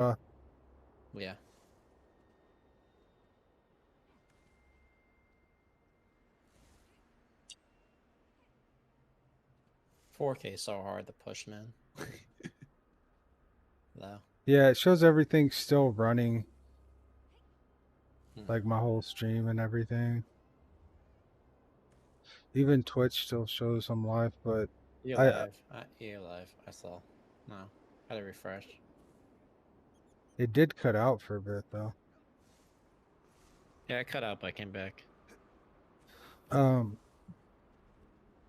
Yeah. 4K is so hard to push, man. Though. Yeah, it shows everything still running, Hmm. like my whole stream and everything. Even Twitch still shows I'm live, but You're I live. You're live. I saw. No. Had to refresh. it did cut out for a bit though. Yeah, I cut out, but I came back. Um,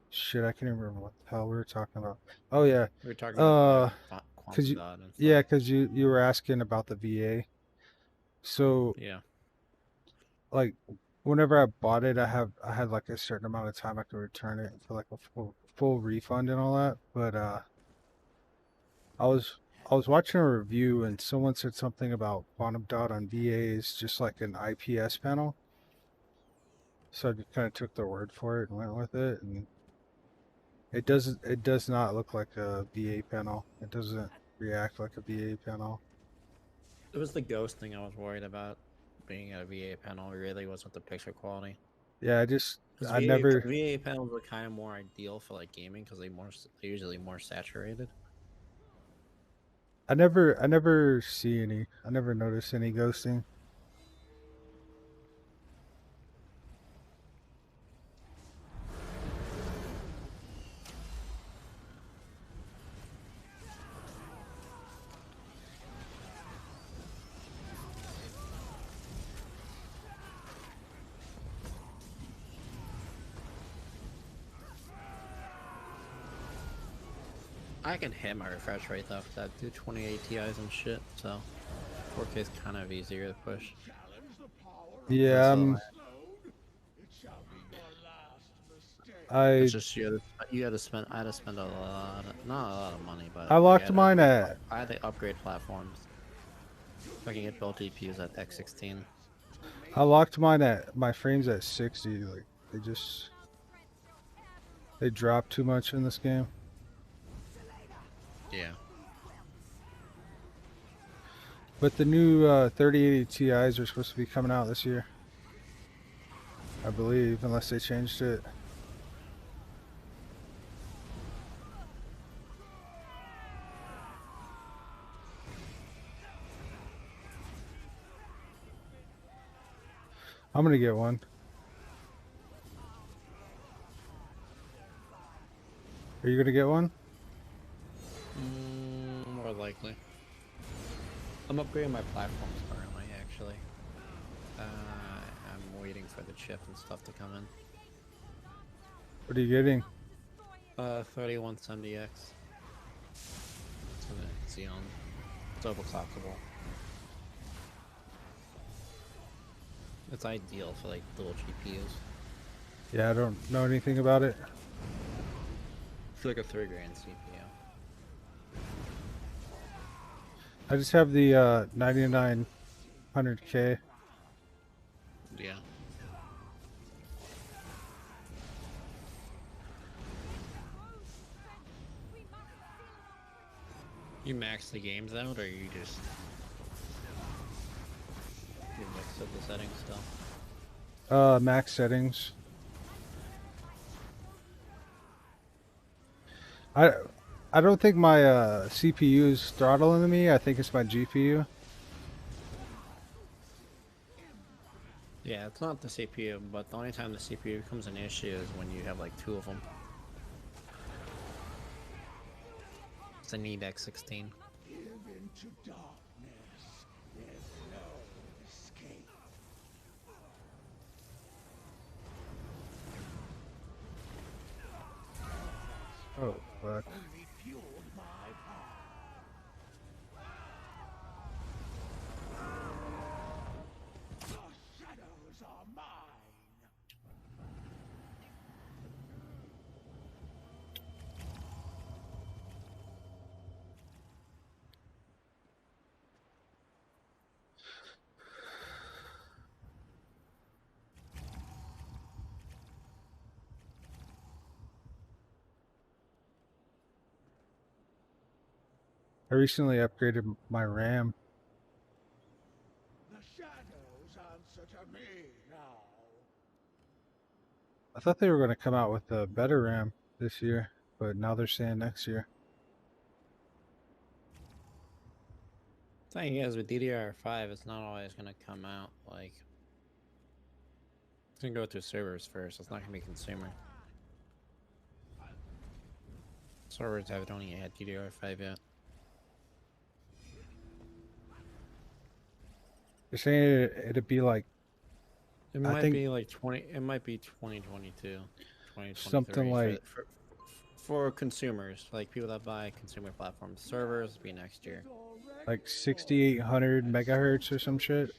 shit, I can't even remember what the hell we were talking about. Oh yeah, We were talking about uh, cause Quantum you, Dot and stuff. yeah, cause you were asking about the VA. So Yeah. like, whenever I bought it, I had like a certain amount of time I could return it for like a full refund and all that. But I was I was watching a review and someone said something about Quantum Dot on VA is just like an IPS panel. So I just kind of took their word for it and went with it, and it does not look like a VA panel. It doesn't react like a VA panel. It was the ghost thing I was worried about. Being at a VA panel, it really wasn't the picture quality. Yeah, I just Because I never VA panels are kind of more ideal for like gaming because they're usually more saturated. I never see any. I never notice any ghosting. I can hit my refresh rate though, because I do 28 Ti's and shit, so 4K is kind of easier to push. But Yeah, still, it's I just you had to spend. I had to spend a lot, not a lot of money, but I like locked mine at I had to upgrade platforms. So I can get both GPUs at X16. I locked mine at my frames at 60. Like they drop too much in this game. Yeah. But the new 3080 Ti's are supposed to be coming out this year, I believe, unless they changed it. I'm gonna get one. Are you gonna get one? More likely. I'm upgrading my platforms currently, actually. I'm waiting for the chip and stuff to come in. What are you getting? 3170X. It's a Xeon. It's overclockable. It's ideal for like dual GPUs. Yeah, I don't know anything about it. It's like a 3 grand CPU. I just have the 9900K. Yeah. You max the games out, or you mix up the settings still? Max settings. I I don't think my CPU is throttling me. I think it's my GPU. Yeah, it's not the CPU, but the only time the CPU becomes an issue is when you have like two of them. It's a need X16. Oh fuck. I recently upgraded my RAM. I thought they were going to come out with a better RAM this year, but now they're saying next year. Thing is, with DDR5, it's not always gonna come out like. It's gonna go through servers first. It's not gonna be consumer. Servers don't even have DDR5 yet. They're saying it'd be like. It might be like 20. It might be 2022, 2023. Something like for consumers, like people that buy consumer platforms. Servers will be next year. Like 6800 megahertz or some shit.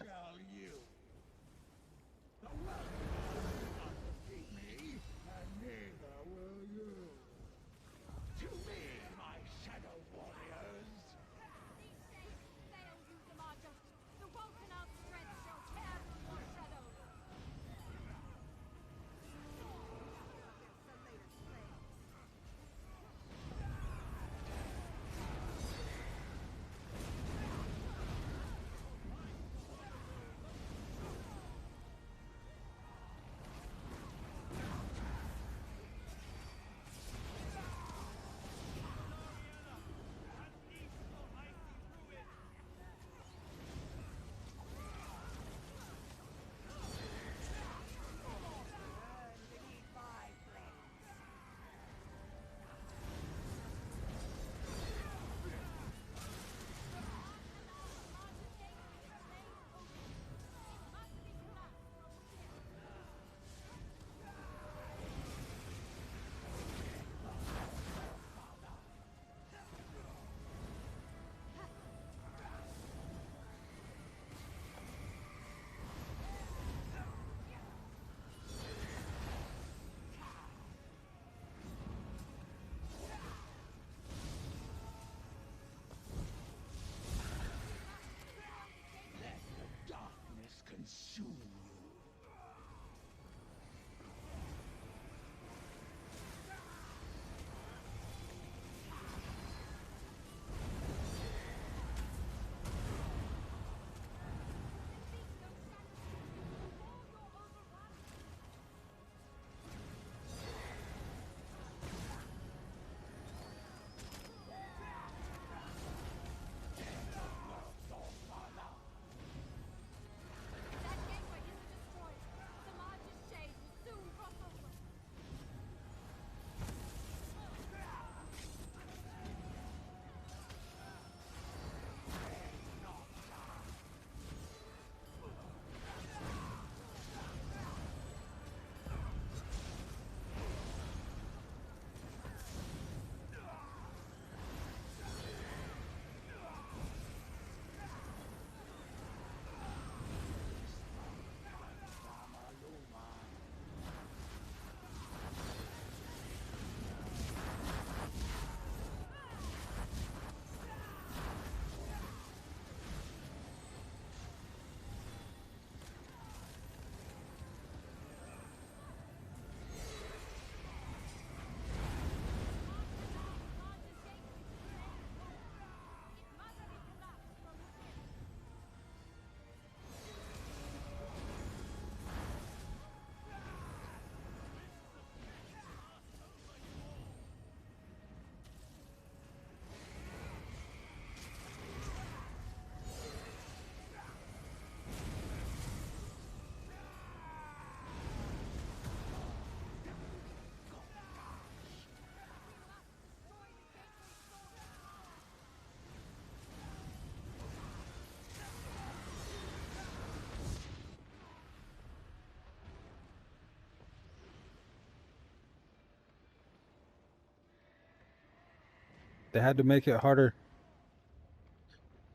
They had to make it harder.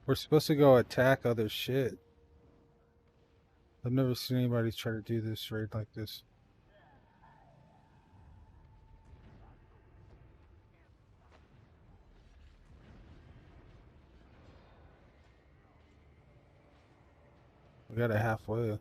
We're supposed to go attack other shit. I've never seen anybody try to do this raid like this. We got it halfway.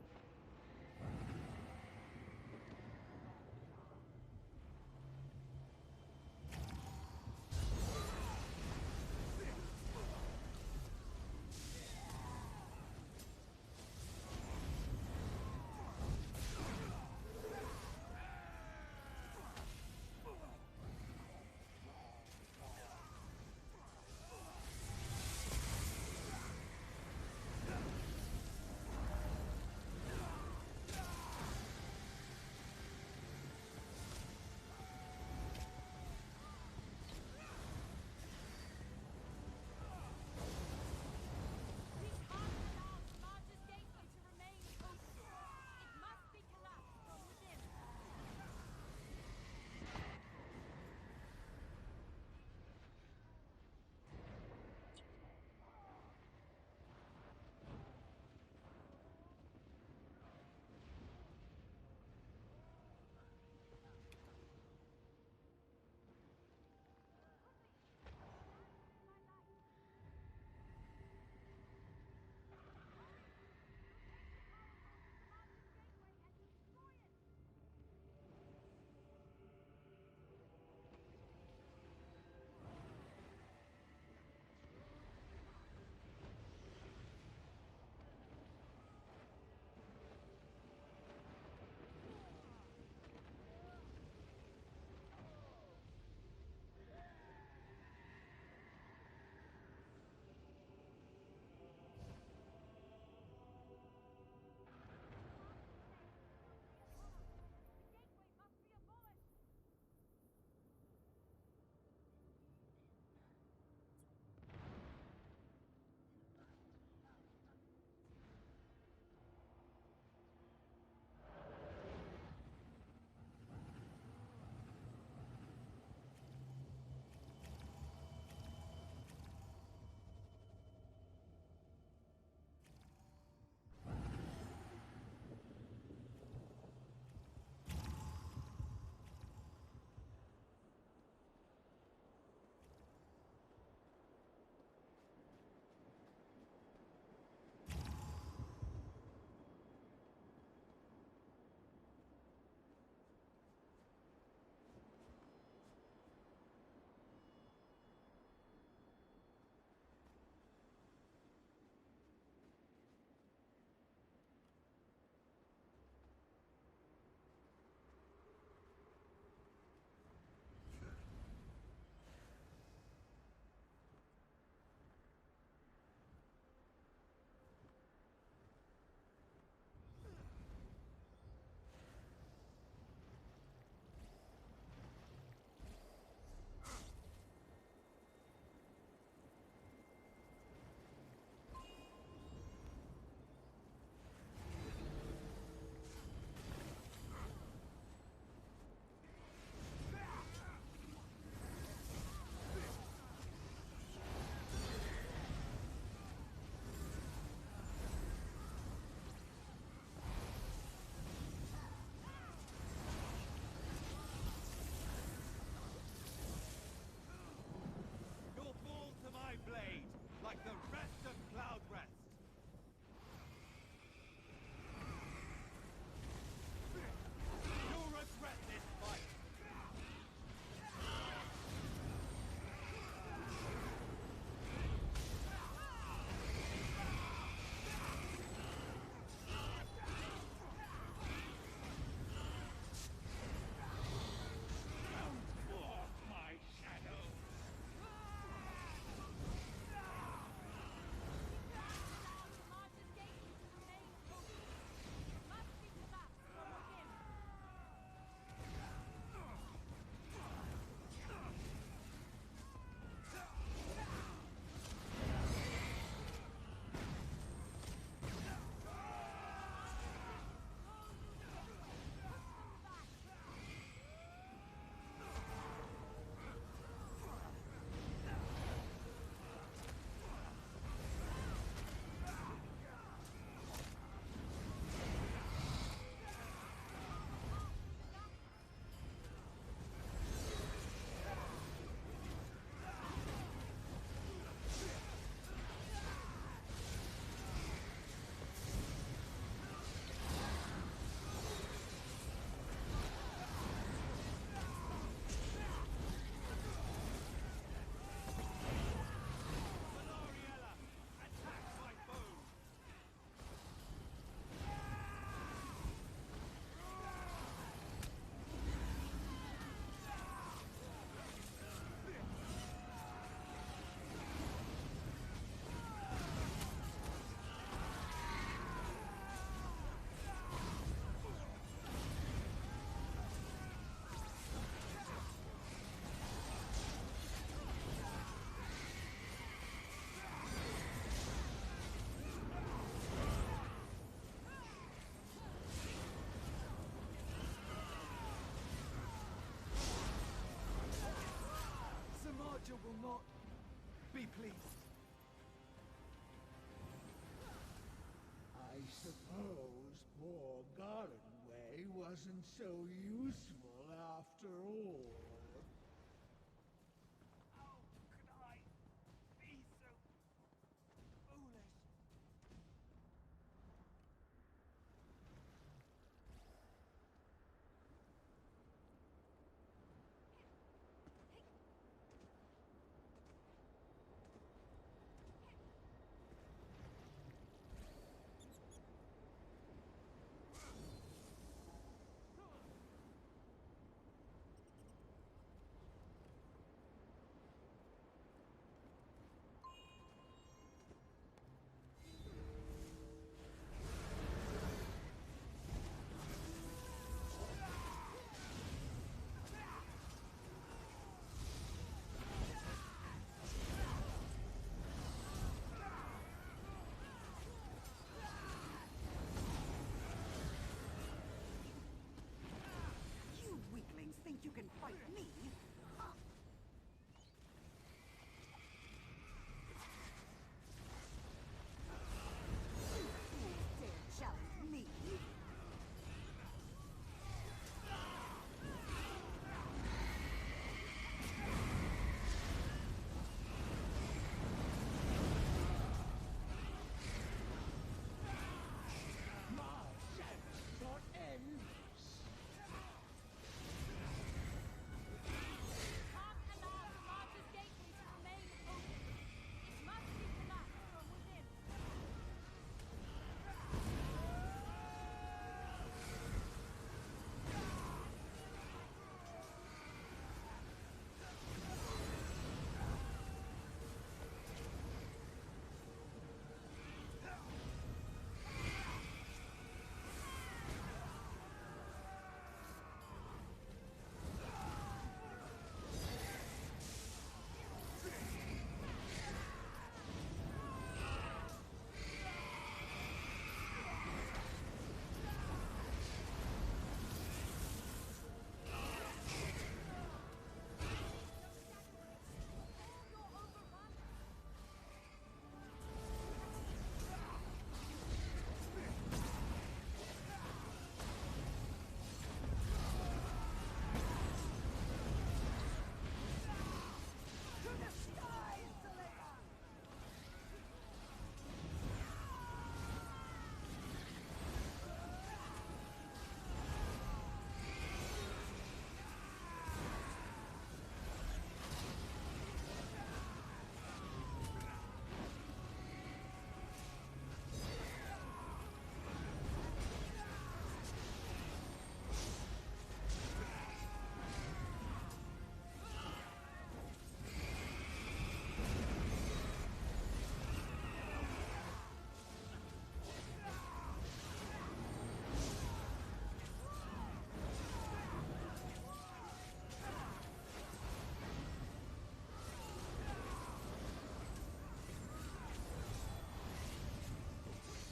me, please. I suppose poor Garlandway wasn't so useful after all. How could I be so foolish? You weaklings think you can fight me? Huh. You fools dare challenge me? My chance got endless. Can't allow the largest gateway to remain open. It must be collapsed from within. All you're overrun. To the skies, Selena!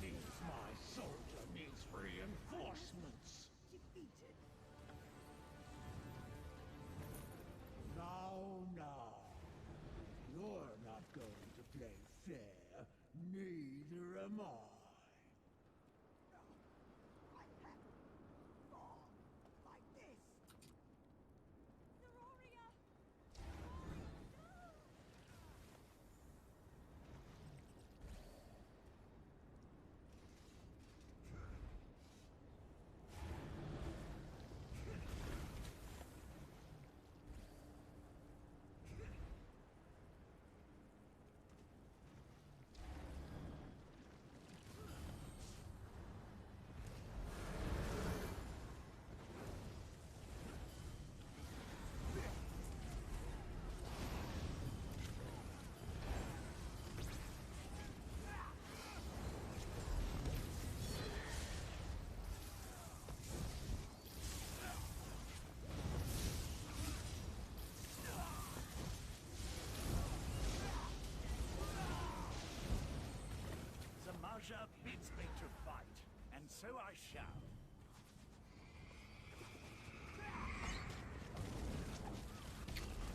Seems my soldier needs reinforcements. Defeated. Now. You're not going to play fair. Neither am I. I can't fall like this. Zeroria! Zamaja bids me to fight, and so I shall.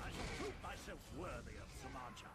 I shall prove myself worthy of Zamaja.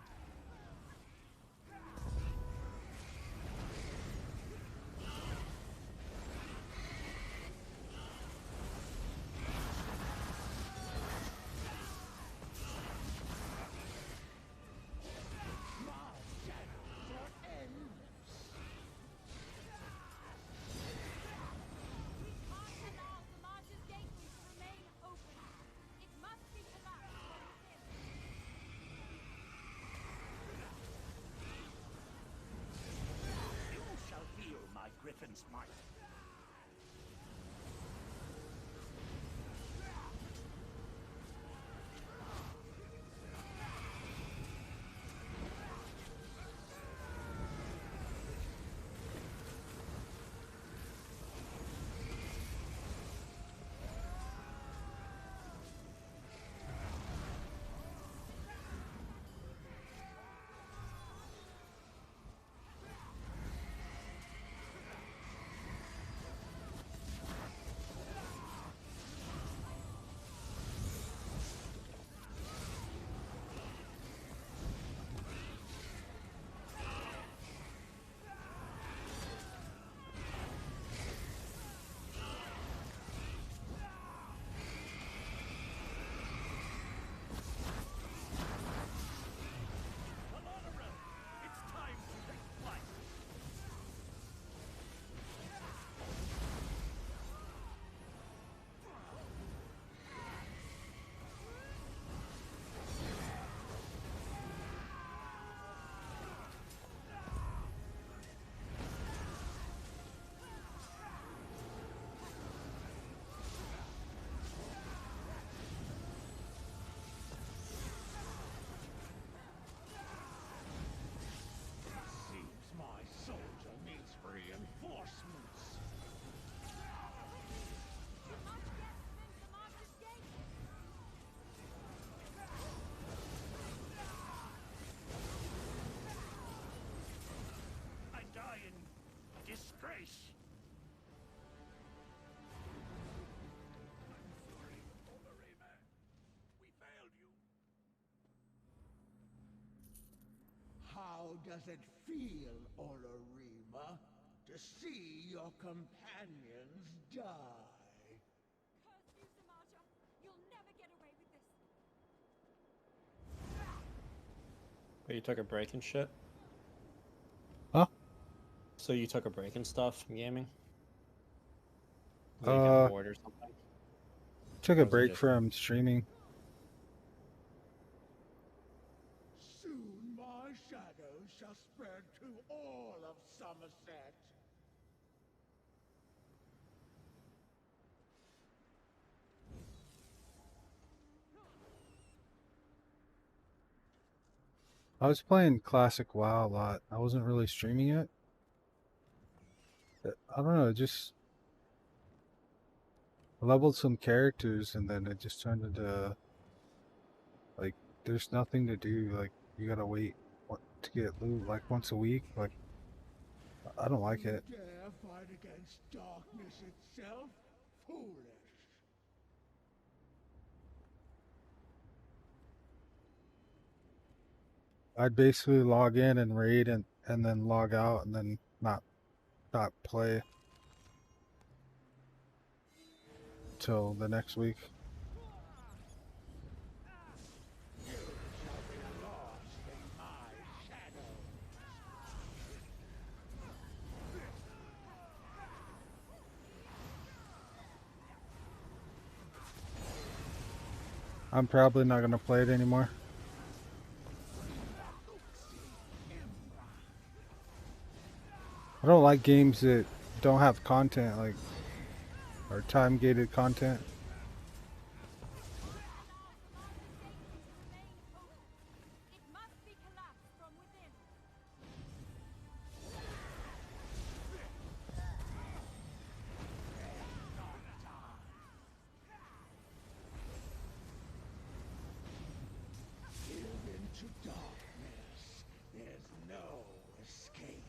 Griffins might. It's time to take flight. Seems my soldier needs reinforcements. You must get within Commander's gate. I die in disgrace. I'm sorry, Oberema. We failed you. How does it feel, Olorima, to see your companions die? Curse you, Samaja. You'll never get away with this. But you took a break and shit? Huh? So you took a break and stuff from gaming? Like you got bored or something? Took Or a was it break just- from streaming. Soon my shadow shall spread to all of Somerset. I was playing Classic WoW a lot. I wasn't really streaming it. I don't know, just leveled some characters and then it just turned into like there's nothing to do. Like you gotta wait to get loot like once a week. Like I don't like it. You dare fight against darkness itself? Foolish. I'd basically log in and raid and then log out and then not play till the next week. You shall be lost in my shadow. I'm probably not gonna play it anymore. I don't like games that don't have content, like, or time gated content. It must be collapsed from within. Give into darkness. There's no escape.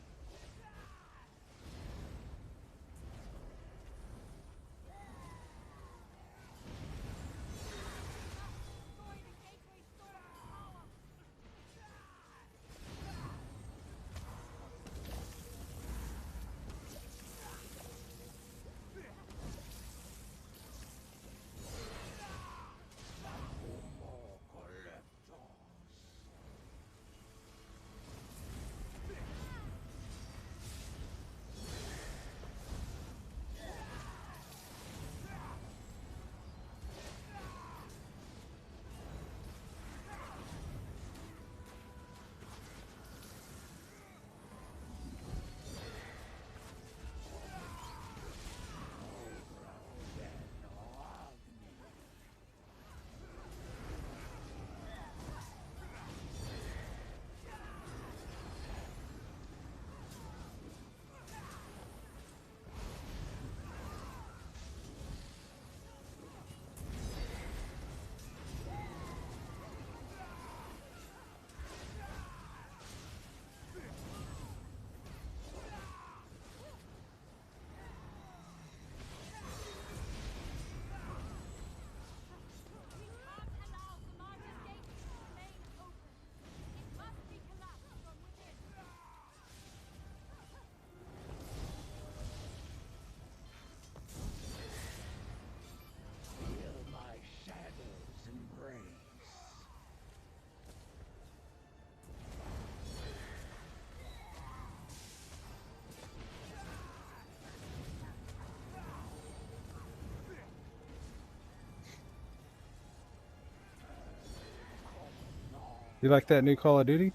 You like that new Call of Duty?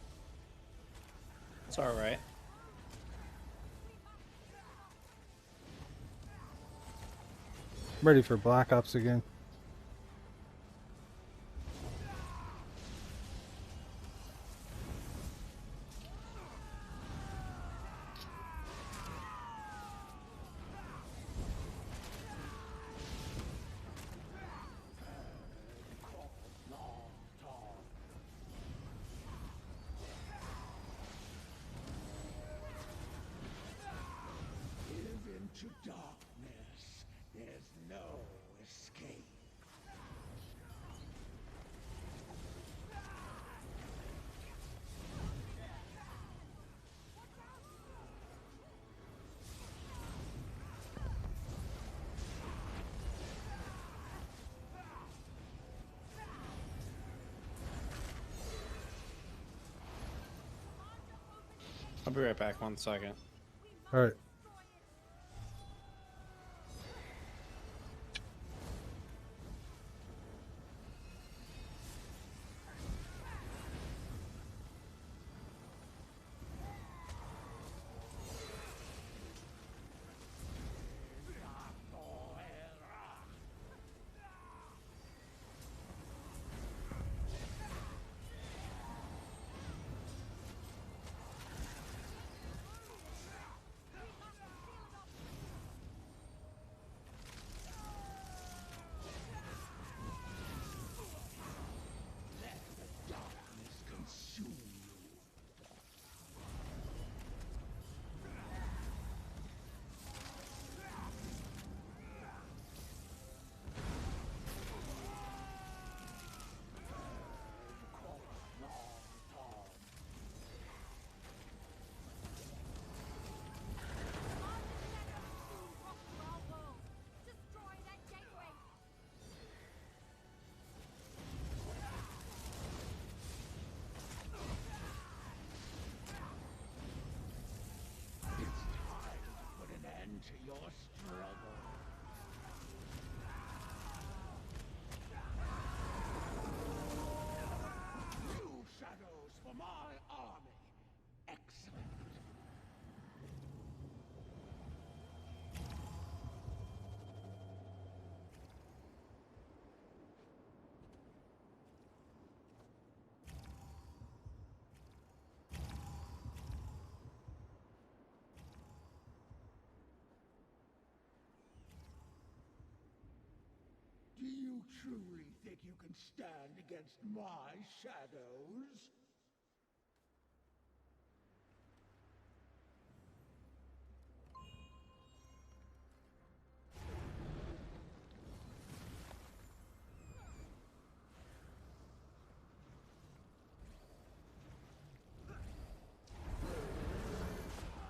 It's alright. I'm ready for Black Ops again. Give into darkness. There's no escape. I'll be right back 1 second. Alright. Darkness consume you. Destroy that gateway! It's time to put an end to your struggle. New shadows for my army. Excellent. Do you truly think you can stand against my shadows?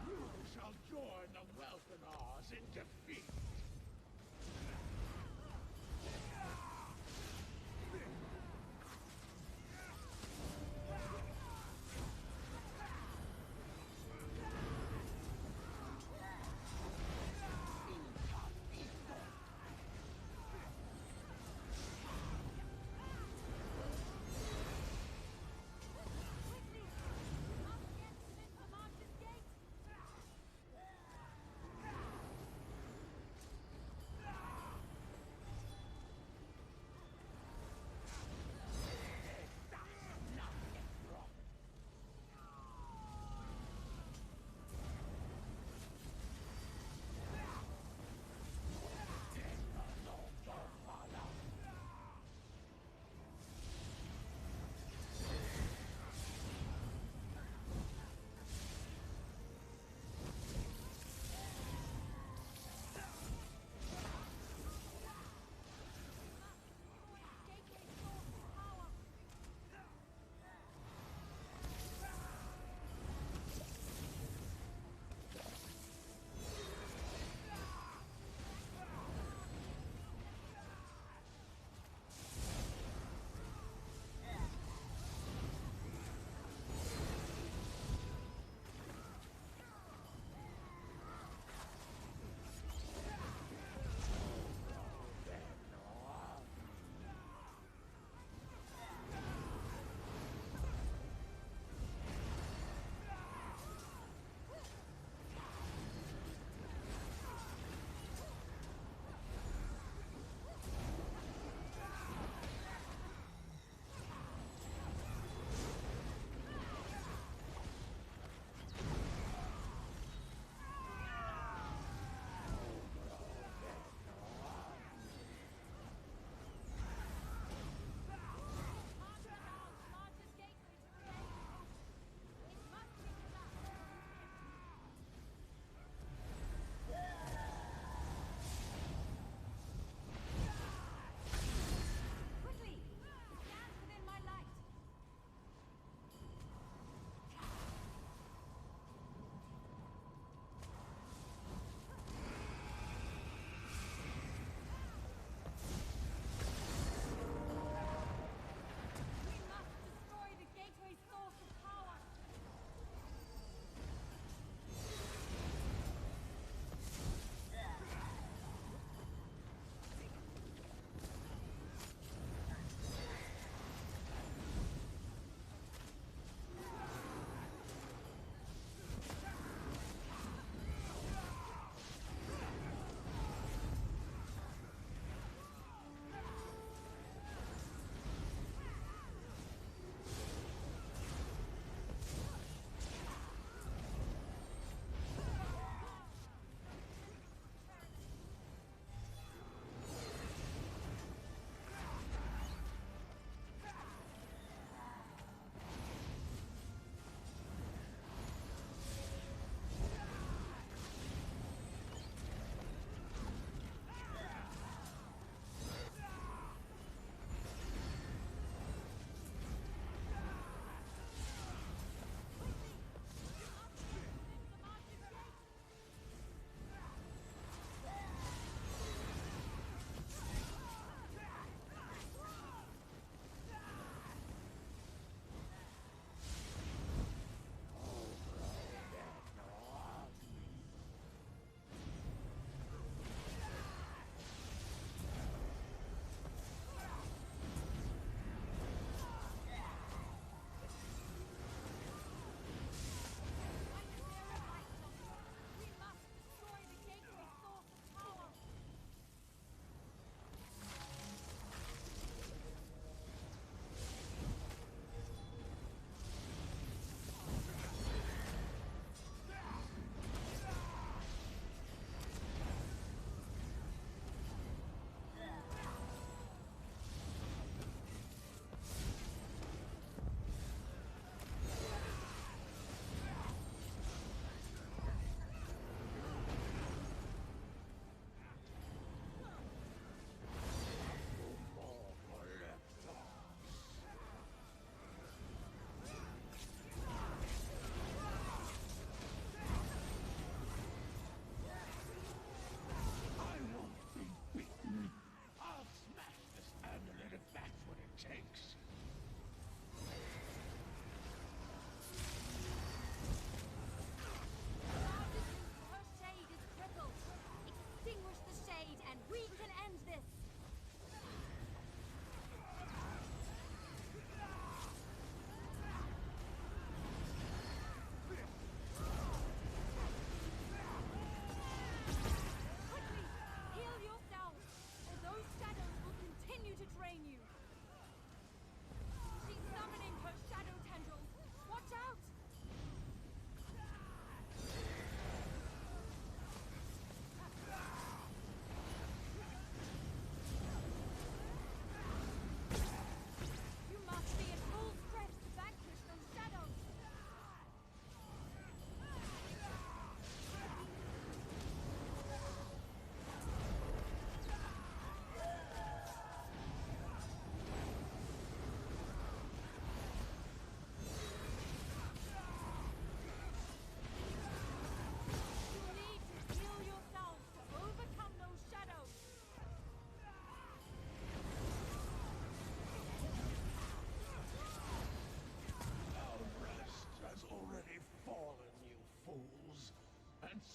You shall join the Welthanars in defeat.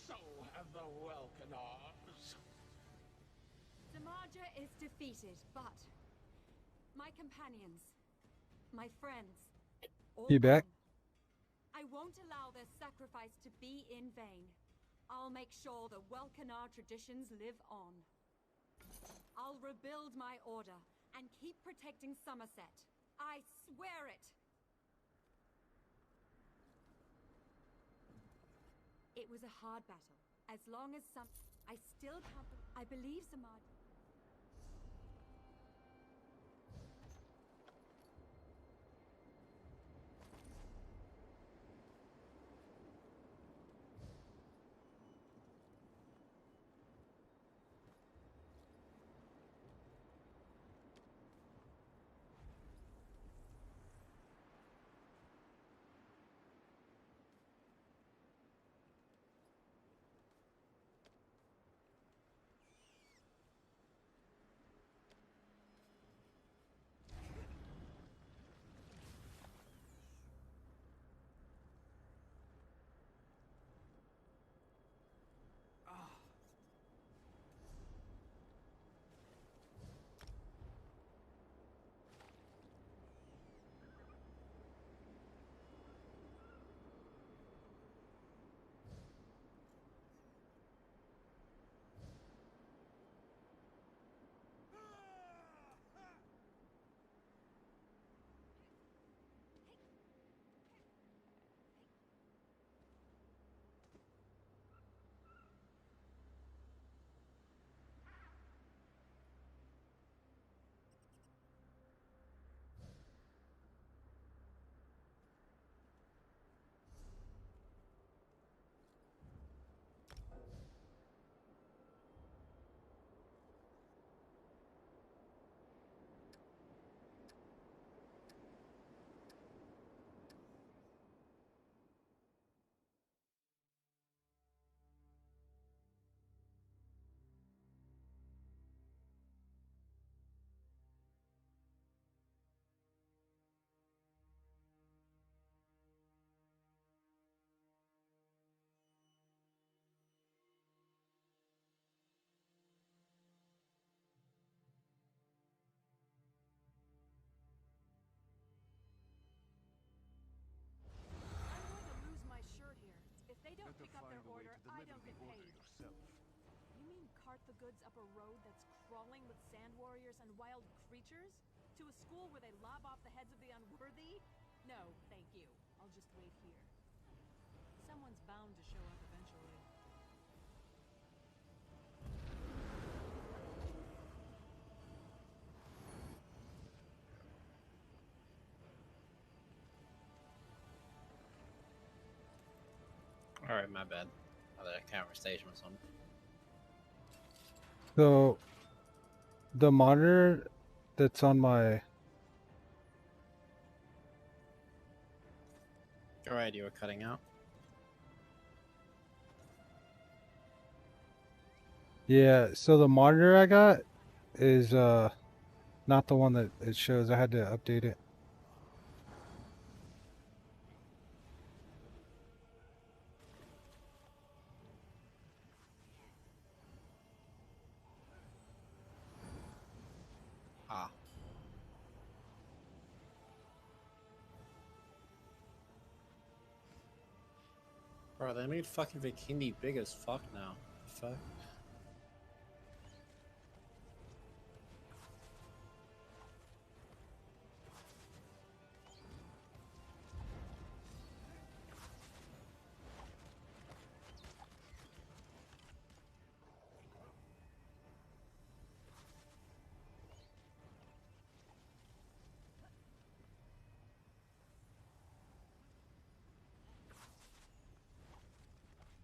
So have the Welkanars. Demaja is defeated, but my companions, my friends, all You back? gone. I won't allow their sacrifice to be in vain. I'll make sure the Welkanar traditions live on. I'll rebuild my order and keep protecting Somerset. I swear it! It was a hard battle. As long as I still can't. I believe Samad. I'm going to lose my shirt here. If they don't pick up their order, I don't get paid. You mean cart the goods up a road that's crawling with sand warriors and wild creatures? To a school where they lob off the heads of the unworthy? No, thank you. I'll just wait here. Someone's bound to show up eventually. Alright, my bad. That conversation was on. So the monitor that's on my Alright, you were cutting out. yeah, so the monitor I got is not the one that it shows. I had to update it. Ah. Bro, they made fucking Vikindi big as fuck now. The fuck?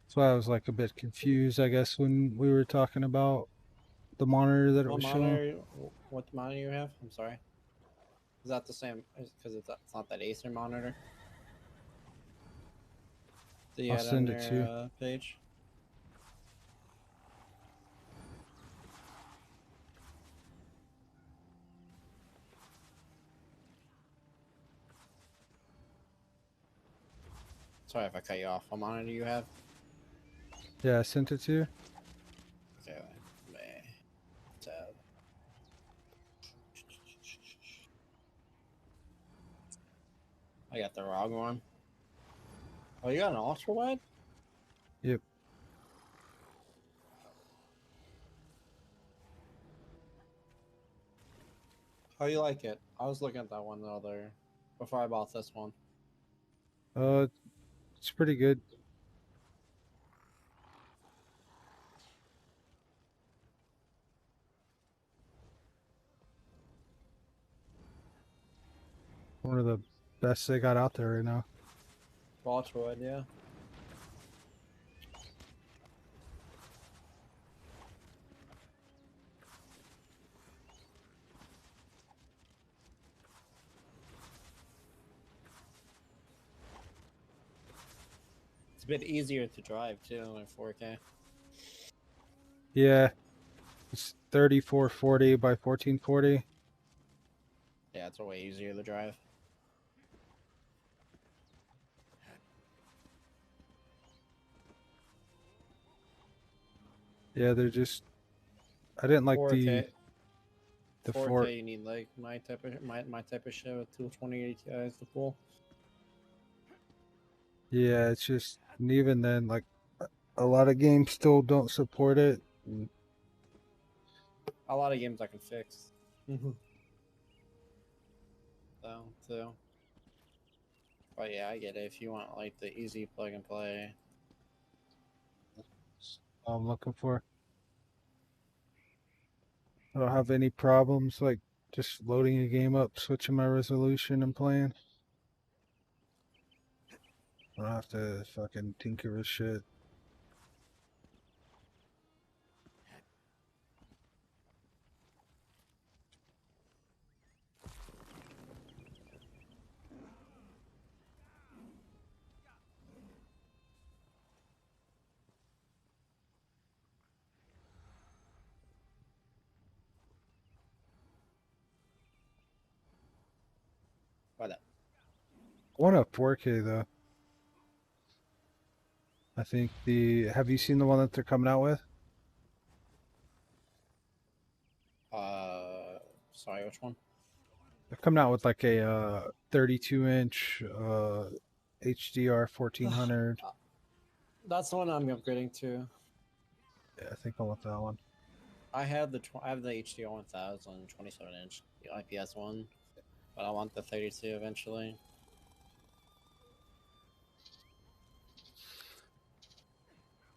That's why I was like a bit confused, I guess, when we were talking about the monitor that it What was showing. monitor? What monitor you have? I'm sorry. Is that the same? Because it's not that Acer monitor. Do you I'll had send on it to your you. page? Sorry if I cut you off. What monitor do you have? Yeah, I sent it to you. Okay, May tab. I got the wrong one. Oh, you got an ultra wide? Yep. How you like it? I was looking at that one the other before I bought this one. It's pretty good. One of the best they got out there right now. Ultra wide, yeah. It's a bit easier to drive too in 4K. Yeah, it's 3440 by 1440. Yeah, it's way easier to drive. Yeah, they're just. I didn't like 4K. the 4K, four. you need like my type of shit with 220 Ti's to pull. Yeah, it's just and even then, like a lot of games still don't support it. And A lot of games I can fix. So too. But yeah, I get it. If you want like the easy plug and play, I'm looking for. I don't have any problems like just loading a game up, switching my resolution, and playing. I don't have to fucking tinker with shit. but I want a 4K though. I think the. Have you seen the one that they're coming out with? sorry, which one? They're coming out with like a 32-inch HDR 1400. That's the one I'm upgrading to. Yeah, I think I want that one. I have the HDR 1000 27-inch IPS one, but I want the 32 eventually.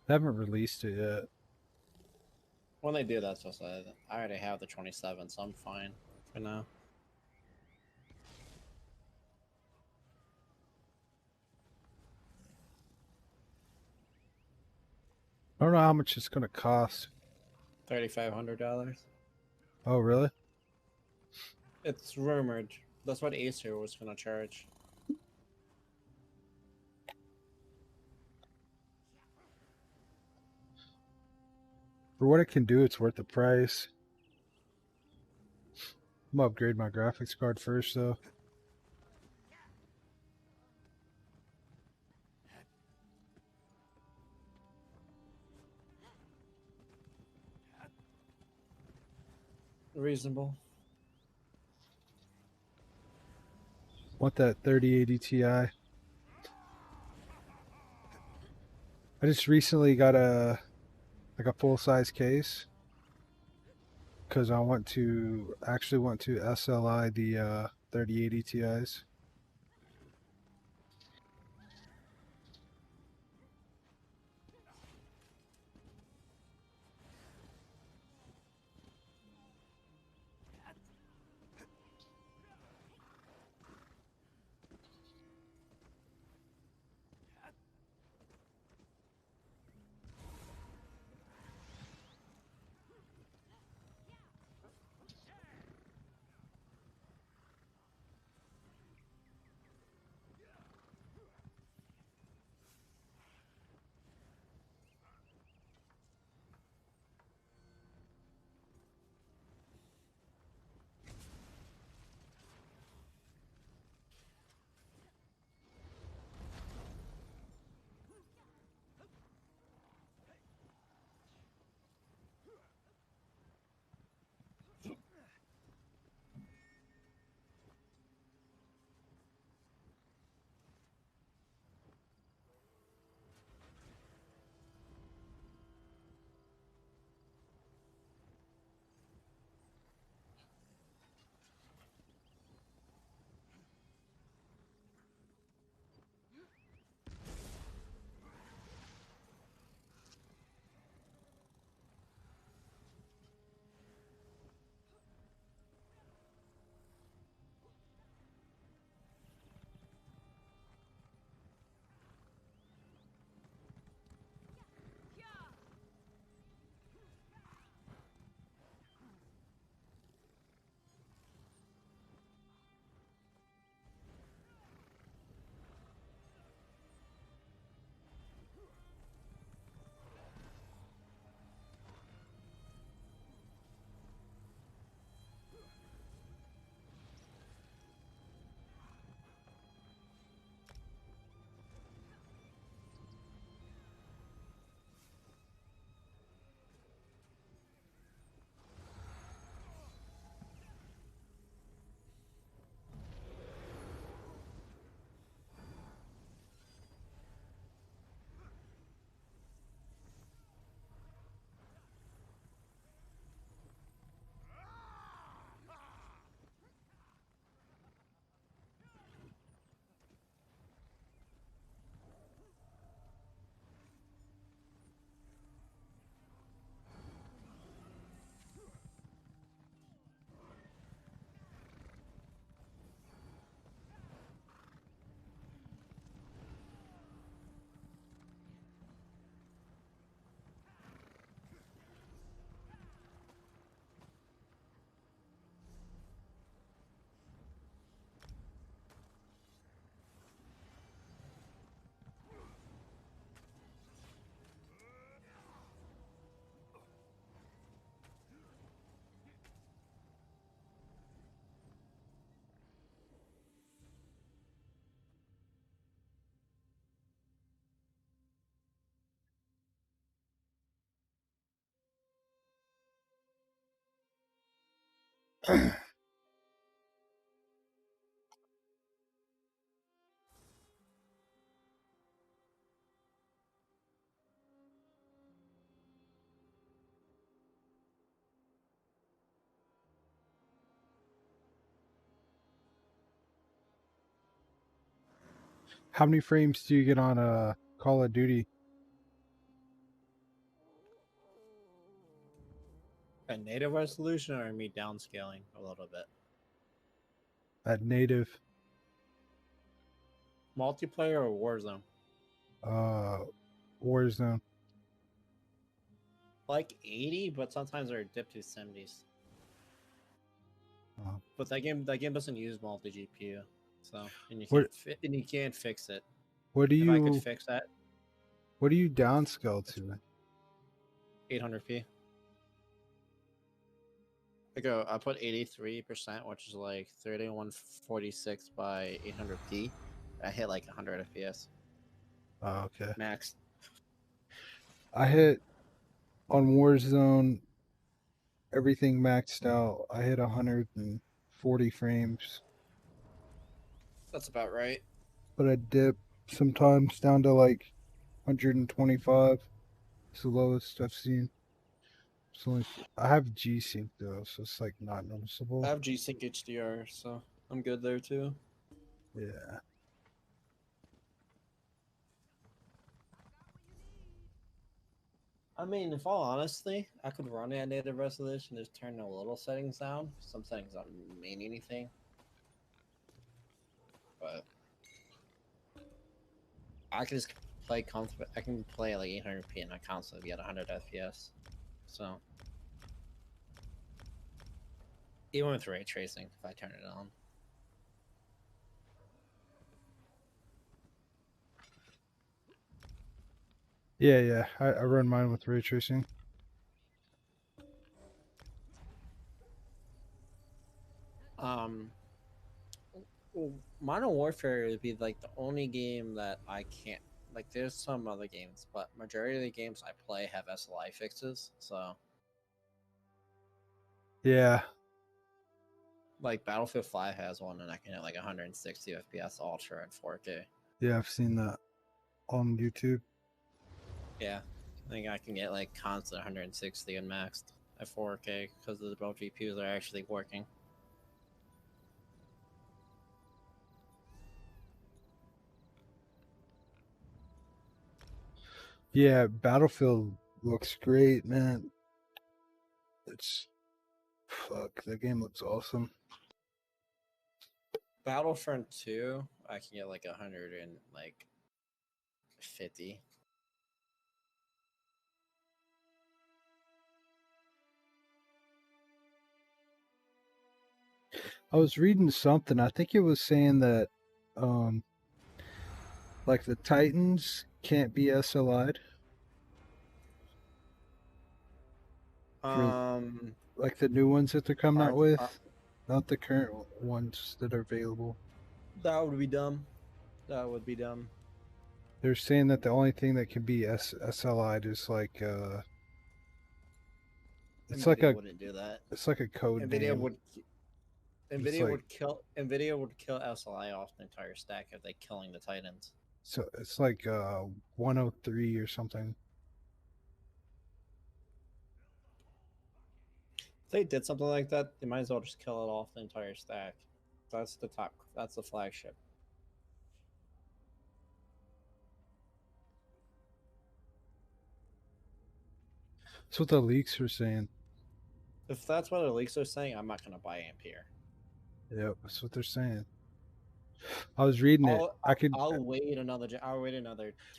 They haven't released it yet. When they do, that's just I already have the 27, so I'm fine for now. I don't know how much it's gonna cost. $3,500. Oh, really? It's rumored. That's what Acer was gonna charge. For what it can do, it's worth the price. I'm gonna upgrade my graphics card first, though. Reasonable. Want that 3080 Ti. I just recently got a full-size case because I want to SLI the 3080 Ti's. How many frames do you get on Call of Duty? A native resolution or me downscaling a little bit? At native? Multiplayer or Warzone? Warzone. Like 80, but sometimes they're dipped to 70s. But that game doesn't use multi GPU, so and you can't fix it. What do If you? I could fix that, What do you downscale to? 800p. I put 83%, which is like 3146 by 800p. I hit like 100 FPS Oh, okay. max. I hit on Warzone everything maxed out. I hit 140 frames, That's about right. but I dip sometimes down to like 125. It's the lowest I've seen. It's only, I have G-Sync though, so it's like not noticeable. I have G-Sync HDR, so I'm good there too. Yeah. I mean, if all honesty, I could run it at native resolution, just turn a little settings down. Some settings don't mean anything. But I can just play comfortable. I can play at like 800p and I constantly be at 100 FPS. So even with ray tracing, if I turn it on. Yeah. I run mine with ray tracing. Modern Warfare would be like the only game that I can't like. There's some other games, but majority of the games I play have SLI fixes. So Yeah. like Battlefield 5 has one, and I can hit like 160 FPS ultra and 4K. Yeah, I've seen that on YouTube. Yeah, I think I can get like constant 160 and maxed at 4K because the both GPUs are actually working. Yeah, Battlefield looks great, man. It's fuck, that game looks awesome. Battlefront 2, I can get like 150. I was reading something. I think it was saying that like the Titans can't be SLI'd. Like the new ones that they're coming out with, not the current ones that are available. That would be dumb. That would be dumb. They're saying that the only thing that can be SLI'd is like it's Nvidia like a wouldn't do that. It's like a code Nvidia name. would like, kill SLI off the entire stack if they killing the Titans. So it's like 103 or something. If they did something like that, they might as well just kill it off the entire stack. That's the top. That's the flagship. That's what the leaks are saying. If that's what the leaks are saying, I'm not gonna buy Ampere. Yep, that's what they're saying. I was reading it. I'll wait another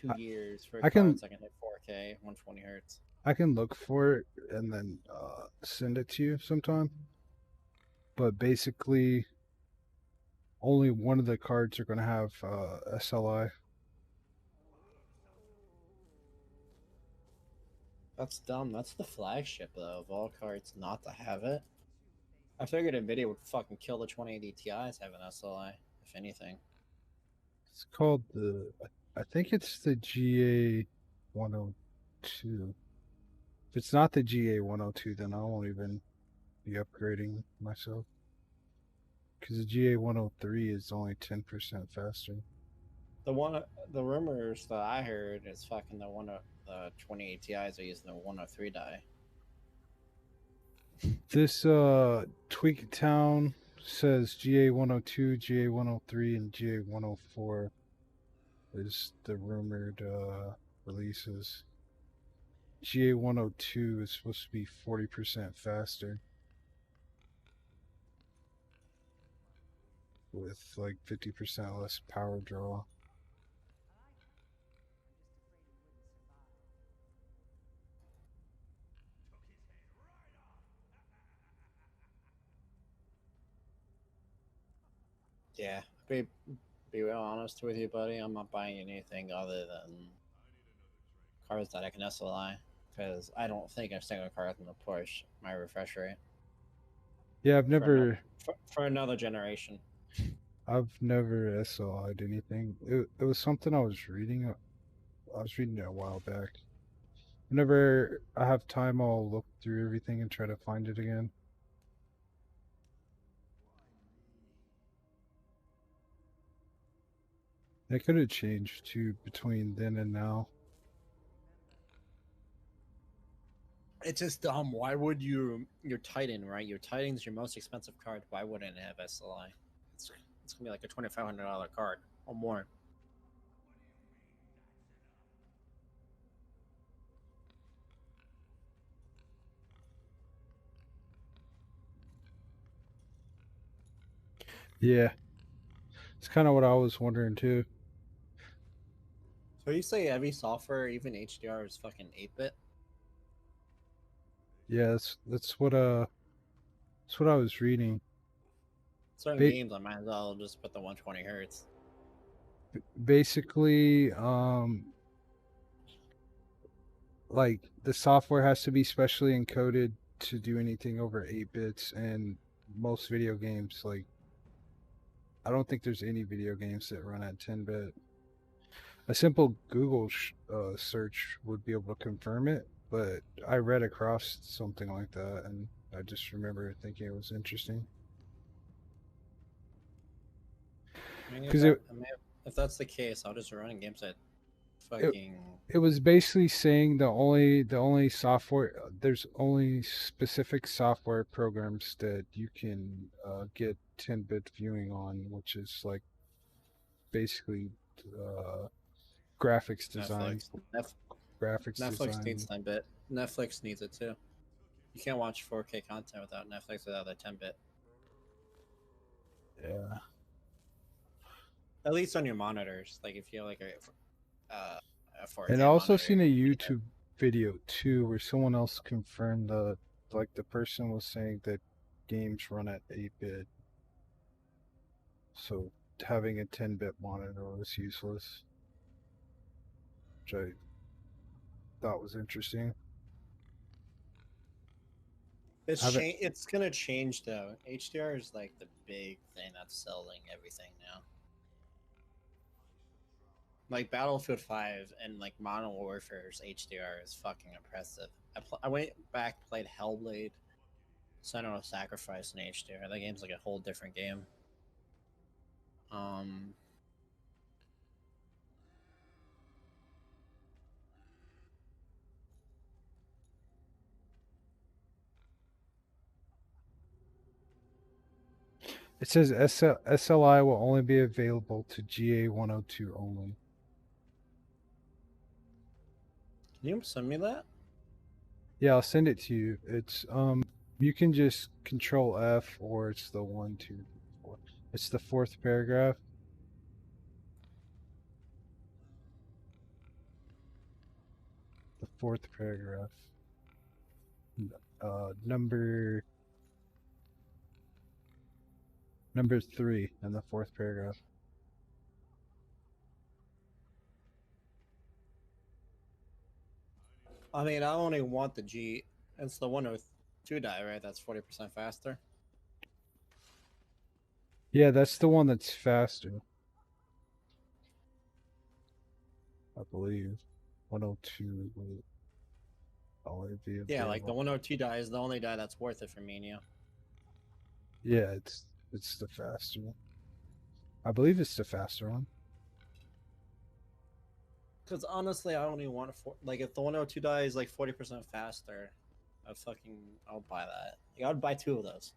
2 years for I can hit 4K, 120 hertz. I can look for it and then send it to you sometime. But basically, only one of the cards are going to have SLI. That's dumb. That's the flagship though of all cards not to have it. I figured Nvidia would fucking kill the 2080 Ti's having SLI, if anything. It's called I think it's the GA 102. If it's not the GA 102, then I won't even be upgrading myself. Because the GA 103 is only 10% faster. The rumors that I heard is fucking the 20 Ti's are using the 103 die. This Tweak Town says GA 102, GA 103, and GA 104 is the rumored releases. GA 102 is supposed to be 40% faster, with like 50% less power draw. Yeah, be real honest with you, buddy. I'm not buying anything other than cards that I can SLI because I don't think I'm staying on cards in the push my refresh rate Yeah, I've never for another generation. SLI'd anything. It was something I was reading. I was reading it a while back. Whenever I have time, I'll look through everything and try to find it again. It could have changed too between then and now. It's just dumb. Why would your Titan, right? Your Titan's your most expensive card. Why wouldn't it have SLI? It's gonna be like a $2,500 card or more. Yeah, it's kind of what I was wondering too. So you say every software, even HDR, is fucking 8-bit? Yeah, that's what I was reading. Certain games, I might as well just put the 120 hertz. Basically, like the software has to be specially encoded to do anything over 8 bits, and most video games, like, I don't think there's any video games that run at 10-bit. A simple Google search would be able to confirm it, but I read across something like that, and I just remember thinking it was interesting. Because if that's the case, I'll just run games at fucking. It was basically saying the only software, there's only specific software programs that you can get 10-bit viewing on, which is like basically graphics design. Netflix needs 10-bit. Netflix needs it too. You can't watch 4K content without Netflix without a 10-bit. Yeah. At least on your monitors, like if you have like a 4K. And I also seen a YouTube video too where someone else confirmed the person was saying that games run at 8-bit, so having a 10-bit monitor was useless, which I thought was interesting. It's gonna change though. HDR is like the big thing that's selling everything now. Like Battlefield 5 and like Modern Warfare's HDR is fucking impressive. I went back, played Hellblade, Sentinel Sacrifice in HDR. That game's like a whole different game. It says SLI will only be available to GA 102 only. Can you send me that? Yeah, I'll send it to you. It's you can just Control F, or it's the 1, 2, 4. It's the 4th paragraph. The 4th paragraph. Number 3 in the 4th paragraph. I mean, I only want the G. It's the 102 die, right? That's 40% faster. Yeah, that's the one that's faster, I believe. 102 will only be available. Yeah, like the 102 die is the only die that's worth it for me and you. Yeah, it's the faster one. I believe it's the faster one. Because honestly, I only want like if the 102 die is like 40% faster, I'll buy that. Like, I would buy 2 of those.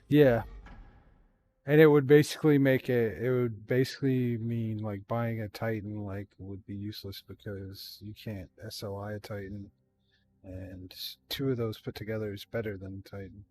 Yeah. And it would basically it would basically mean like buying a Titan like would be useless because you can't SLI a Titan, and 2 of those put together is better than Titan.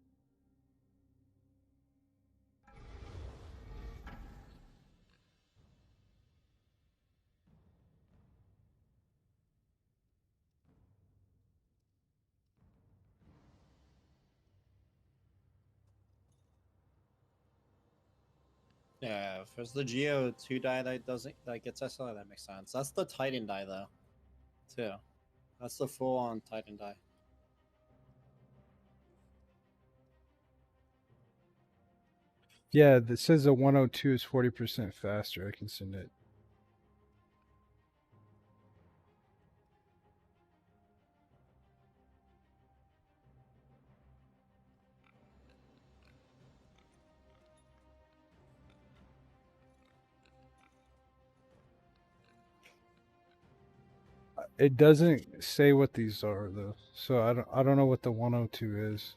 Yeah, if it's the Geo 2 die that gets SLI, that makes sense. That's the Titan die though, too. That's the full on Titan die. Yeah, that says the 102 is 40% faster. I can send it. It doesn't say what these are though, so I don't know what the 102 is.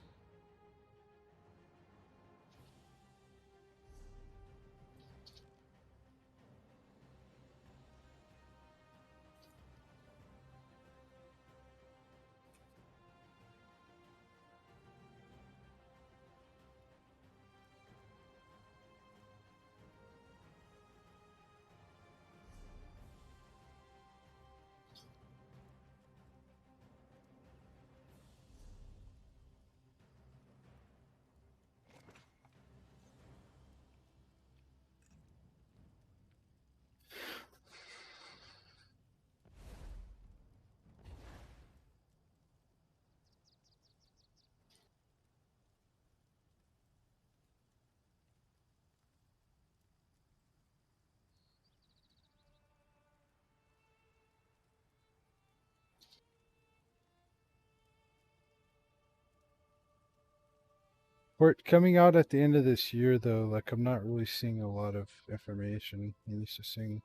For it coming out at the end of this year though, like I'm not really seeing a lot of information. I'm used to seeing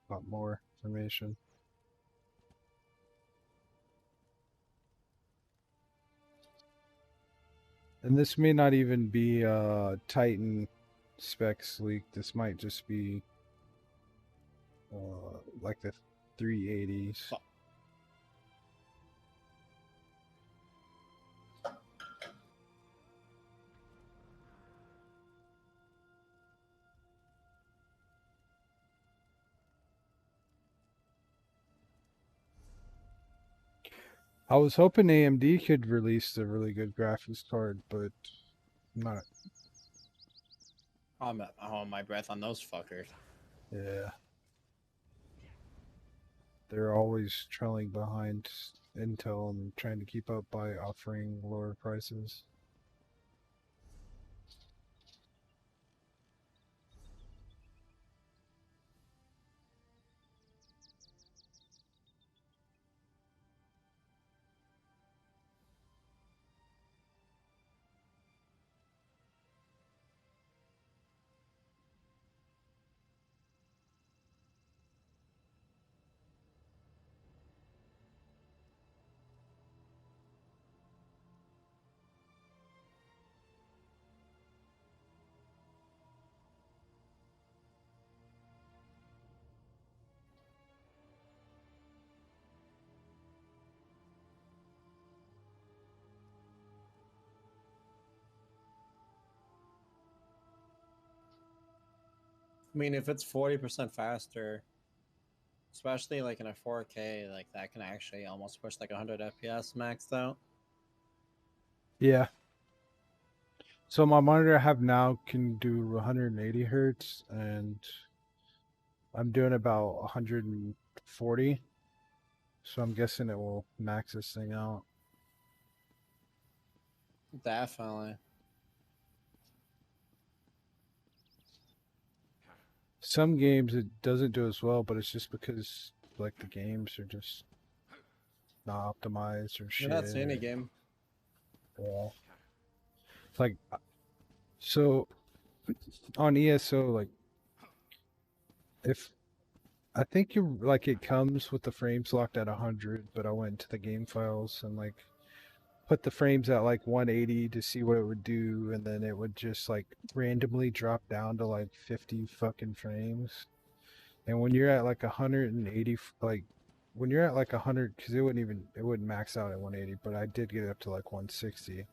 a lot more information. And this may not even be Titan specs leak. This might just be like the 380s. I was hoping AMD could release a really good graphics card, but not. I'm holding my breath on those fuckers. Yeah. They're always trailing behind Intel and trying to keep up by offering lower prices. I mean, if it's 40% faster, especially like in a 4K, like that can actually almost push like 100 FPS maxed out. Yeah. So my monitor I have now can do 180 hertz, and I'm doing about 140. So I'm guessing it will max this thing out. Definitely. Some games it doesn't do as well, but it's just because like the games are just not optimized or shit. That's any game. Yeah. Like, so on ESO, like, if I think you like it comes with the frames locked at 100, but I went to the game files and like put the frames at like 180 to see what it would do, and then it would just like randomly drop down to like 50 fucking frames. And when you're at like 180, like when you're at like 100, because it wouldn't max out at 180, but I did get it up to like 160.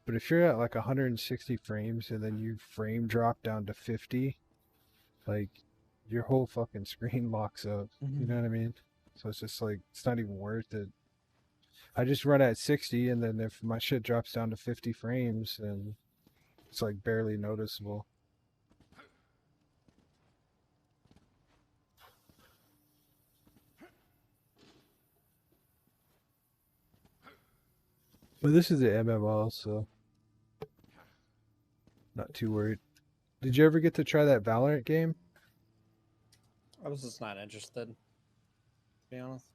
But if you're at like 160 frames and then you frame drop down to 50, like your whole fucking screen locks up. You know what I mean? So it's just like it's not even worth it. I just run at 60, and then if my shit drops down to 50 frames, then it's like barely noticeable. But this is an MMO, so not too worried. Did you ever get to try that Valorant game? I was just not interested, to be honest.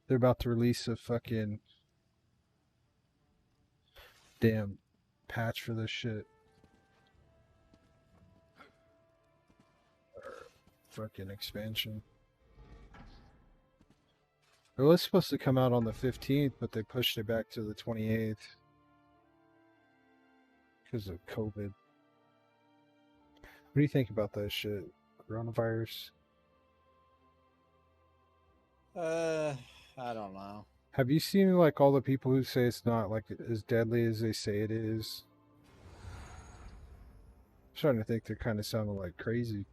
They're about to release a fucking damn patch for this shit. Or fucking expansion. It was supposed to come out on the 15th, but they pushed it back to the 28th because of COVID. What do you think about that shit? Coronavirus? I don't know. Have you seen like all the people who say it's not like as deadly as they say it is? I'm starting to think they're kind of sounding like crazy.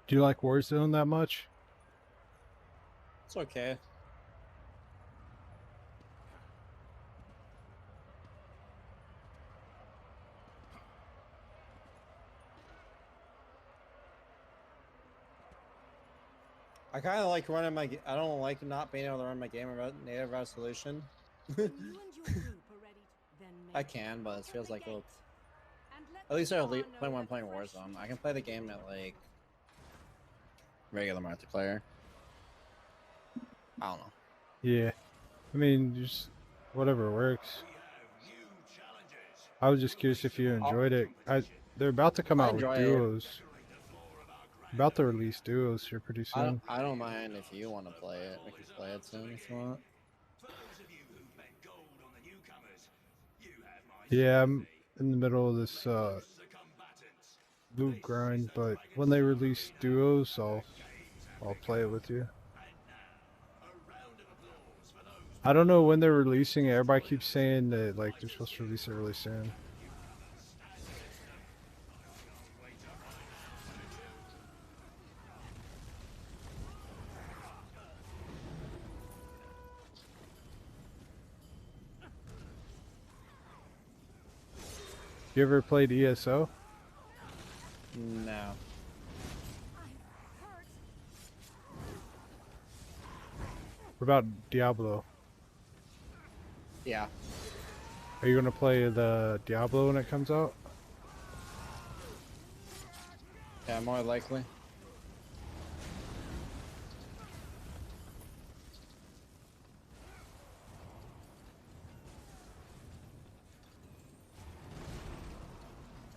Do you like Warzone that much? It's okay. I kind of like running my. I don't like not being able to run my game in native resolution. When you and your group are ready, then I maybe can, but it open feels the like a little. gates. And let At least the I Dawn play know when I'm that playing fresh Warzone. meat I can play the is game at waiting. like regular multiplayer. I don't know. Yeah. I mean, just whatever works. I was just curious if you enjoyed it. They're about to come I out with enjoy it. duos. About to release duos here pretty soon. I don't mind if you want to play it. We can play it soon if you want. Yeah, I'm in the middle of this loot grind, but when they release duos, I'll play it with you. I don't know when they're releasing it. Everybody keeps saying that like they're supposed to release it really soon. You ever played ESO? No. Hurt. What about Diablo? Yeah. Are you gonna play the Diablo when it comes out? Yeah, more likely.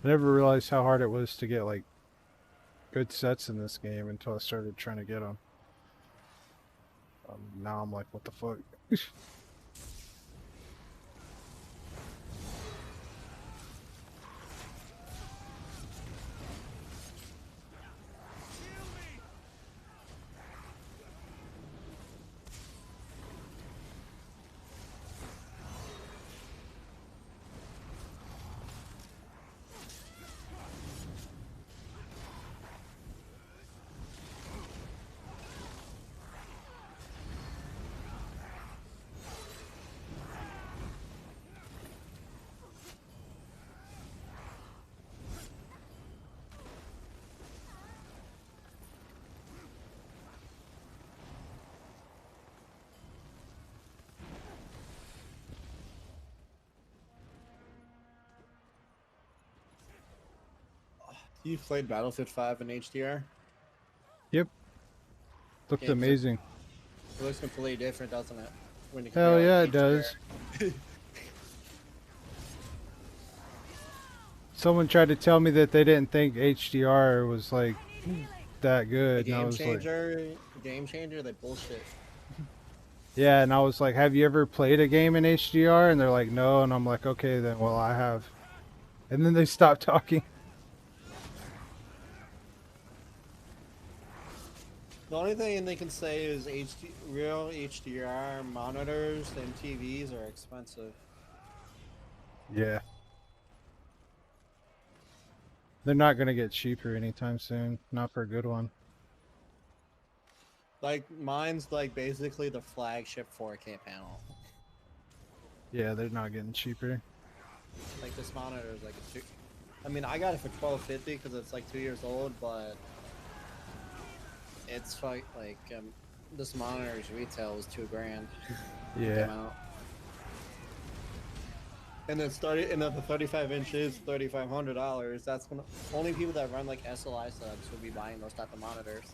I never realized how hard it was to get like good sets in this game until I started trying to get them. Now I'm like, what the fuck? You played Battlefield 5 in HDR? Yep. Looked Games are- amazing. It looks completely different, doesn't it? When you Hell compare yeah, like it does. Someone tried to tell me that they didn't think HDR was like that The good, and I game was like, changer, they bullshit. yeah, and I was like, have you ever played a game in HDR? And they're like, no, and I'm like, okay, then well, I have. And then they stopped talking. The only thing they can say is real HDR monitors and TVs are expensive. Yeah. They're not gonna get cheaper anytime soon. Not for a good one. Like mine's like basically the flagship 4K panel. Yeah, they're not getting cheaper. Like this monitor is like I mean, I got it for $12.50 because it's like 2 years old, but it's like this monitor's retail was $2,000. Yeah. Came out. And then the 35 inches, $3,500. That's when only people that run like SLI subs would be buying those type of monitors.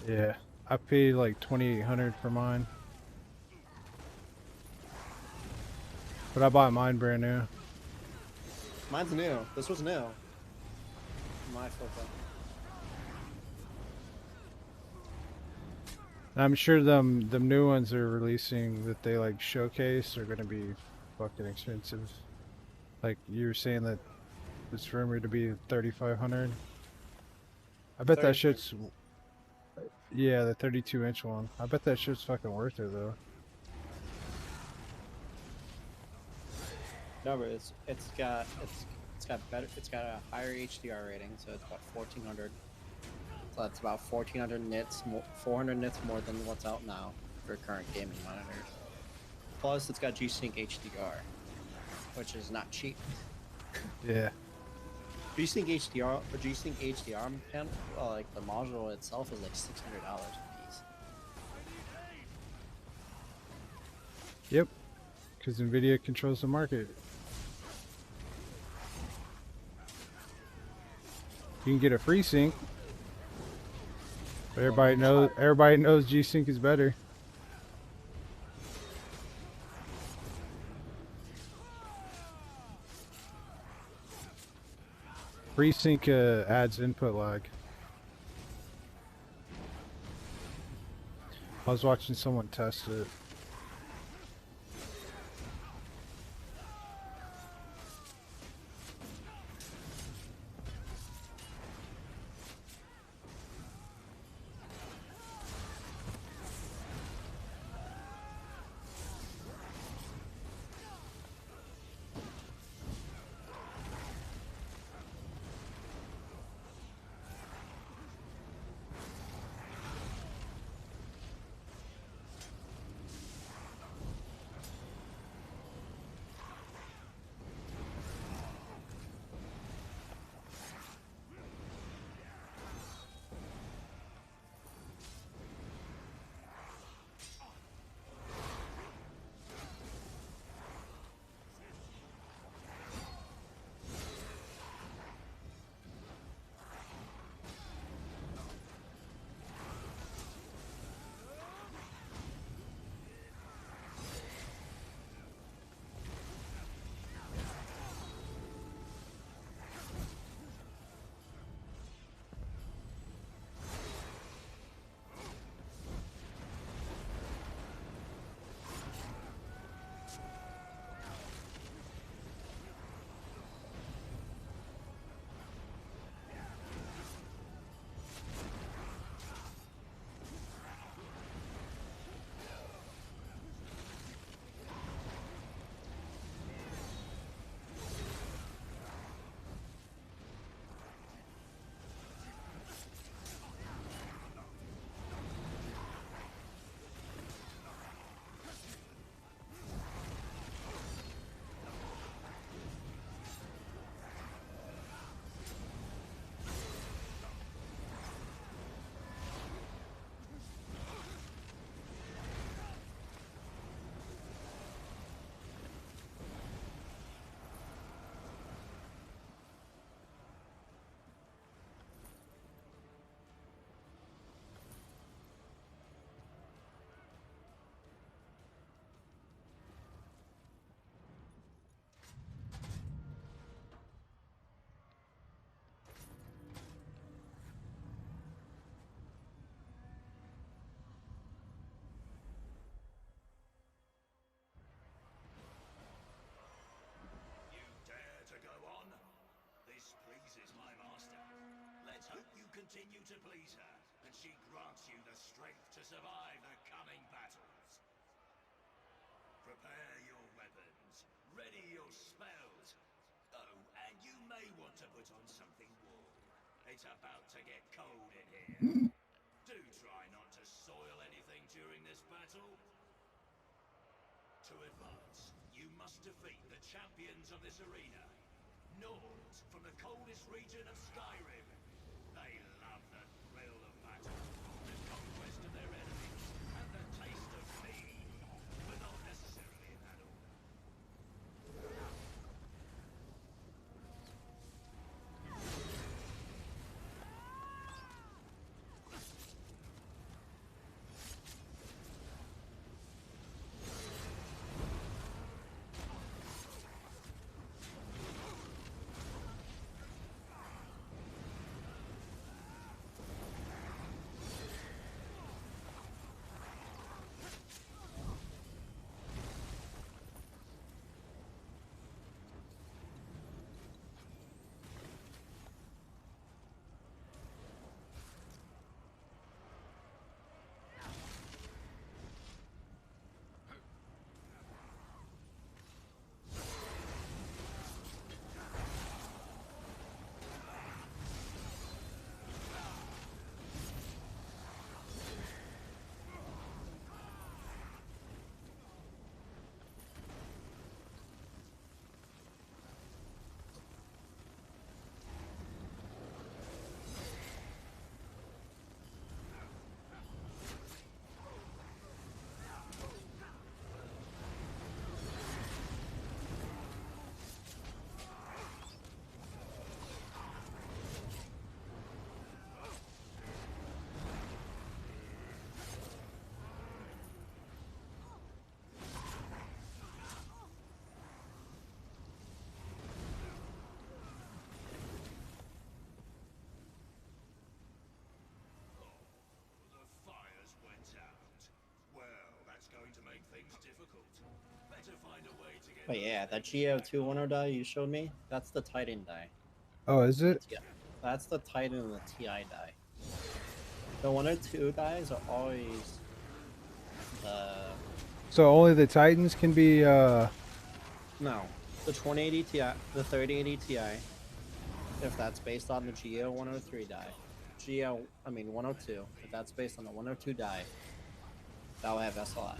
Yeah. I paid like $2,800 for mine. But I bought mine brand new. Mine's new. This was new. My fault. And I'm sure them new ones they're releasing that they like showcase are gonna be fucking expensive. Like you were saying that it's rumored to be 3,500. I bet that 32. shit's, yeah, the 32-inch one. I bet that shit's fucking worth it though. No, but it's got a higher HDR rating, so it's about 1400. So that's about 1400 nits, 400 nits more than what's out now for current gaming monitors. Plus, it's got G-Sync HDR, which is not cheap. Yeah. G-Sync HDR panel, like the module itself is like $600. Yep, because Nvidia controls the market. You can get a free sync, but everybody knows G-Sync is better. Free sync adds input lag. I was watching someone test it. You dare to go on? This pleases my master. Let's hope you continue to please her, and she grants you the strength to survive the coming battles. Prepare your weapons, ready your spells. Oh, and you may want to put on something warm. It's about to get cold in here. Do try not to soil anything during this battle. To advance, you must defeat the champions of this arena. Nords from the coldest region of Skyrim. They love the thrill of battle, the conquest of their enemies, and the taste of mead, but not necessarily in that order. better find a way to get But those yeah, that things Geo back 210 on. die you showed me, that's the Titan die. Oh, is The it? TI That's the Titan and the TI die. The 102 dies are always the So only the Titans can be no, the 2080 Ti, the 3080 Ti, if that's based on the Geo 103 die. Geo, I mean 102, if that's based on the 102 die, that will have SLI.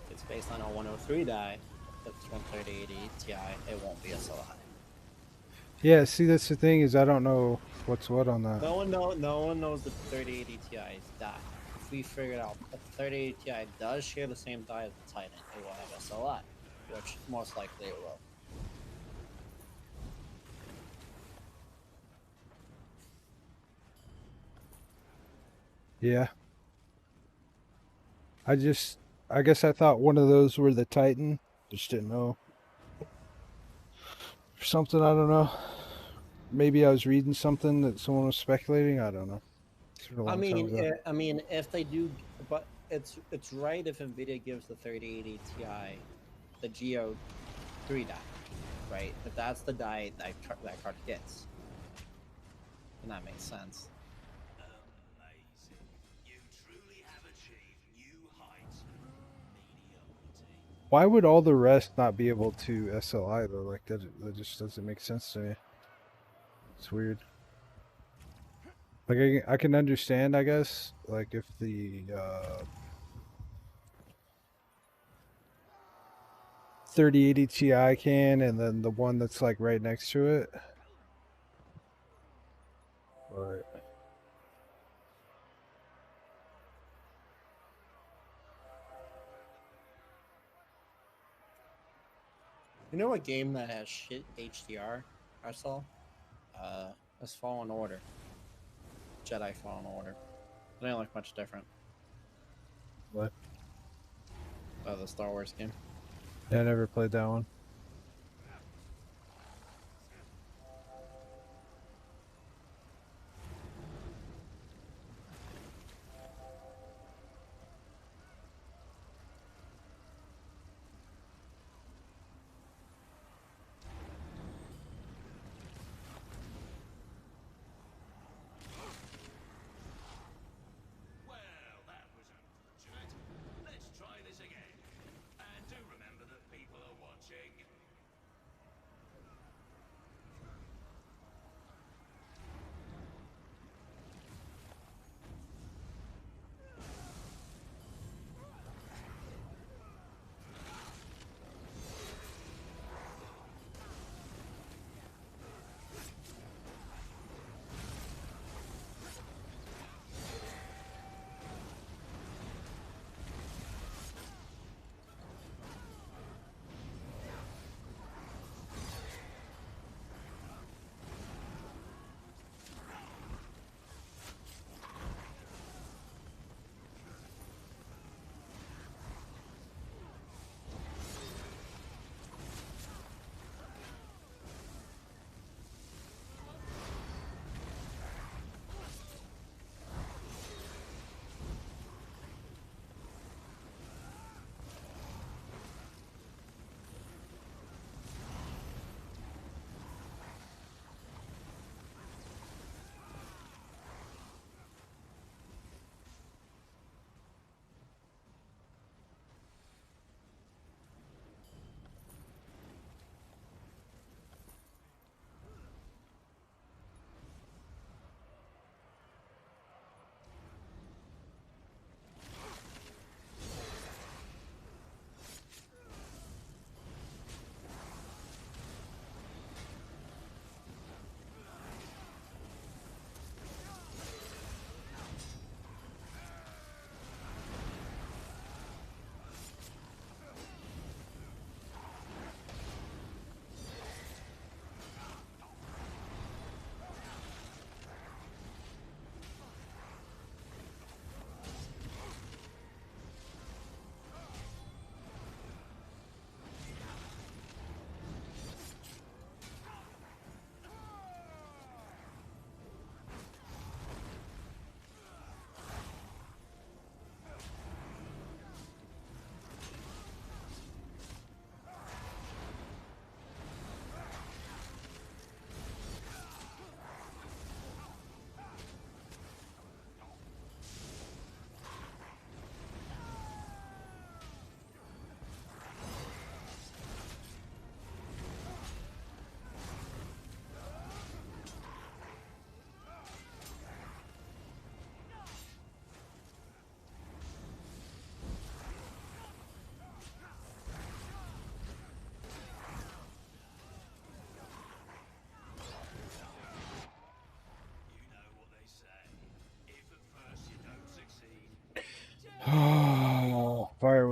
If it's based on a 103 die, if it's 3080 Ti, it won't be SLI. yeah, see that's the thing is I don't know what's what on that. No one knows the 3080 Ti's die. If we figured out that the 3080 Ti does share the same die as the Titan, it will have SLI, which most likely it will. Yeah. I guess I thought one of those were the Titan. Just didn't know. Or something, I don't know. Maybe I was reading something that someone was speculating. I don't know. It's been a long time ago. I mean, if they do, but it's right if Nvidia gives the 3080 Ti the Geo 3 die, right? If that's the die that card gets, then that makes sense. Amazing. You truly have achieved new heights of mediocrity. Why would all the rest not be able to SLI though? Like that just doesn't make sense to me. It's weird. Like I can understand, I guess, like if the 3080 Ti can, and then the one that's like right next to it. But You know what game that has shit HDR I saw? That's Fallen Order. Jedi Fallen Order. It didn't look much different. what? The Star Wars game. Yeah, I never played that one. Well, that was unfortunate. Let's try this again. And do remember that people are watching.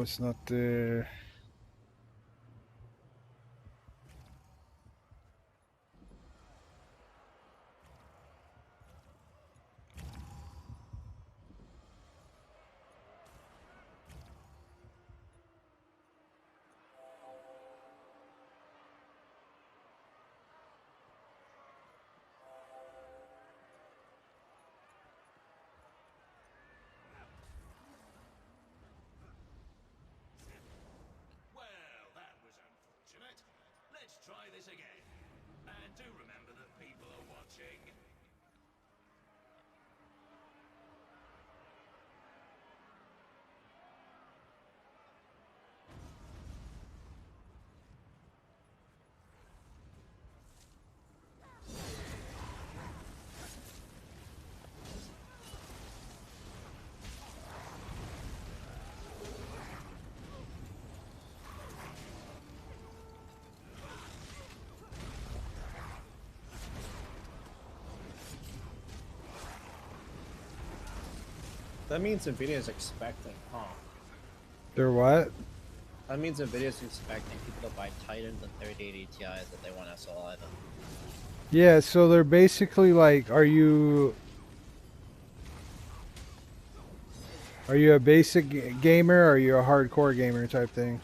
it's not there. Well, that was unfortunate. Let's try this again. And do remember that people are watching. That means Nvidia's expecting, huh? They're what? That means Nvidia's expecting people to buy Titans and 3080 Ti's that they want SLI them. Yeah, so they're basically like, are you a basic gamer or are you a hardcore gamer type thing?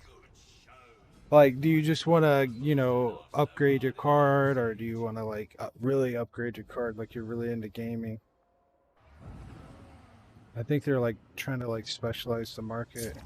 Good show. Like, do you just want to, you know, upgrade your card, or do you want to like really upgrade your card, like you're really into gaming? I think they're like trying to like specialize the market.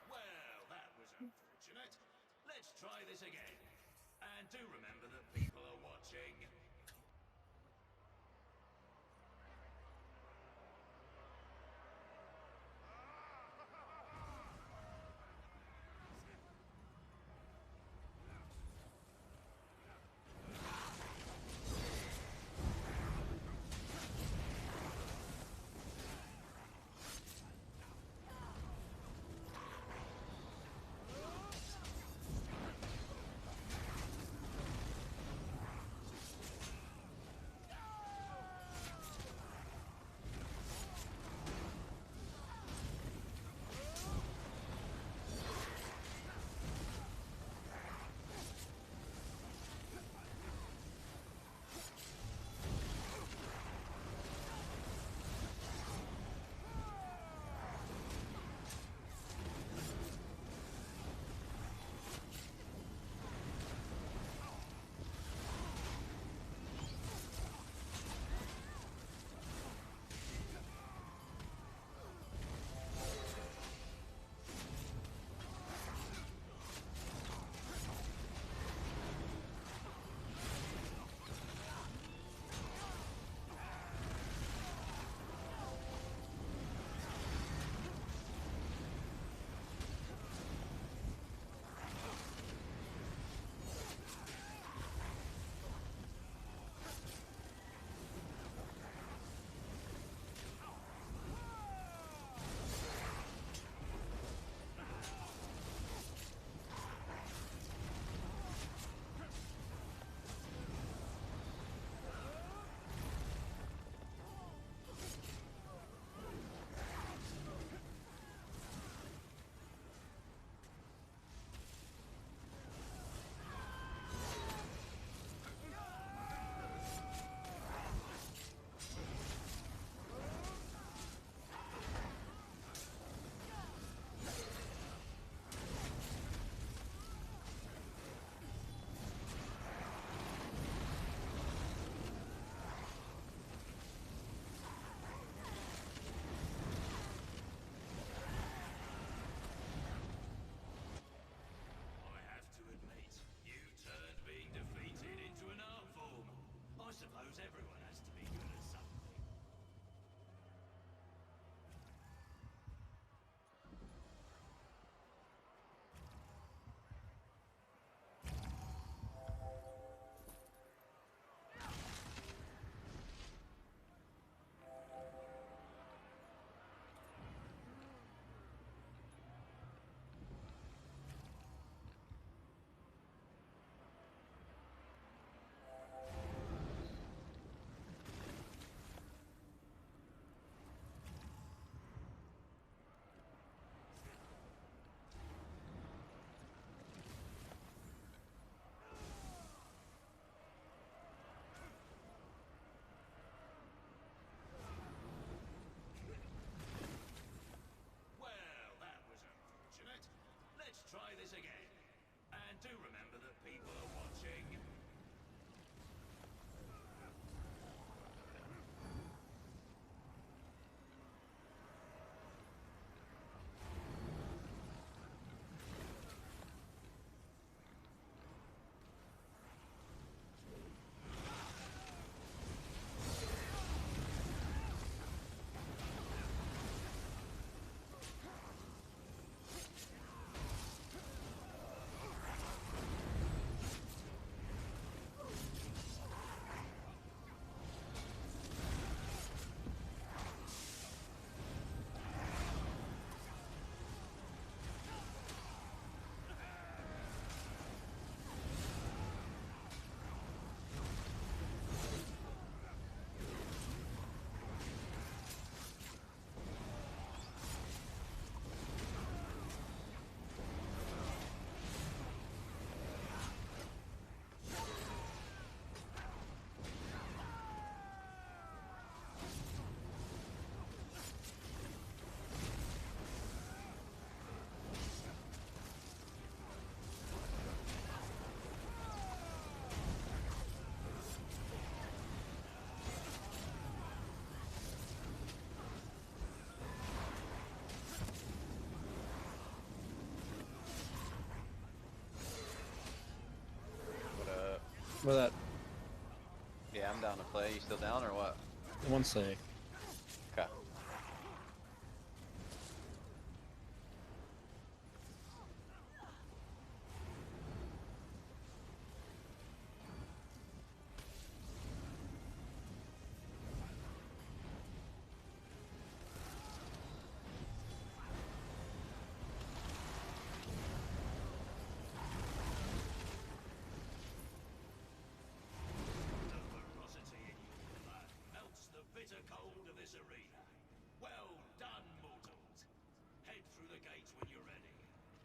Well, that was unfortunate. Let's try this again. And do remember that people are watching. try this again. And do remember that people are watching. What that? Yeah, I'm down to play. You still down or what? One sec. Okay. The ferocity in your blood melts the bitter cold of this arena. Well done, mortals. Head through the gates when you're ready.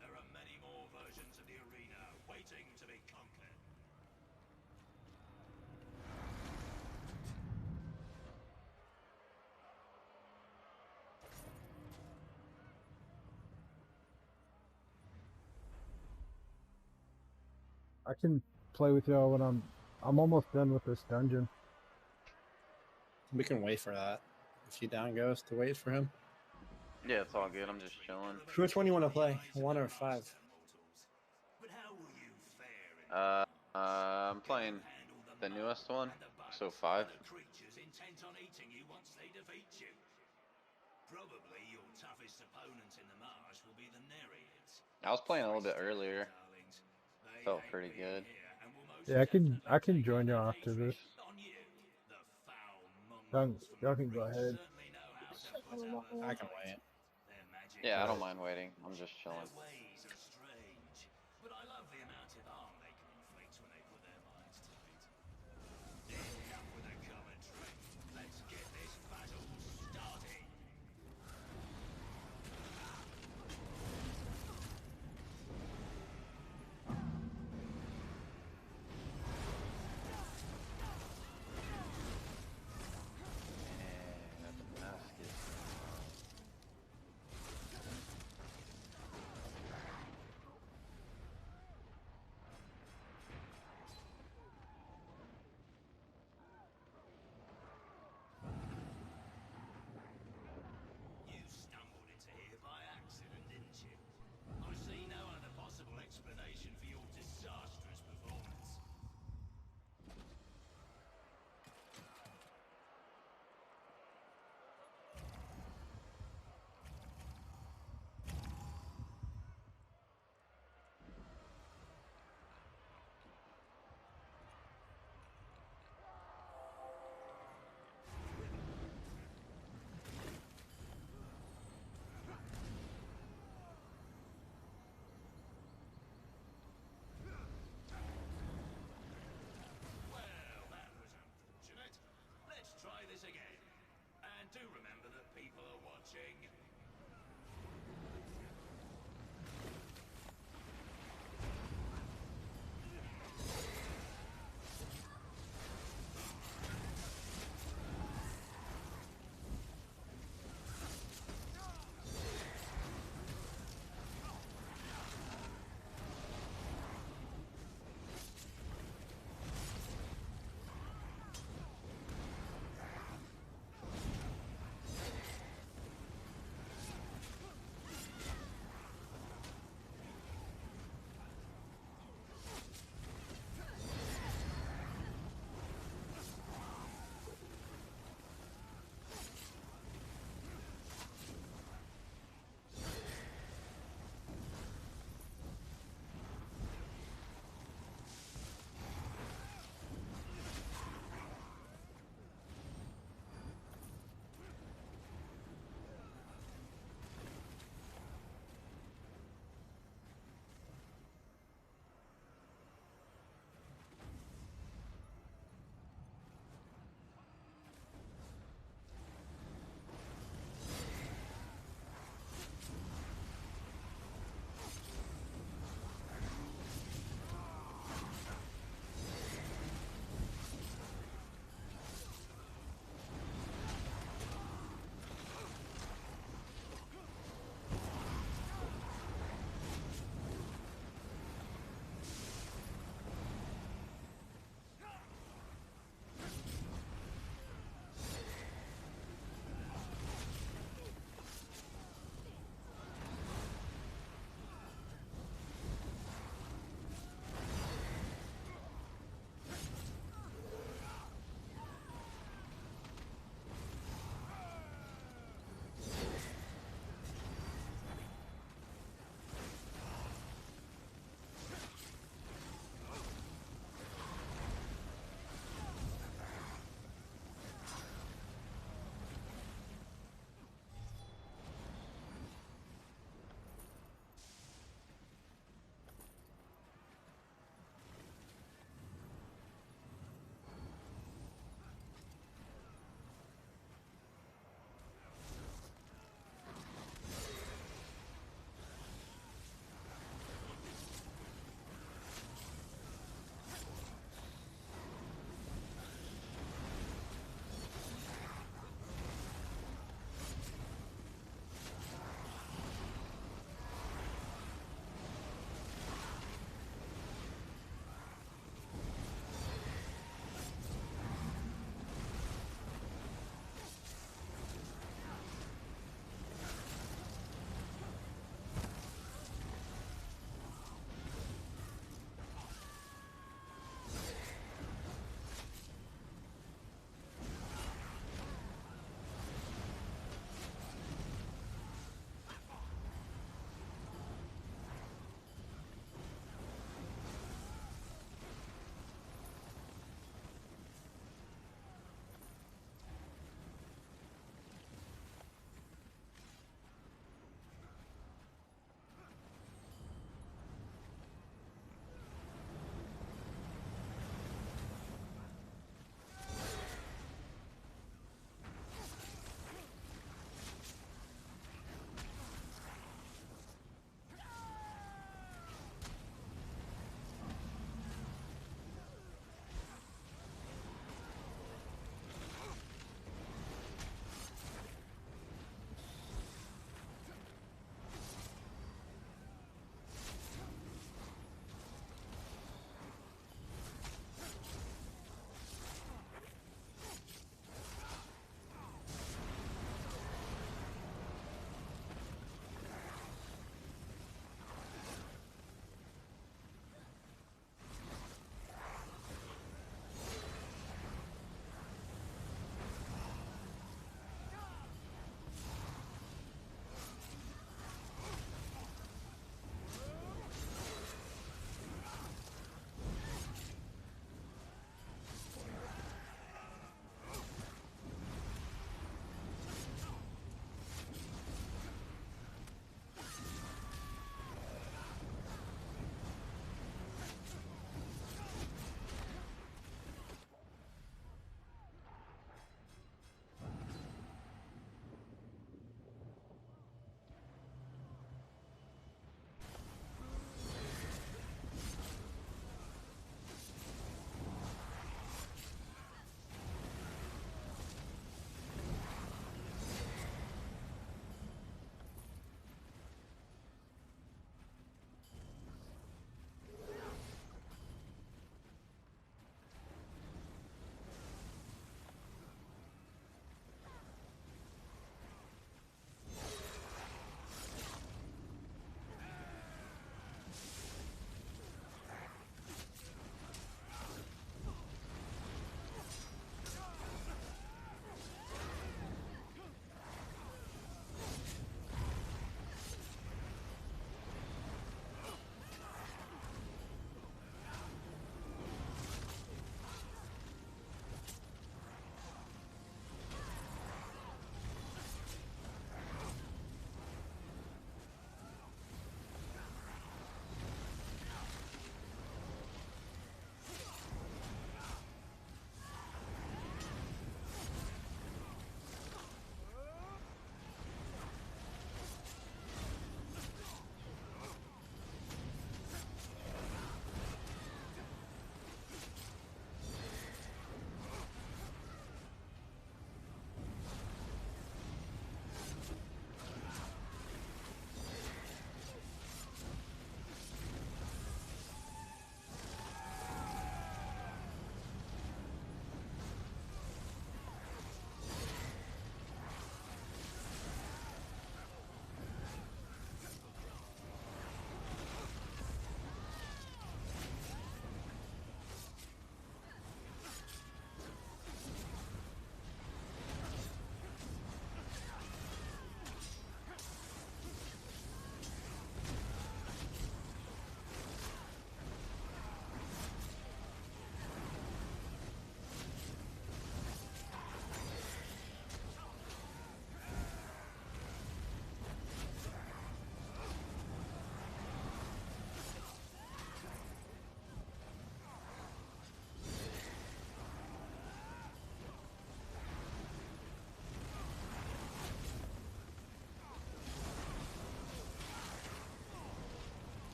There are many more versions of the arena waiting to be conquered. I can play with y'all when I'm almost done with this dungeon. We can wait for that. If you down, Ghost, to wait for him. Yeah, it's all good. I'm just chilling. Which one you want to play? 1 or 5? But how will you fare in I'm playing the newest one, so 5. the creatures intent on eating you once they defeat you? Probably your toughest opponent in the marsh will be the Nereids. I was playing a little bit earlier. Darlings, they Felt hate pretty being good. here and will most Yeah, I can definitely join take y'all out after hatred this. on you. The foul Y'all, mongrels from y'all the can go creek ahead. certainly know how to put up a I can fight. wait. Their magic Yeah, I don't is mind waiting. I'm just chilling. their ways are strange, but I love the amount of harm they can inflict when they put their minds to it. Enough with the commentary. Let's get this battle started. Man, the mask is...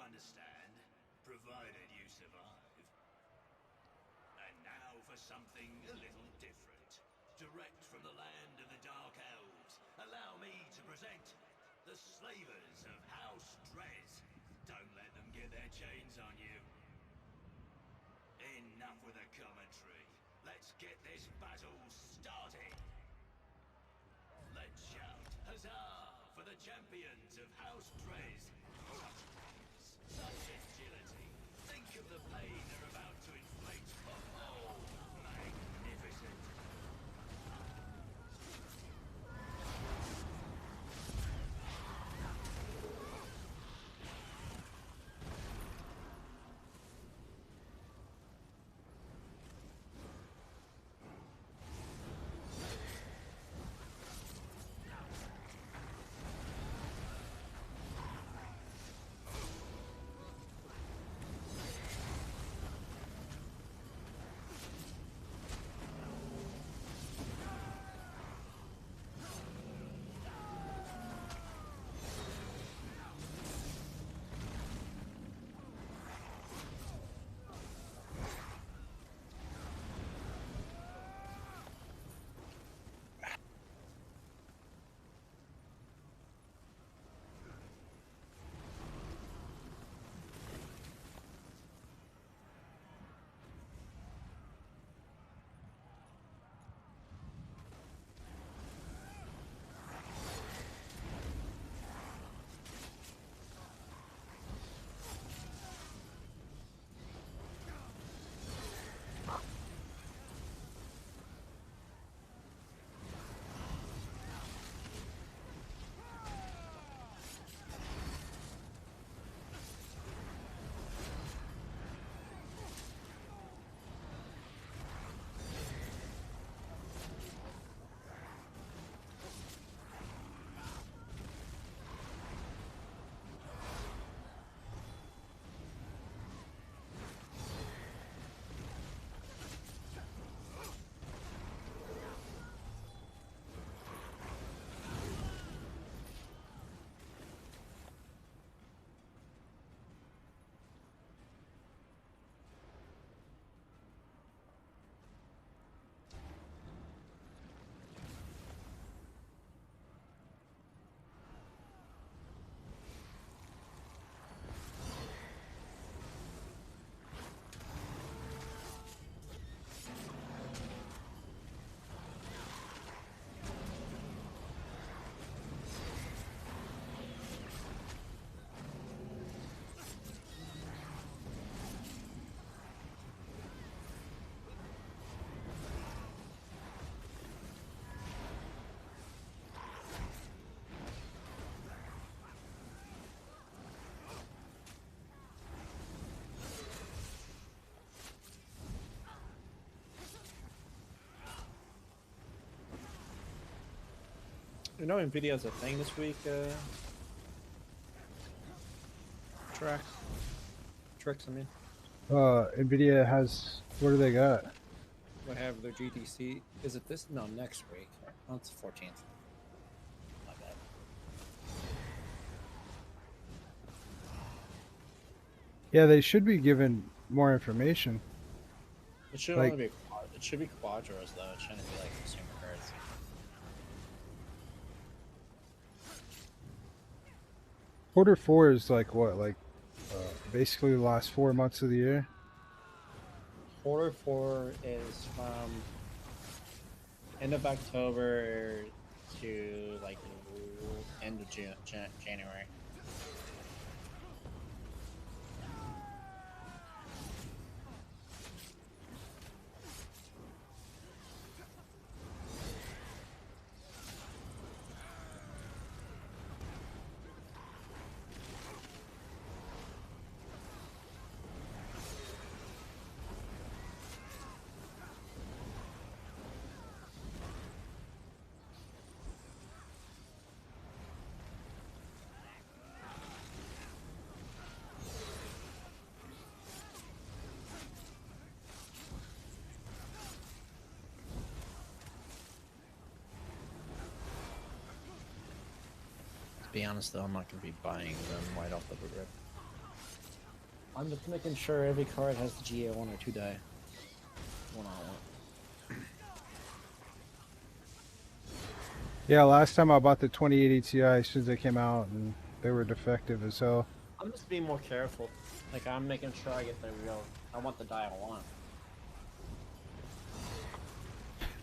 understand, provided you survive. And now for something a little different. Direct from the land of the Dark Elves, allow me to present the Slavers of House Drez. Don't let them get their chains on you. Enough with the commentary. Let's get this battle started. Let's shout huzzah for the champions of House Drez. Such grace, such agility. Think of the pain they're about to inflict. Oh, magnificent. You know, Nvidia's a thing this week. Tricks. I mean, Nvidia has. What do they got? they have their GTC. Is it this? No, next week. Oh, it's the 14th. My bad. Yeah, they should be given more information. It should Like- only be. It should be quadros though. It shouldn't be like consumer cards. Quarter 4 is like what? Like basically the last 4 months of the year. Quarter 4 is from end of October to like end of January. To be honest though, I'm not going to be buying them right off the rip. I'm just making sure every card has the GA 1 or 2 die. One on one. Yeah, last time I bought the 2080 Ti as soon as they came out, and they were defective as hell. I'm just being more careful. Like, I'm making sure I get the real. I want the die I want.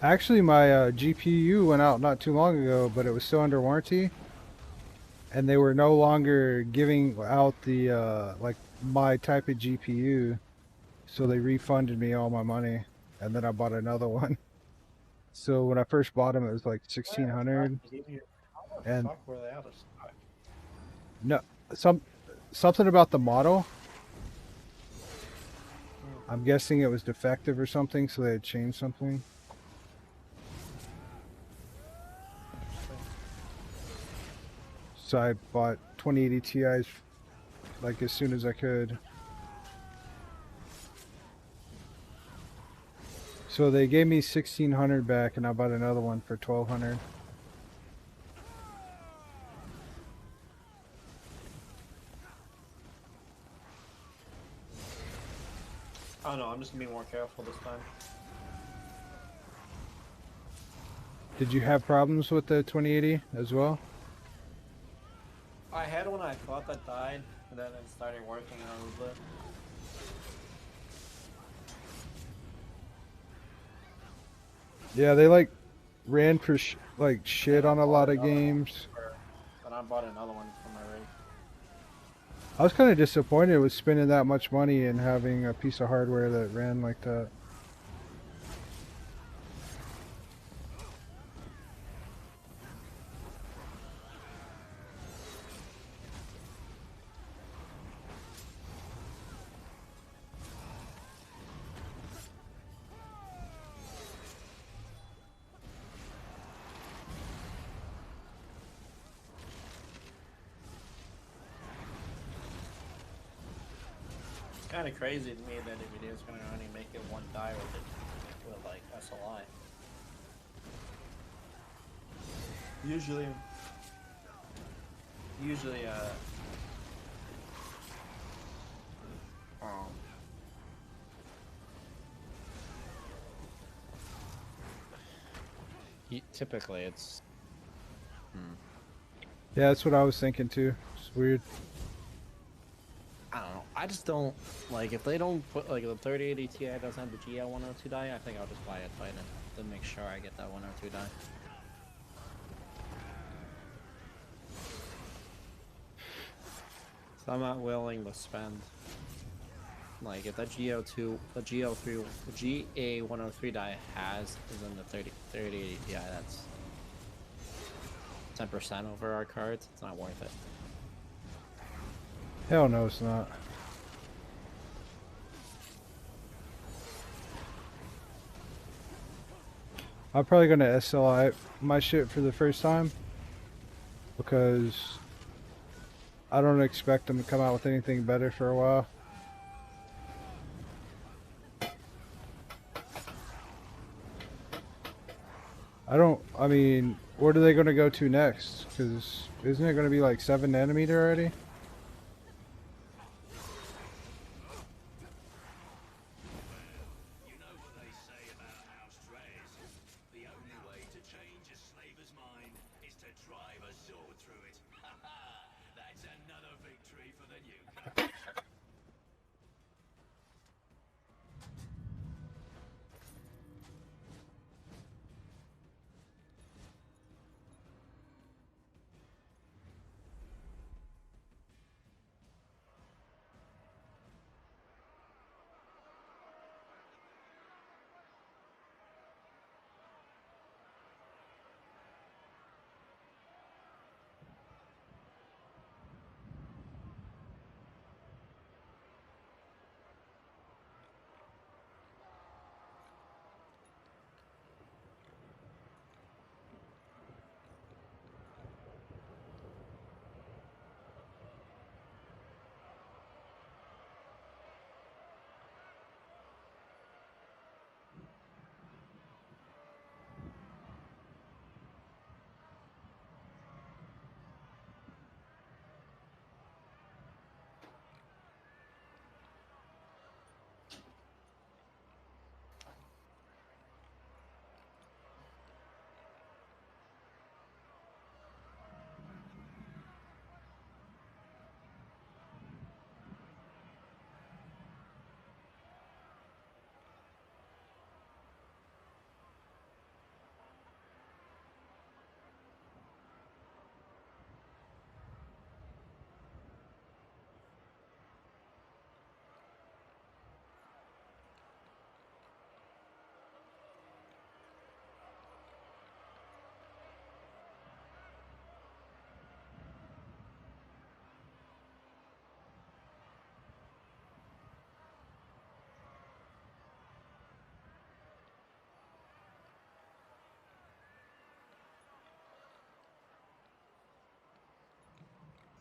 Actually, my GPU went out not too long ago, but it was still under warranty, and they were no longer giving out the like my type of GPU, so they refunded me all my money, and then I bought another one. So when I first bought them, it was like 1600, and Fuck, were they out of stock? no, something about the model. I'm guessing it was defective or something, so they had changed something. So I bought 2080 Ti's like as soon as I could. So they gave me 1600 back, and I bought another one for 1200. Oh no, I'm just gonna be more careful this time. Did you have problems with the 2080 as well? I had one I thought that died, and then it started working a little bit. Yeah, they like ran for like shit on a lot of games. Then I bought another one for my rig. I was kind of disappointed with spending that much money and having a piece of hardware that ran like that. It's kind of crazy to me that NVIDIA is gonna only make it one die with like SLI. Usually, typically it's. Yeah, that's what I was thinking too. It's weird. I don't know. I just don't like if they don't put like the 3080 Ti doesn't have the GL102 die. I think I'll just buy a Titan to make sure I get that 102 die. So I'm not willing to spend like if that GL2, the GL3, the GA103 die has is in the 3080 Ti. That's 10% over our cards. It's not worth it. Hell no, it's not. I'm probably gonna SLI my shit for the first time because I don't expect them to come out with anything better for a while. I mean, what are they gonna go to next? Because isn't it gonna be like 7 nanometer already? You know what they say about house trays? The only way to change a slaver's mind is to drive a sword through it. That's another victory for the newcomer.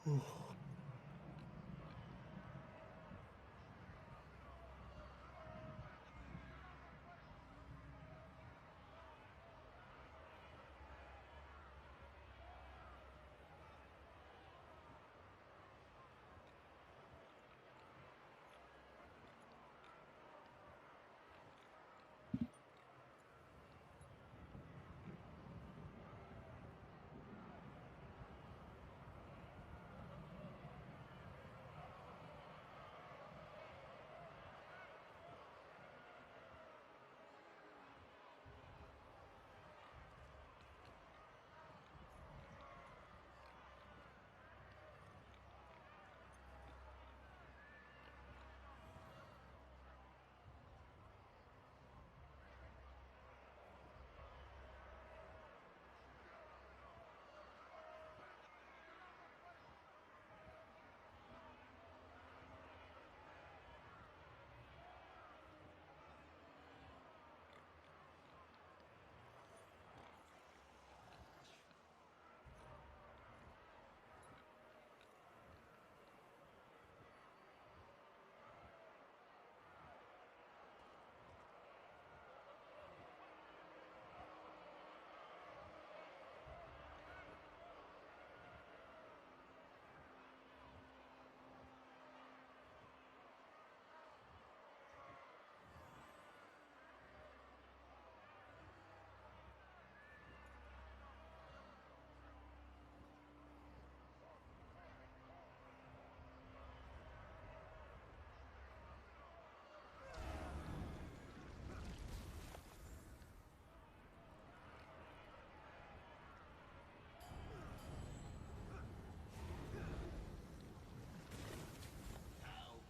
How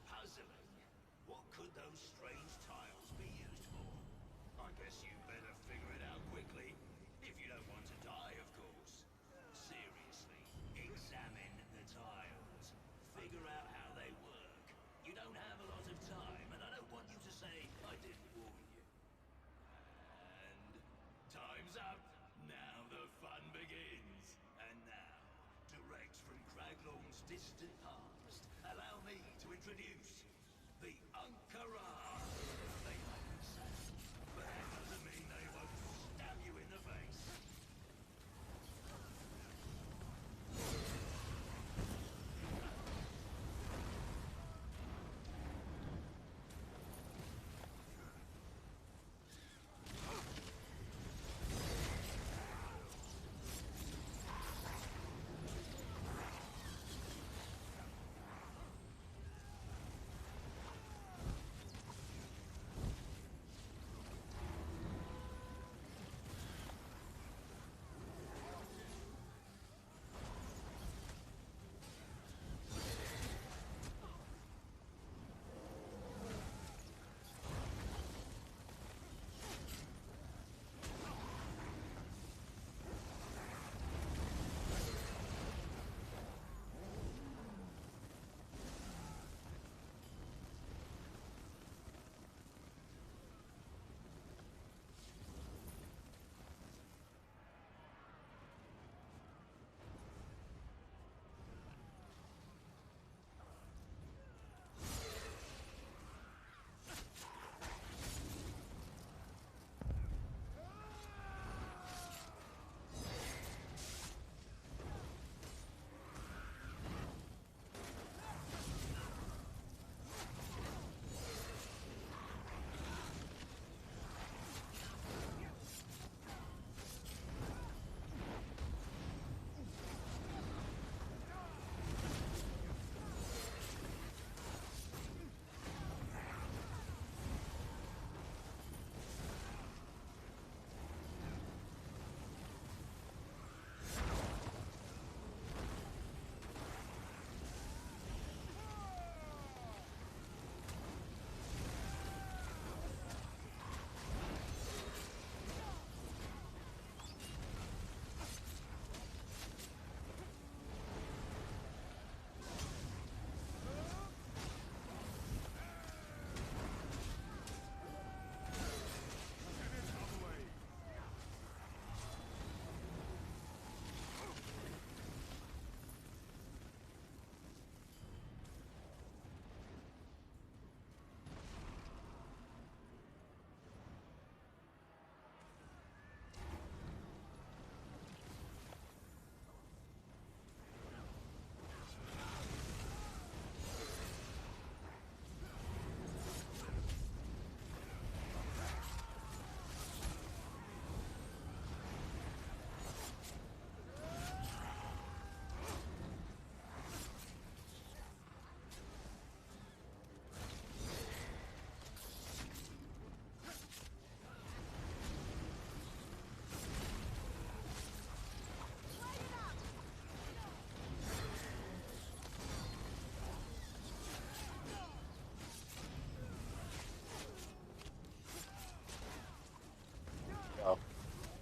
puzzling. What could those strange tiles be used for? I guess you better figure it out quickly. If you don't want to die, of course. Seriously, examine the tiles. Figure out how they work. You don't have a lot of time, and I don't want you to say I didn't warn you. And time's up. Now the fun begins. And now, direct from Craglorn's distant past, allow me to introduce the Ankara. They might be sad, but that doesn't mean they won't stab you in the face.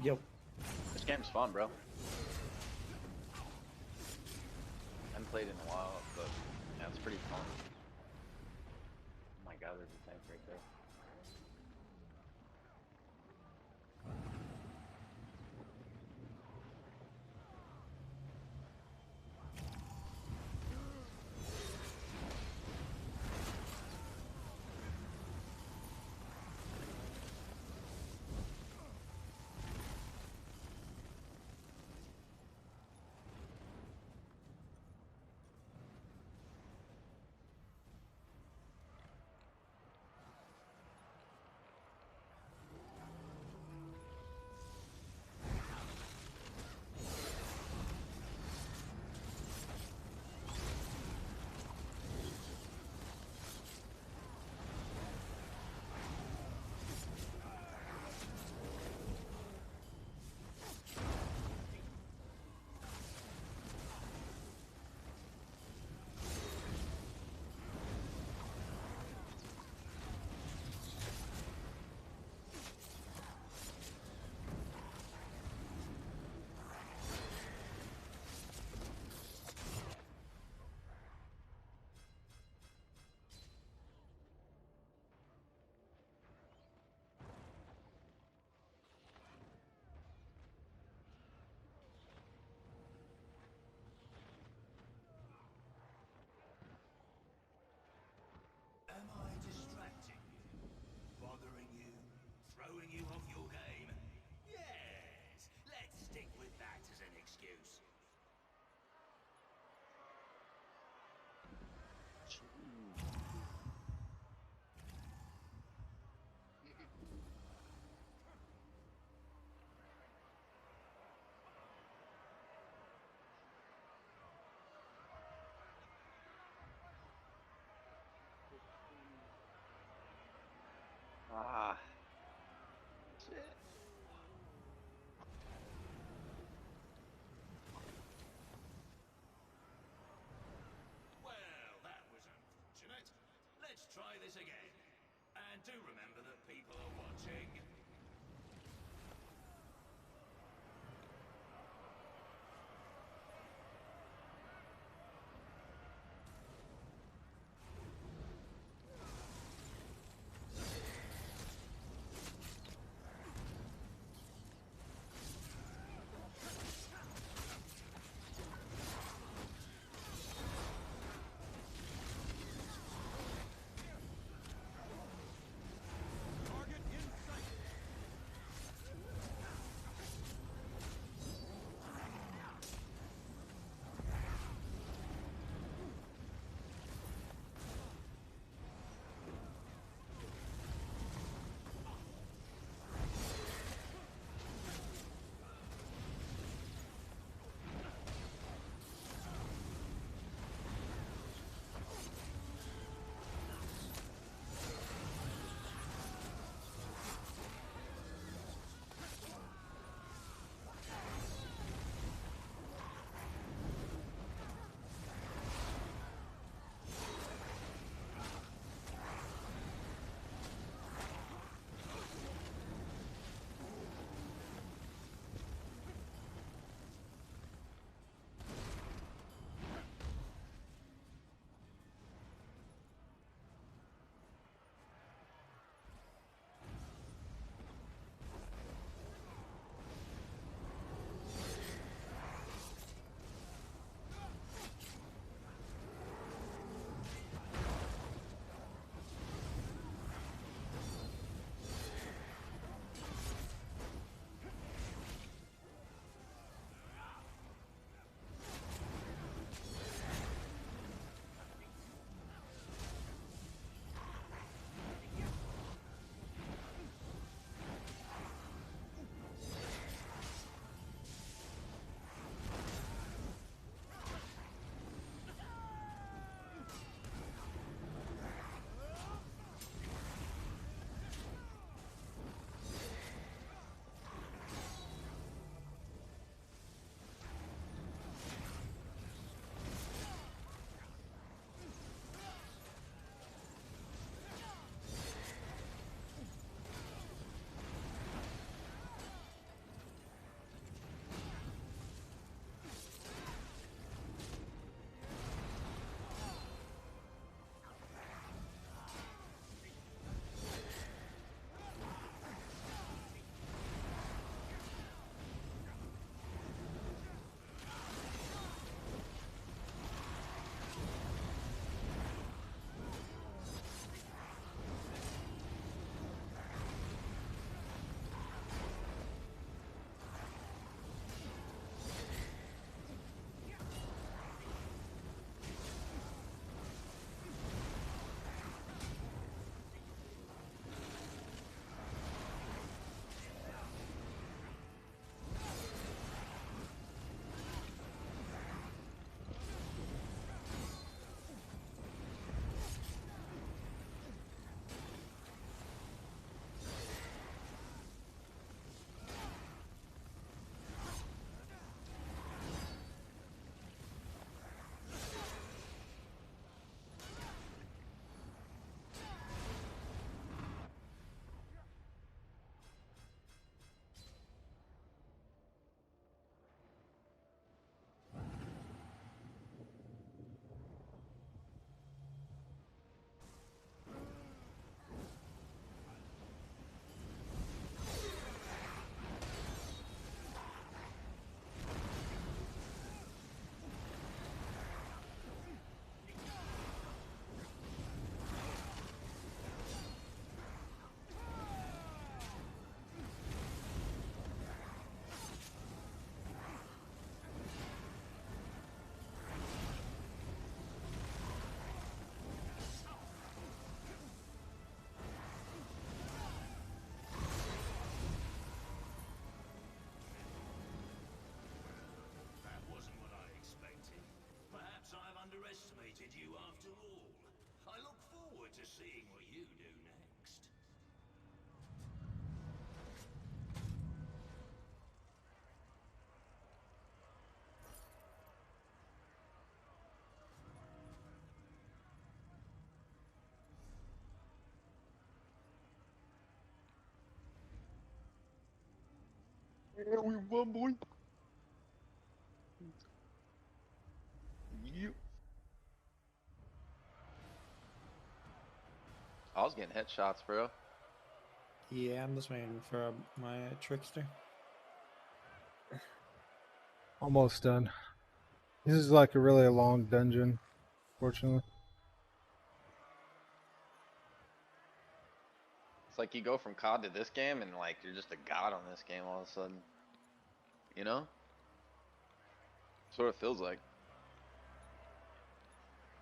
Yep. This game's fun, bro. I haven't played in a while, but yeah, it's pretty fun. Oh my god, there's a tank right there. Am I distracting you? Bothering you? Throwing you off your game? Yes! Let's stick with that as an excuse. Ah. Shit. Well, that was unfortunate. Let's try this again. And do remember that people are watching. seeing what you do next. Yeah, we won, boy. You. I was getting headshots, bro. Yeah, I'm just waiting for my trickster. Almost done. This is like a really long dungeon, fortunately. It's like you go from COD to this game, and like you're just a god on this game all of a sudden. You know? That's what it feels like.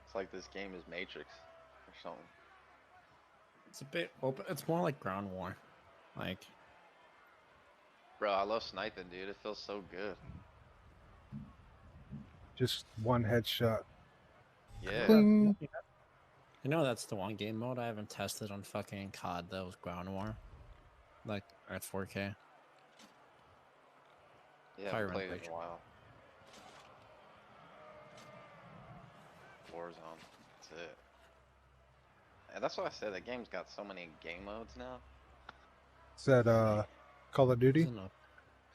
It's like this game is Matrix or something. It's a bit open. It's more like Ground War. Like, Bro, I love sniping, dude. It feels so good. Just one headshot. Yeah. Cling. you know that's the one game mode I haven't tested on fucking COD. That was Ground War. Like, at 4K. Yeah, I Fire haven't played Red it in a while. Warzone. That's it. And that's what I said. That game's got so many game modes now. Is that Call of Duty? Isn't it?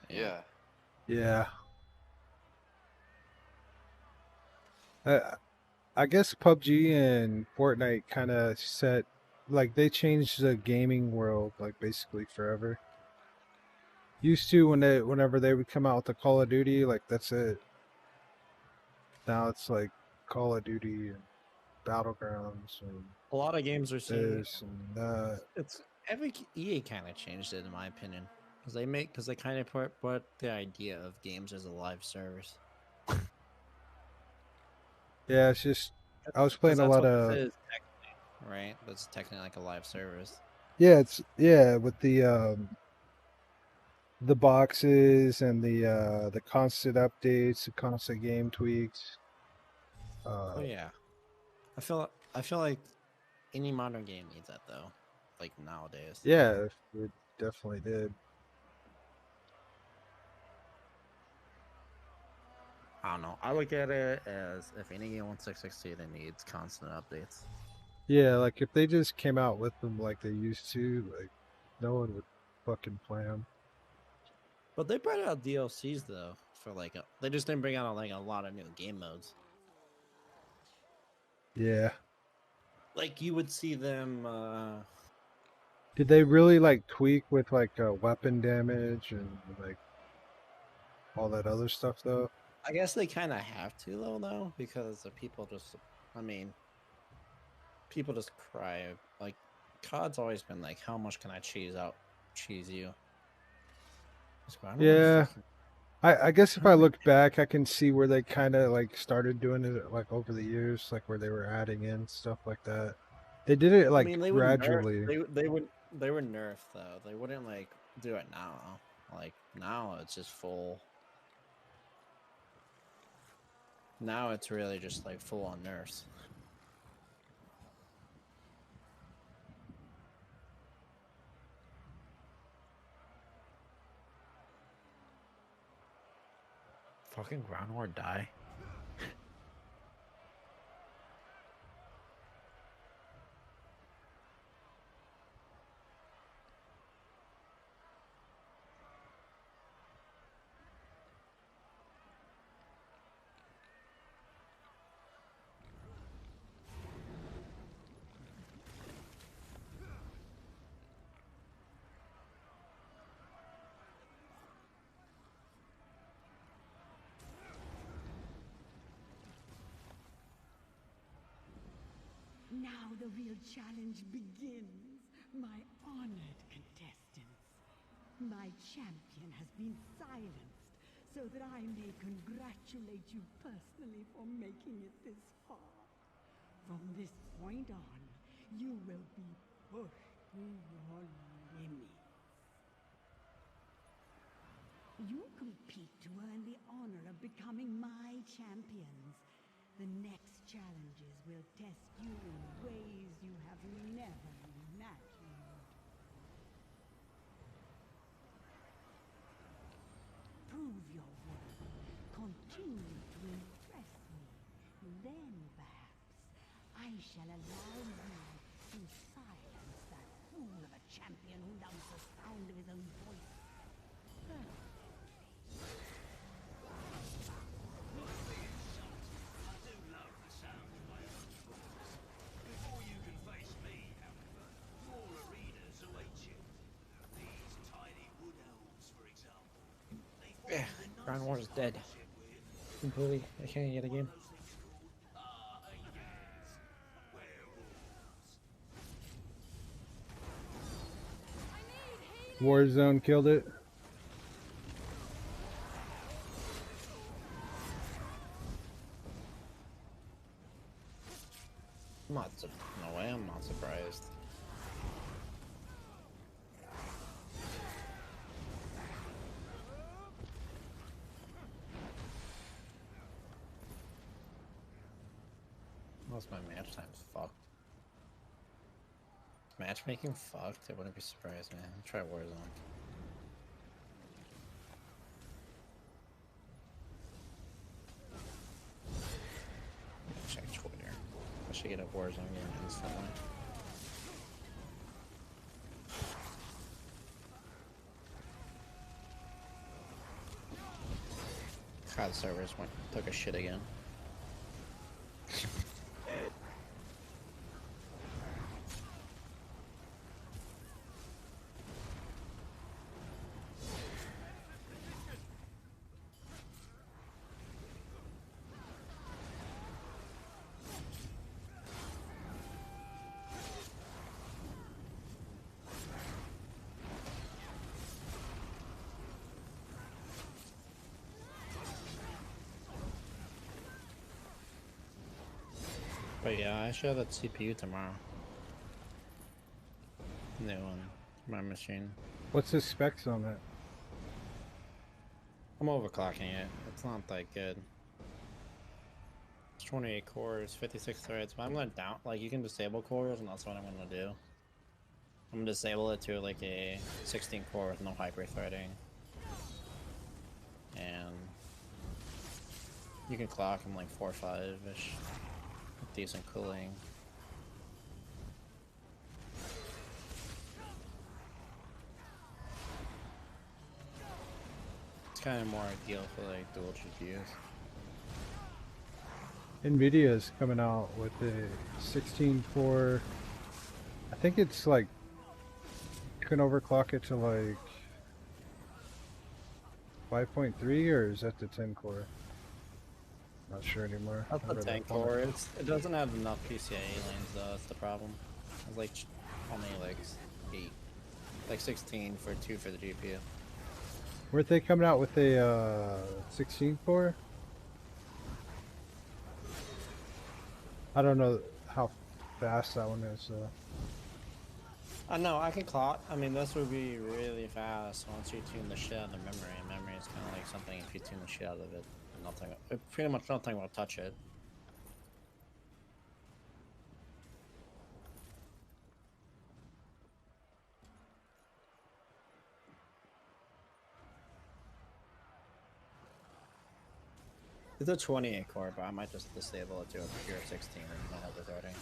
Yeah. Yeah. I guess PUBG and Fortnite kind of set, like, they changed the gaming world, like, basically forever. Used to whenever they would come out with the Call of Duty, like, that's it. Now it's like Call of Duty and Battlegrounds and A lot of games are seeing this and that. it's every EA kind of changed it in my opinion because they kind of put the idea of games as a live service. Yeah, it's just I was 'Cause playing a that's lot what of it is, technically, right? That's technically like a live service. yeah with the boxes and the constant updates, the constant game tweaks. Oh yeah, I feel like any modern game needs that though, like nowadays. Yeah, it definitely did. I don't know. I look at it as if any game wants to succeed, it needs constant updates. Yeah, like if they just came out with them like they used to, like no one would fucking play them. But they brought out DLCs though for like they just didn't bring out like a lot of new game modes. Yeah. Like you would see them. Did they really like tweak with like weapon damage and like all that other stuff though? I guess they kind of have to though, because the people just. I mean, people just cry. Like, COD's always been like, how much can I cheese you? Yeah. I guess if I look back, I can see where they kind of like started doing it like over the years, like where they were adding in stuff like that. They did it like they gradually. they would nerf though. They wouldn't like do it now. Like now it's just full. Now it's really just like full on nerfs. Fucking Ground War die. Now the real challenge begins, my honored contestants. My champion has been silenced so that I may congratulate you personally for making it this far. From this point on, you will be pushed to your limits. You compete to earn the honor of becoming my champions. The next challenges will test you in ways you have shall allow you to silence that fool of a champion who loves the sound of his own voice. I do love the sound of my own voice. Before you can face me, however, more arenas await you. These tiny wood elves, for example. They form Yeah, the Ground War is nicest dead. partnership with Completely. I can't get a game. those things called yes, werewolves. I need healing! Warzone killed it. I'm not. No way. I'm not surprised. Most my match time's fucked. Matchmaking fucked? I wouldn't be surprised, man. I'll try Warzone. Check Twitter. I should get a Warzone game instantly. COD servers took a shit again. But yeah, I should have that CPU tomorrow. New one. My machine. What's the specs on it? I'm overclocking it. It's not that good. It's 28 cores, 56 threads, but I'm gonna down, like, you can disable cores, and that's what I'm gonna do. I'm gonna disable it to, like, a 16 core with no hyper-threading. And you can clock them like 4 or 5-ish. With decent cooling. It's kind of more ideal for, like, dual GPUs. Nvidia is coming out with a 16 core. I think it's like you can overclock it to like 5.3, or is that the 10 core? Not sure anymore. That's I the read 10 up on it. core. It doesn't have enough PCIe lanes though. That's the problem. It's like only like 8, like 16 for 2 for the GPU. Weren't they coming out with a 16 core? I don't know how fast that one is. No, I can clock. I mean, this would be really fast once you tune the shit out of the memory. Memory is kind of like something if you tune the shit out of it, nothing. Pretty much nothing will touch it. It's a 28 core, but I might just disable it to a pure 16 and not have the threading.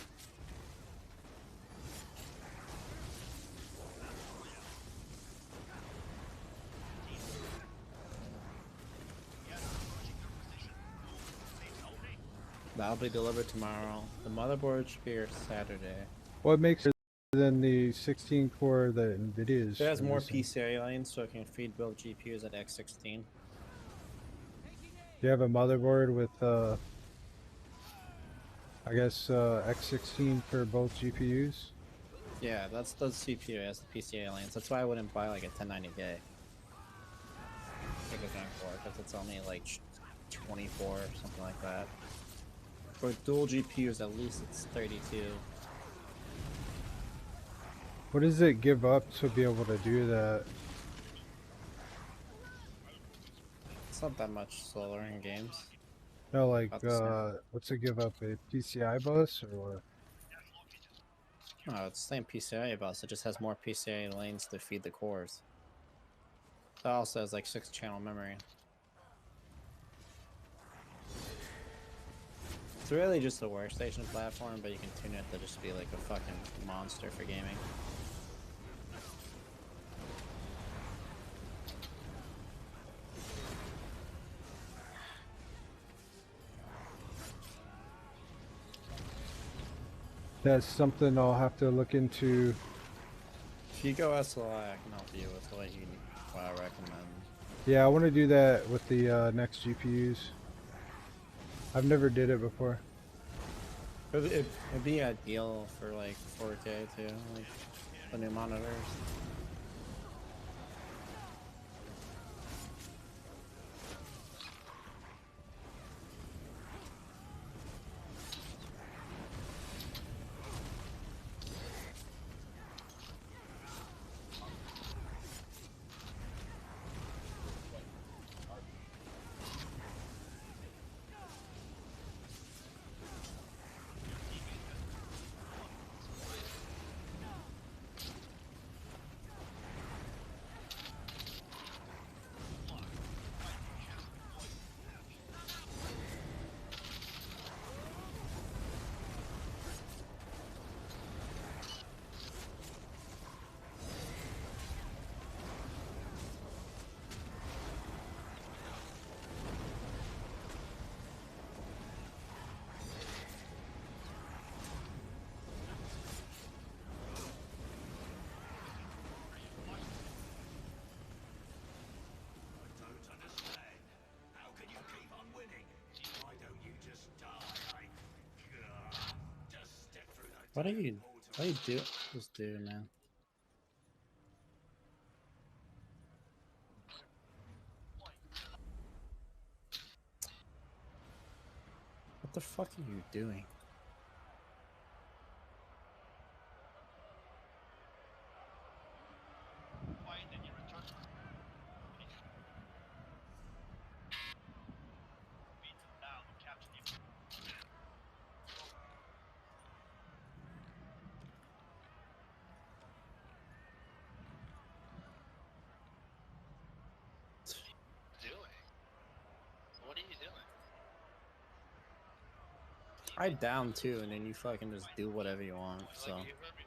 That'll be delivered tomorrow. The motherboard should be here Saturday. What makes it than the 16 core that Nvidia is? It has more releasing? PCIe lanes, so it can feed both GPUs at X16. Do you have a motherboard with, I guess, X16 for both GPUs? Yeah, that's the CPU. It has the PCIe lanes. That's why I wouldn't buy like a 1090K. Because it's only like 24 or something like that. For dual GPUs, at least it's 32. What does it give up to be able to do that? It's not that much slower in games. No, like, About the same. what's it give up? A PCI bus or what? No, it's the same PCIe bus. It just has more PCIe lanes to feed the cores. It also has like 6-channel memory. It's really just a workstation platform, but you can tune it to just be like a fucking monster for gaming. That's something I'll have to look into. If you go SLI, I can help you with what I recommend. Yeah, I want to do that with the next GPUs. I've never did it before. It'd be ideal for like 4K too, like the new monitors. Don't understand. How can you keep on winning? Why don't you just die? Just step through that. What do you do? Just do, man. What the fuck are you doing? What are you doing? I down too, and then you fucking just do whatever you want. So. Like, you run me.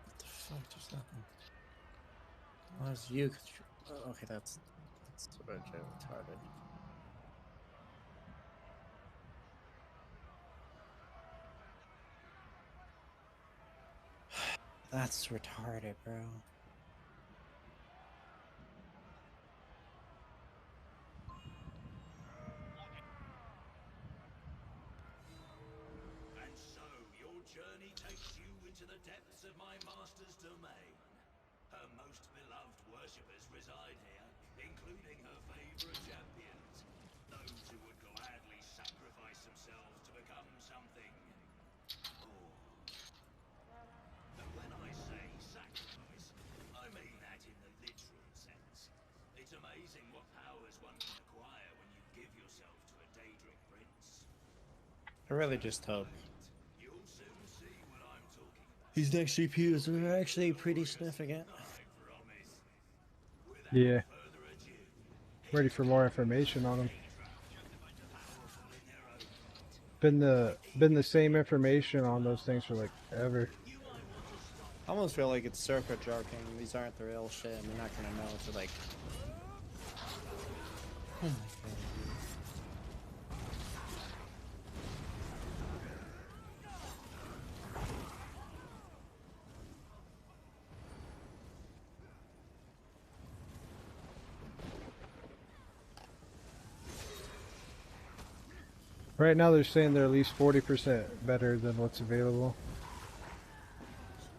What the fuck just happened? Why is you? Okay, that's retarded. That's retarded, bro. And so, your journey takes you into the depths of my master's domain. Her most beloved worshippers reside here, including her favorite champions. Those who would gladly sacrifice themselves to become something more. And when I say sacrifice, I mean that in the literal sense. It's amazing what powers one can acquire when you give yourself to a Daedric prince. I really just hope You'll soon see what I'm talking about. these next GPUs are actually pretty significant. I promise. Without Yeah, further ado, ready for more information on them. powerful in their own right. Been the same information on those things for like ever. I almost feel like it's circuit jerking. These aren't the real shit, and they're not gonna know until like. Oh my god. Right now they're saying they're at least 40% better than what's available.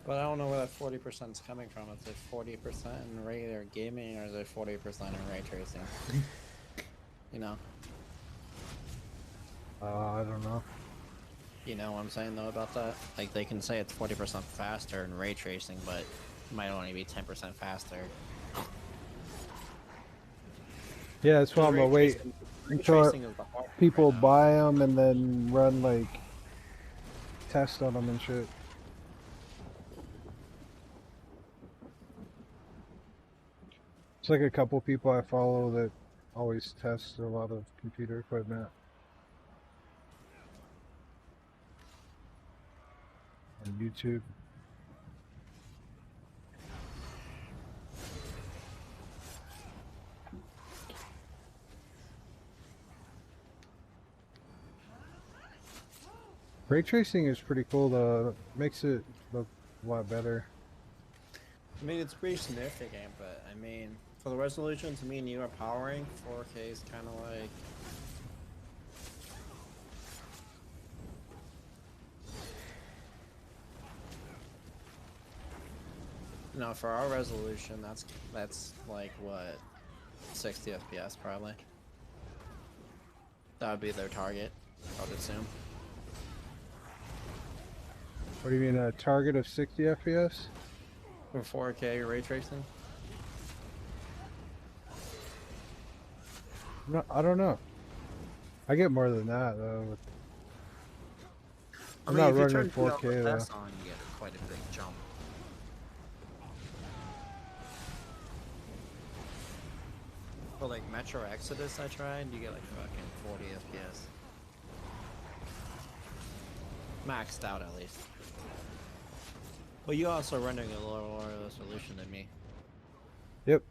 But I don't know where that 40% is coming from. Is it 40% in regular gaming or is it 40% in ray tracing? You know? I don't know. You know what I'm saying though about that? Like they can say it's 40% faster in ray tracing, but it might only be 10% faster. Yeah, that's why I'm gonna wait Ray until tracing is the hard part people right now. buy them and then run like tests on them and shit. It's like a couple people I follow that always test a lot of computer equipment on YouTube. Ray tracing is pretty cool though. It makes it look a lot better. I mean, it's pretty significant, but I mean, for the resolution, to me and you are powering, 4K is kind of like. No, for our resolution, that's like what, 60 FPS probably. That would be their target, I would assume. What do you mean, a target of 60 FPS? For 4K ray tracing. No, I don't know. I get more than that though. I'm not running 4K though. That's on, you get quite a big jump. For like Metro Exodus, I tried. You get like fucking 40 FPS. Maxed out at least. Well, you also rendering a lower resolution than me. Yep.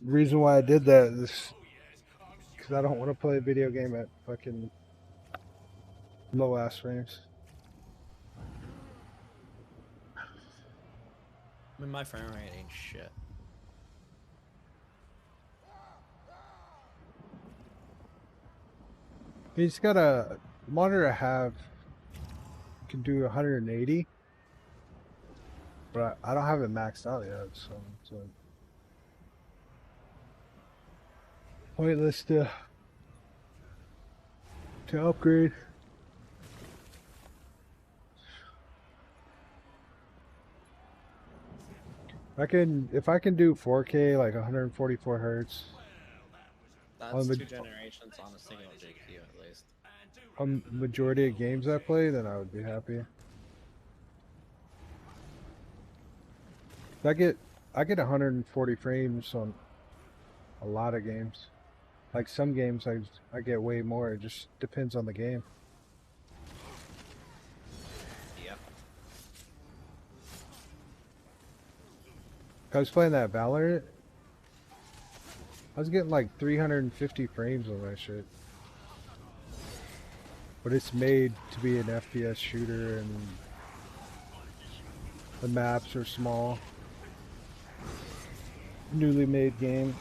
The reason why I did that is because I don't want to play a video game at fucking low ass frames. I mean, my frame rate ain't shit. You just got a monitor I have can do 180, but I don't have it maxed out yet, so it's like pointless to upgrade. If I can do 4K like 144 hertz That's 2 generations on a single GPU at least. on majority of games I play, then I would be happy. I get 140 frames on a lot of games. Like some games I get way more. It just depends on the game. Yep. I was playing that Valorant. I was getting like 350 frames on that shit. But it's made to be an FPS shooter and the maps are small. Newly made game.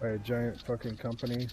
By a giant fucking company.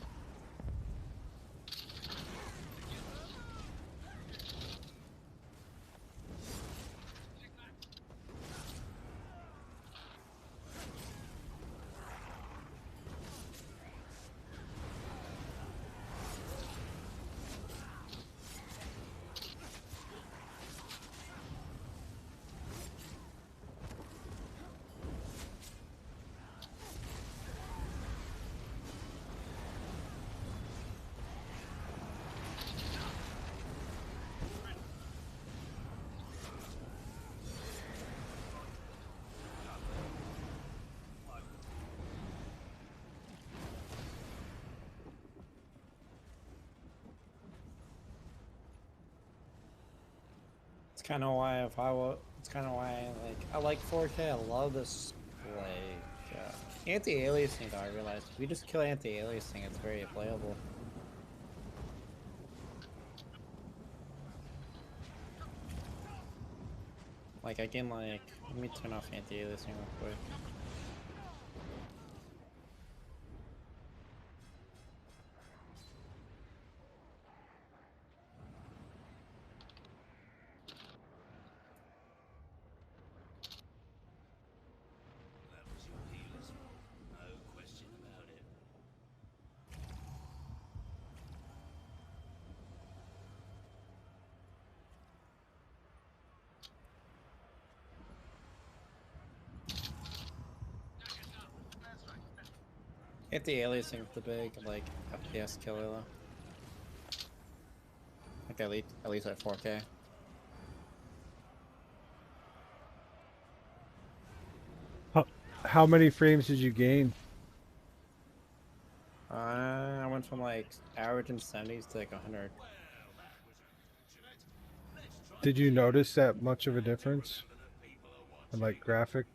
It's kind of why it's kind of why I like 4K. I love this anti-aliasing though. I realized if we just kill anti-aliasing, it's very playable. Like I can let me turn off anti-aliasing real quick. Anti-aliasing's the big like FPS killer though. Like at least at 4K. How many frames did you gain? I went from like averaging 70s to like 100. Did you notice that much of a difference in like graphic?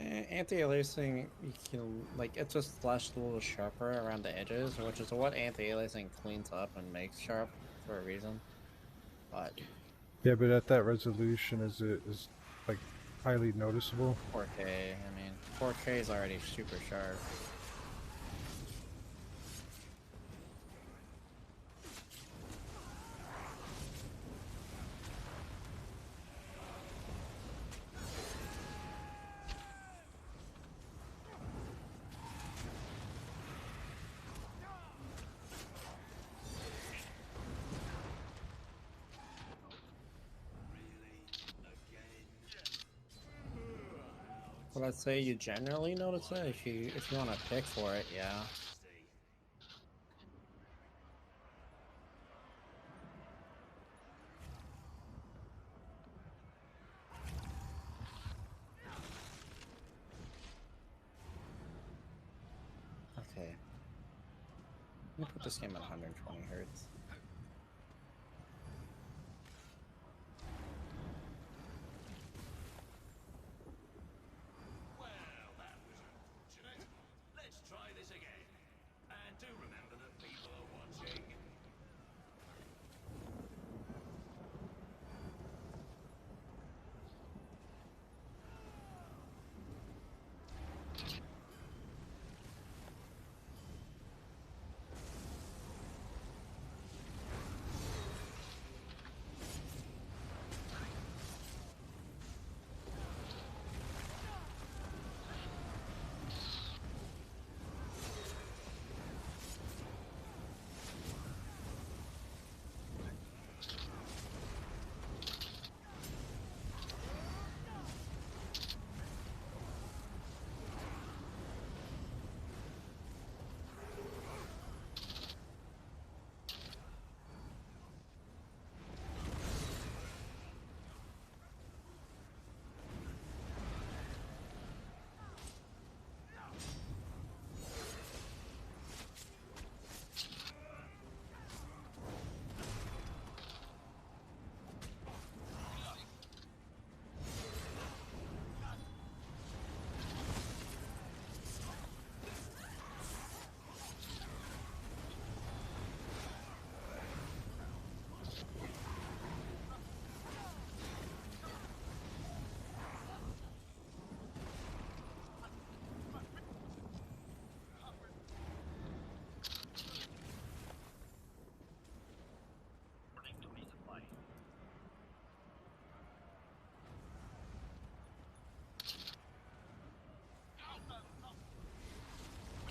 Anti-aliasing, you can like it's just flashed a little sharper around the edges, which is what anti-aliasing cleans up and makes sharp for a reason. But Yeah, but at that resolution, is like highly noticeable. 4K, I mean, 4K is already super sharp. Would I say you generally notice it? If you want to pick for it, yeah. Okay. Let me put this game at 120 hertz. Well, that was unfortunate. Let's try this again. And do remember that people are watching.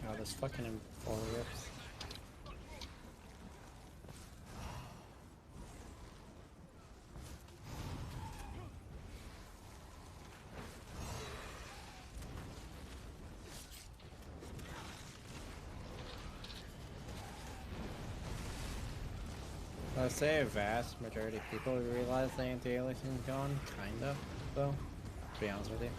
God, this fucking M4 rips. I'd say a vast majority of people realize the anti-aliasing's gone, kind of, though, to be honest with you.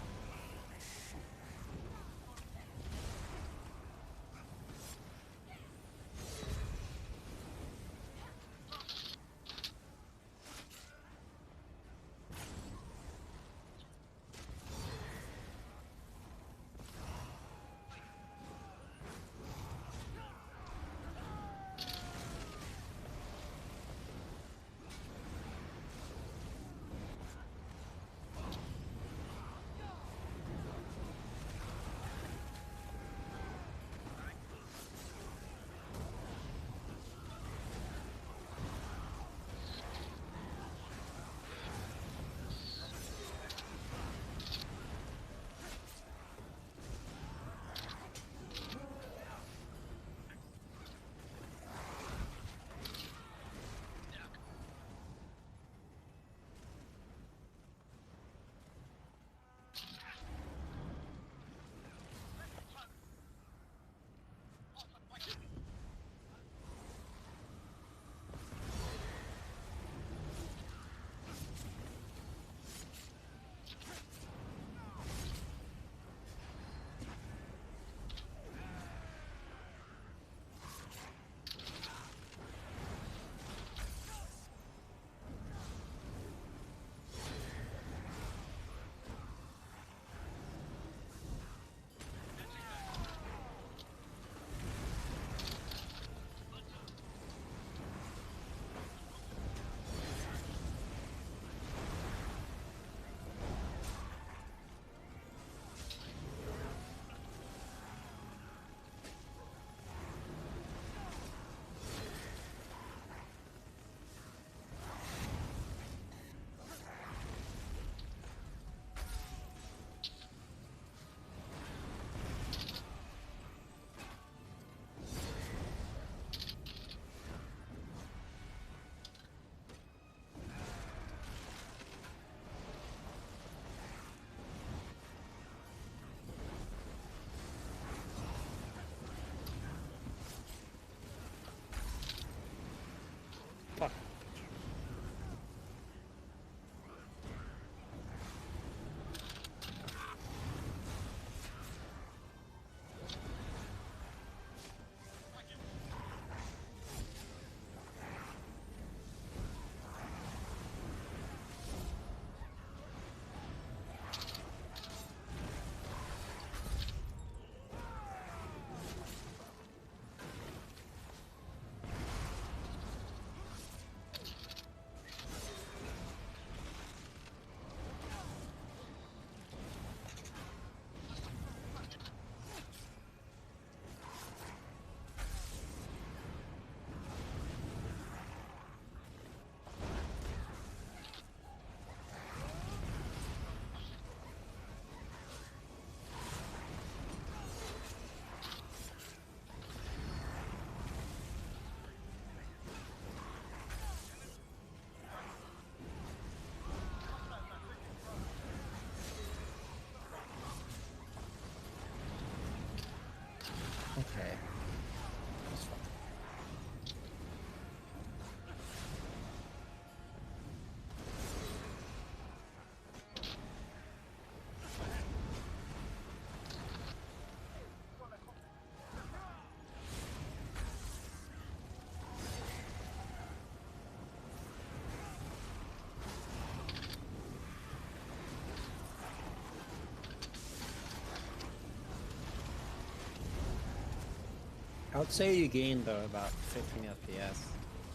I would say you gained about 15 FPS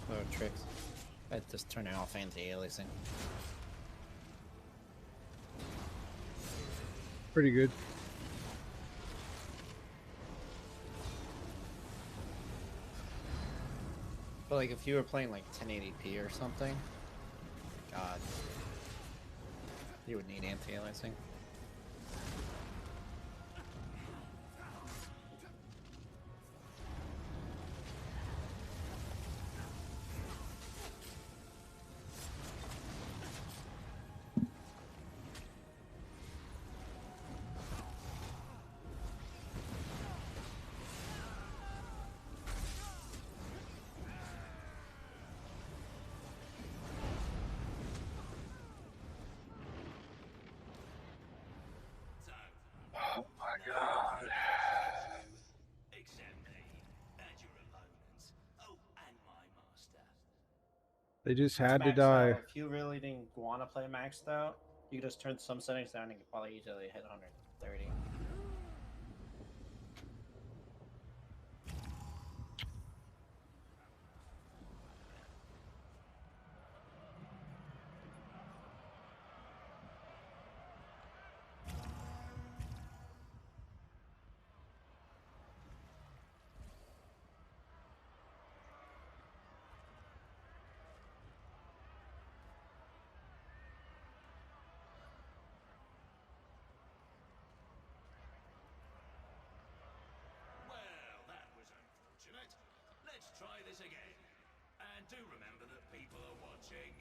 or tricks at just turning off anti-aliasing. Pretty good. But like if you were playing like 1080p or something, God, you would need anti-aliasing. Oh my god. Except me and your opponents. Oh, and my master. They just had to Maxed die. out, if you really didn't want to play maxed out, you could just turn some settings down and you could probably easily hit 130. Well, that was unfortunate. Let's try this again. And do remember that people are watching.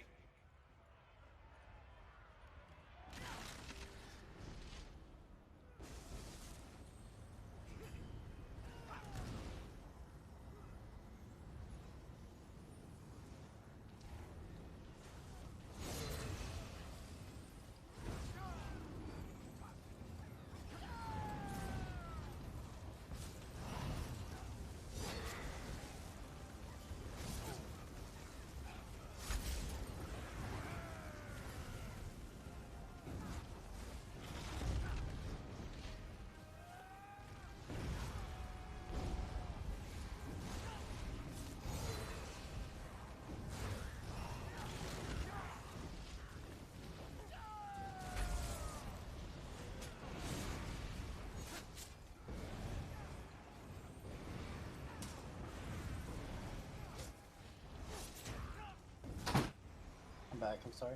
I'm back, I'm sorry.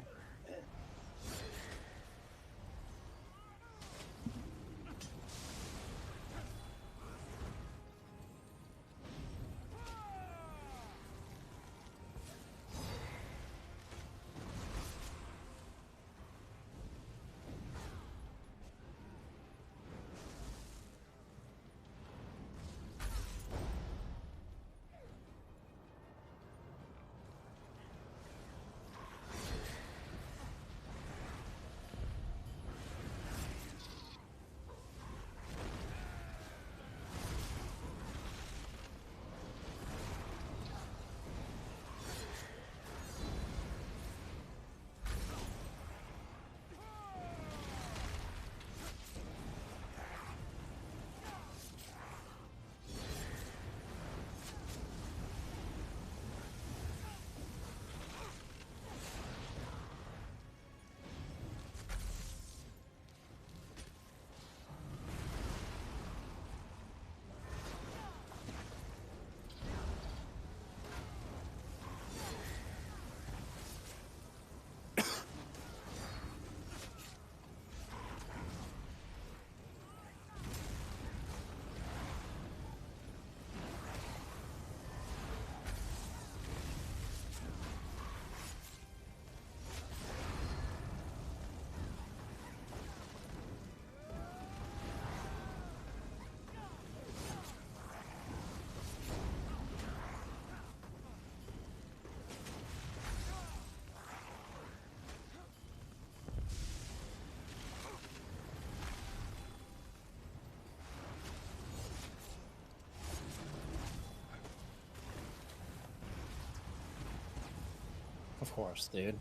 Of course, dude.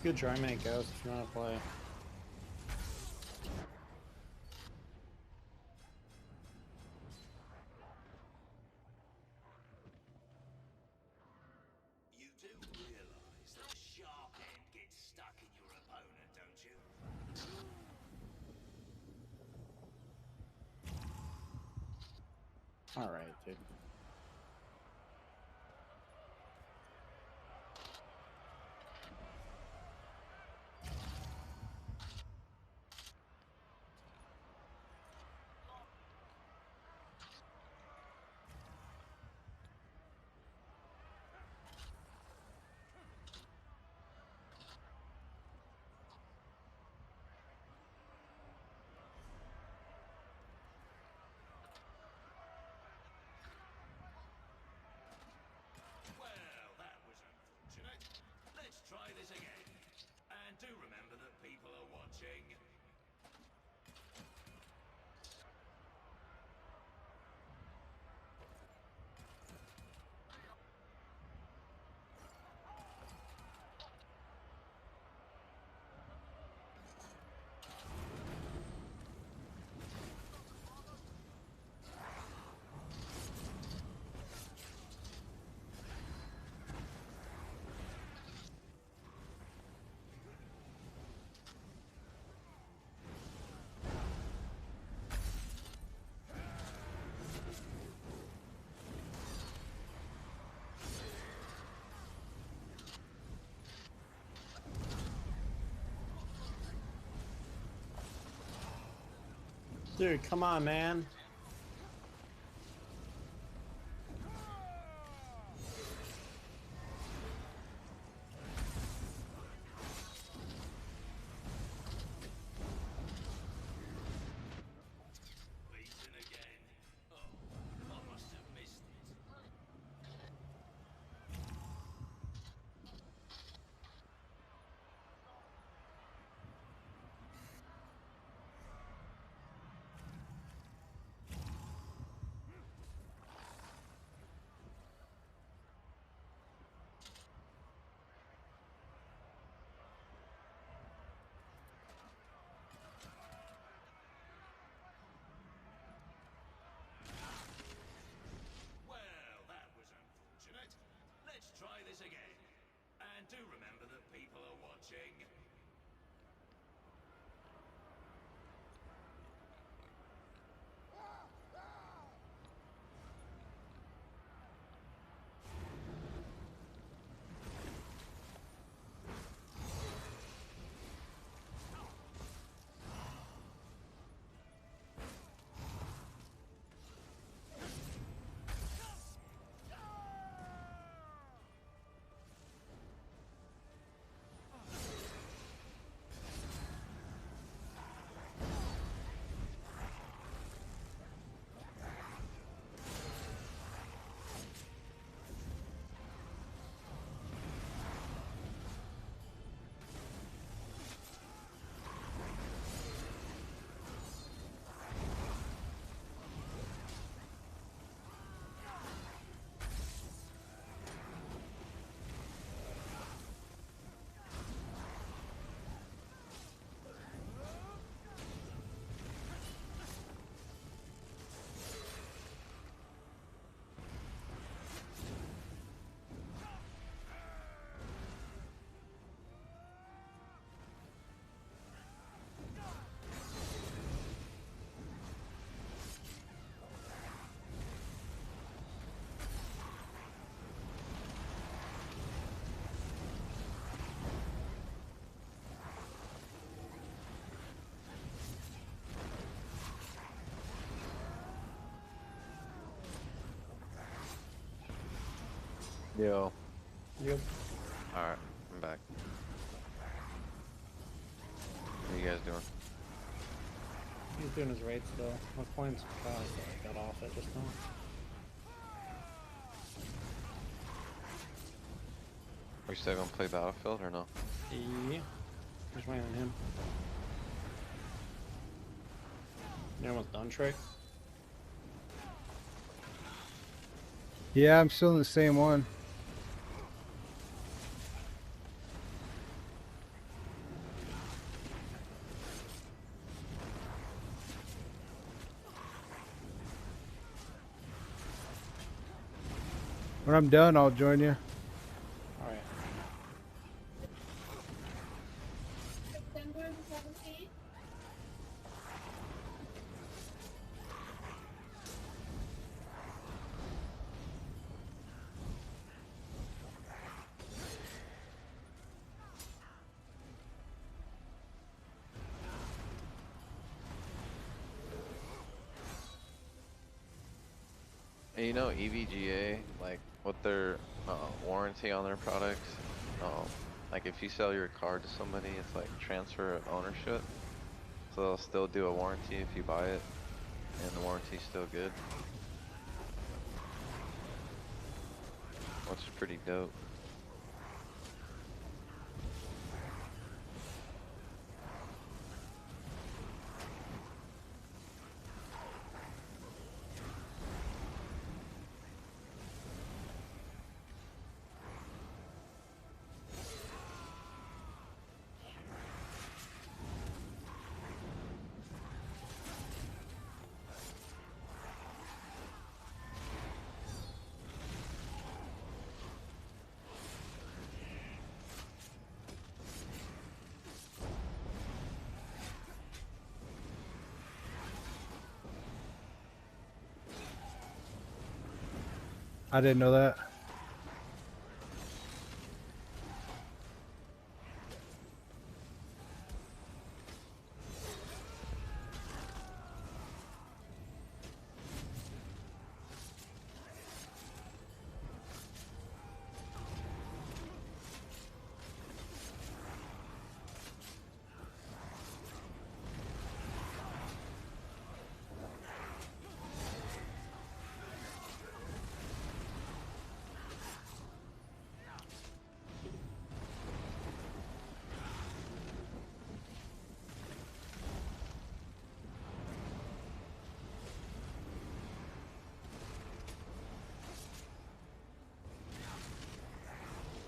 You could try make Ghost if you want to play. You do realize that the sharp end gets stuck in your opponent, don't you? Alright, dude. Well, that was unfortunate. Let's try this again. And do remember that people are watching. Dude, come on, man. Beaten again. Oh, I must have missed it. Well, that was unfortunate. Let's try this again. And do remember that people are watching. Yo. Yep. Alright, I'm back. What are you guys doing? He's doing his raid still. My points got off it just now. Are you still gonna play Battlefield or no? Yeah. Just waiting on him. You almost done, Trick? Yeah, I'm still in the same one. When I'm done, I'll join you. All right. And you know, EVGA, like, with their warranty on their products, like if you sell your car to somebody, it's like transfer of ownership. So they'll still do a warranty if you buy it, and the warranty's still good. Which is pretty dope. I didn't know that.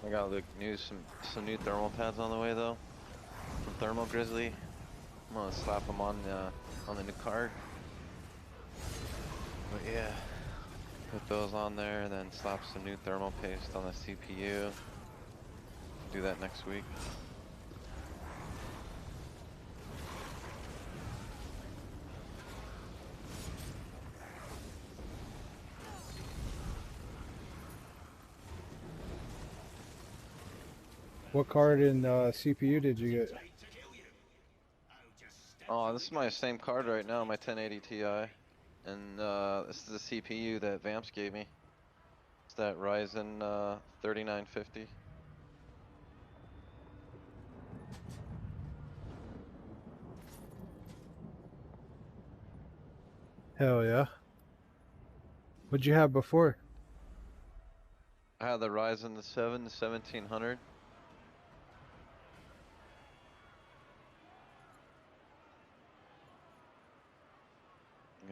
I got some new thermal pads on the way though, from Thermal Grizzly. I'm gonna slap them on the new card. But yeah, put those on there, and then slap some new thermal paste on the CPU. Do that next week. What card in CPU did you get? Oh, this is my same card right now, my 1080 Ti, and this is the CPU that Vamps gave me. It's that Ryzen 3950. Hell yeah. What'd you have before? I had the Ryzen 7 1700.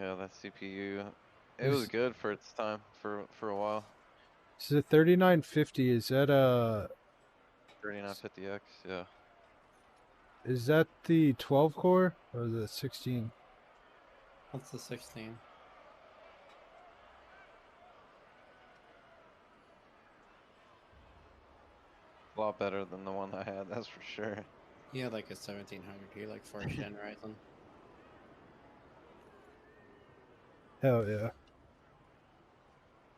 Yeah, that CPU, it was good for its time for a while. So the 3950, is that 3950X, yeah. is that the 12 core or the 16? What's the 16? A lot better than the one I had, that's for sure. You had like a 1700. You like 4th gen Ryzen. Hell yeah.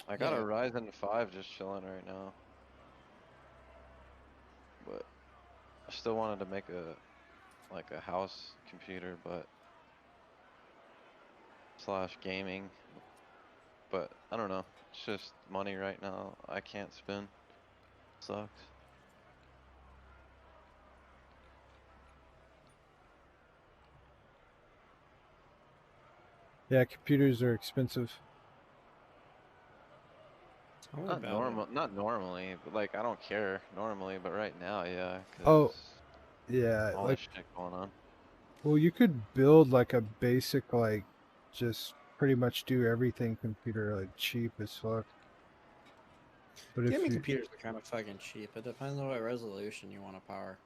I got a Yeah. Ryzen 5 just chilling right now. But I still wanted to make a house computer, but slash gaming. But I don't know. It's just money right now. I can't spend. Sucks. Yeah, computers are expensive. Tell me Not about normal, not normally, but like I don't care normally, but right now, yeah, Oh, cause yeah, all like, this shit going on. well, you could build like a basic, like, just pretty much do everything computer, like, cheap as fuck. But it. Gaming if computers are kind of fucking cheap. It depends on what resolution you want to power.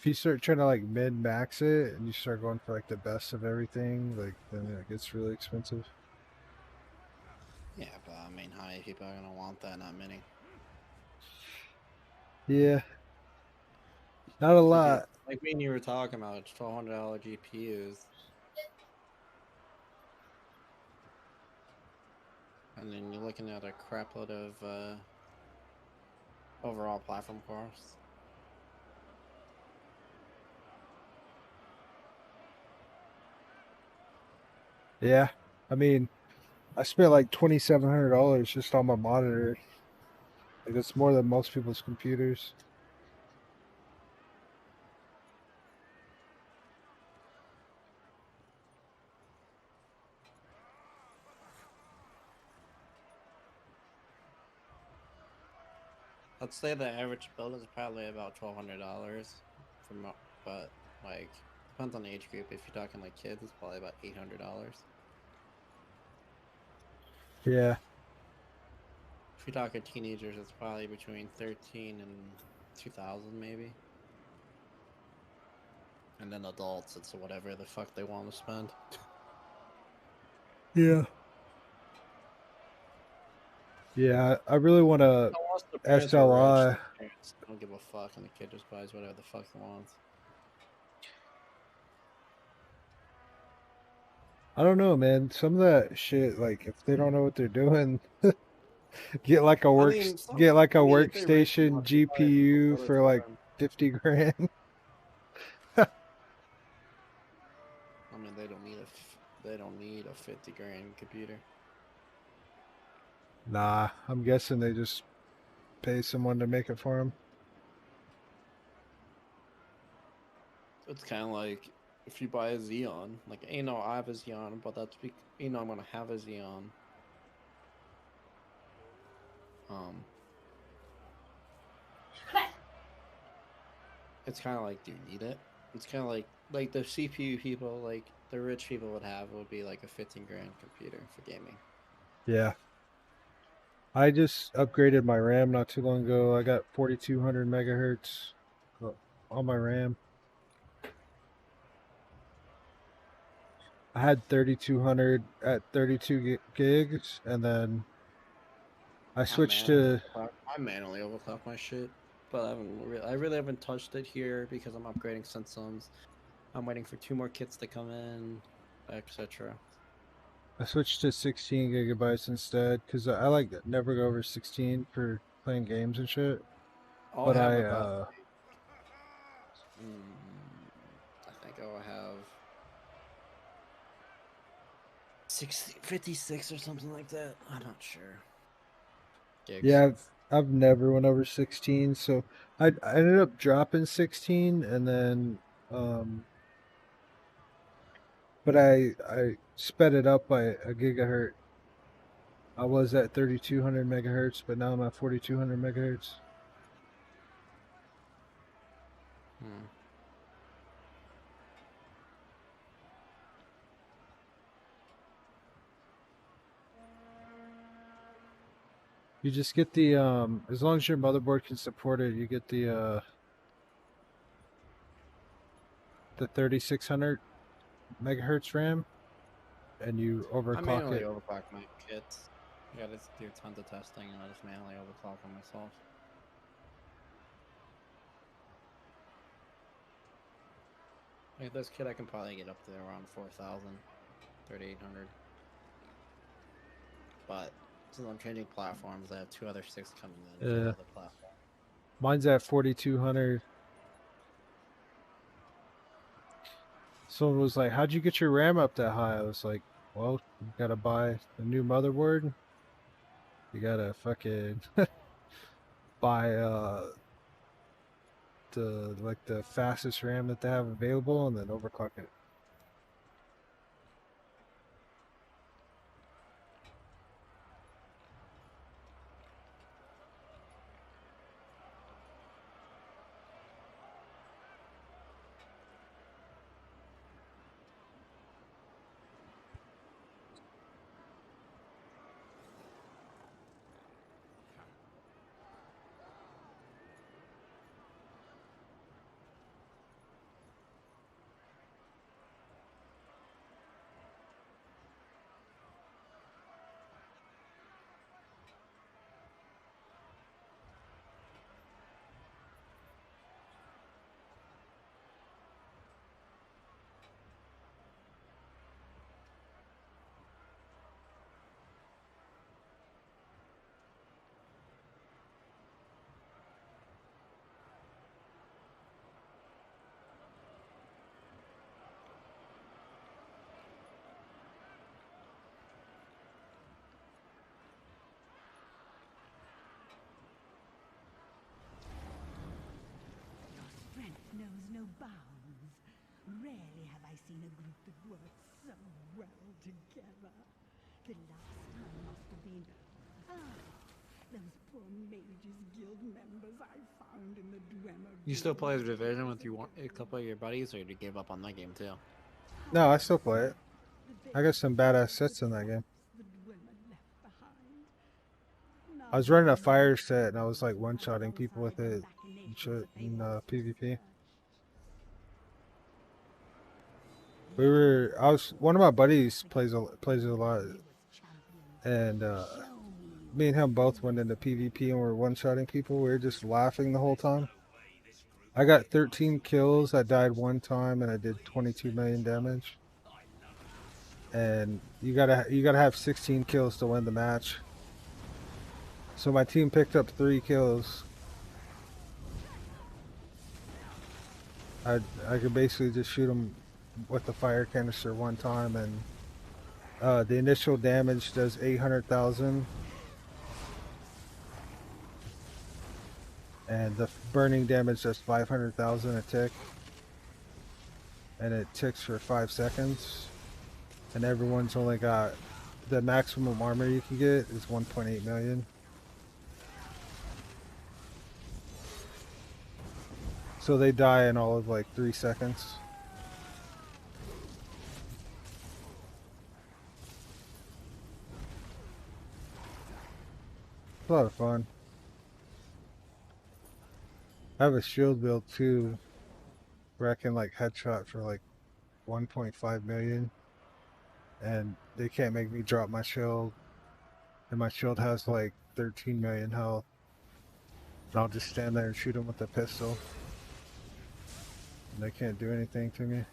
you start trying to like min-max it and you start going for like the best of everything, like then it gets really expensive. Yeah, but I mean, how many people are gonna want that? Not many. Yeah, not a lot. Like me and you were talking about, it's $1,200 GPUs. And then you're looking at a crapload of overall platform costs. Yeah, I mean, I spent like $2,700 just on my monitor. Like that's more than most people's computers. I'd say the average build is probably about $1,200 but like depends on the age group. If you're talking like kids, it's probably about $800. Yeah, If you're talking teenagers, it's probably between 13 and 2,000 maybe. And then adults, it's whatever the fuck they want to spend. yeah, yeah. I really want to Unless the parents are rich, SLI. the parents don't give a fuck, and the kid just buys whatever the fuck he wants. I don't know, man. Some of that shit, like if they don't know what they're doing, get like a get like a if they're rich workstation enough to buy it, GPU they'll for go like to them. 50 grand. I mean, they don't need a 50 grand computer. Nah, I'm guessing they just pay someone to make it for them. It's kind of like if you buy a Xeon, like I have a Xeon, but that's I'm gonna have a Xeon. It's kind of like, do you need it? It's kind of like the CPU people, like the rich people would be like a 15 grand computer for gaming. Yeah. I just upgraded my RAM not too long ago. I got 4200 megahertz on my RAM. I had 3200 at 32 gigs, and then I switched to. I manually overclock my shit, but I really haven't touched it here because I'm upgrading systems. I'm waiting for 2 more kits to come in, etc. I switched to 16 gigabytes instead because I like never go over 16 for playing games and shit. I'll But have I about, I think I'll have 56 or something like that. I'm not sure. Gigs. Yeah, I've never went over 16, so I ended up dropping 16, and then but I sped it up by a gigahertz. I was at 3200 megahertz, but now I'm at 4200 megahertz. You just get the as long as your motherboard can support it, you get the 3600 megahertz RAM, and you I overclock manually it. overclock my kits. I gotta do tons of testing, and I just manually overclock them myself. Like this kit, I can probably get up to around 4,000, 3,800. But since I'm changing platforms, I have 2 other sticks coming in for the other platform. Mine's at 4200. Someone was like, "How'd you get your RAM up that high?" I was like, "Well, you gotta buy a new motherboard. You gotta fucking buy the fastest RAM that they have available, and then overclock it." no bounds. Rarely have I seen a group that works so well together. The last time must have been... those poor Mages Guild members I found in the Dwemer. You still play Division with a couple of your buddies, or did you give up on that game too? No, I still play it. I got some badass sets in that game. I was running a fire set and I was like one-shotting people with it and shit in PvP. One of my buddies plays it a lot, and me and him both went into PvP and were one-shotting people. We were just laughing the whole time. I got 13 kills. I died one time and I did 22 million damage. And you gotta have 16 kills to win the match. So my team picked up 3 kills. I could basically just shoot them with the fire canister one time, and the initial damage does 800,000, and the burning damage does 500,000 a tick, and it ticks for 5 seconds, and everyone's only got the maximum armor you can get is 1.8 million. So they die in all of like 3 seconds. It's a lot of fun. I have a shield build too, where I can like headshot for like 1.5 million, and they can't make me drop my shield, and my shield has like 13 million health, and I'll just stand there and shoot them with a pistol. They can't do anything to me.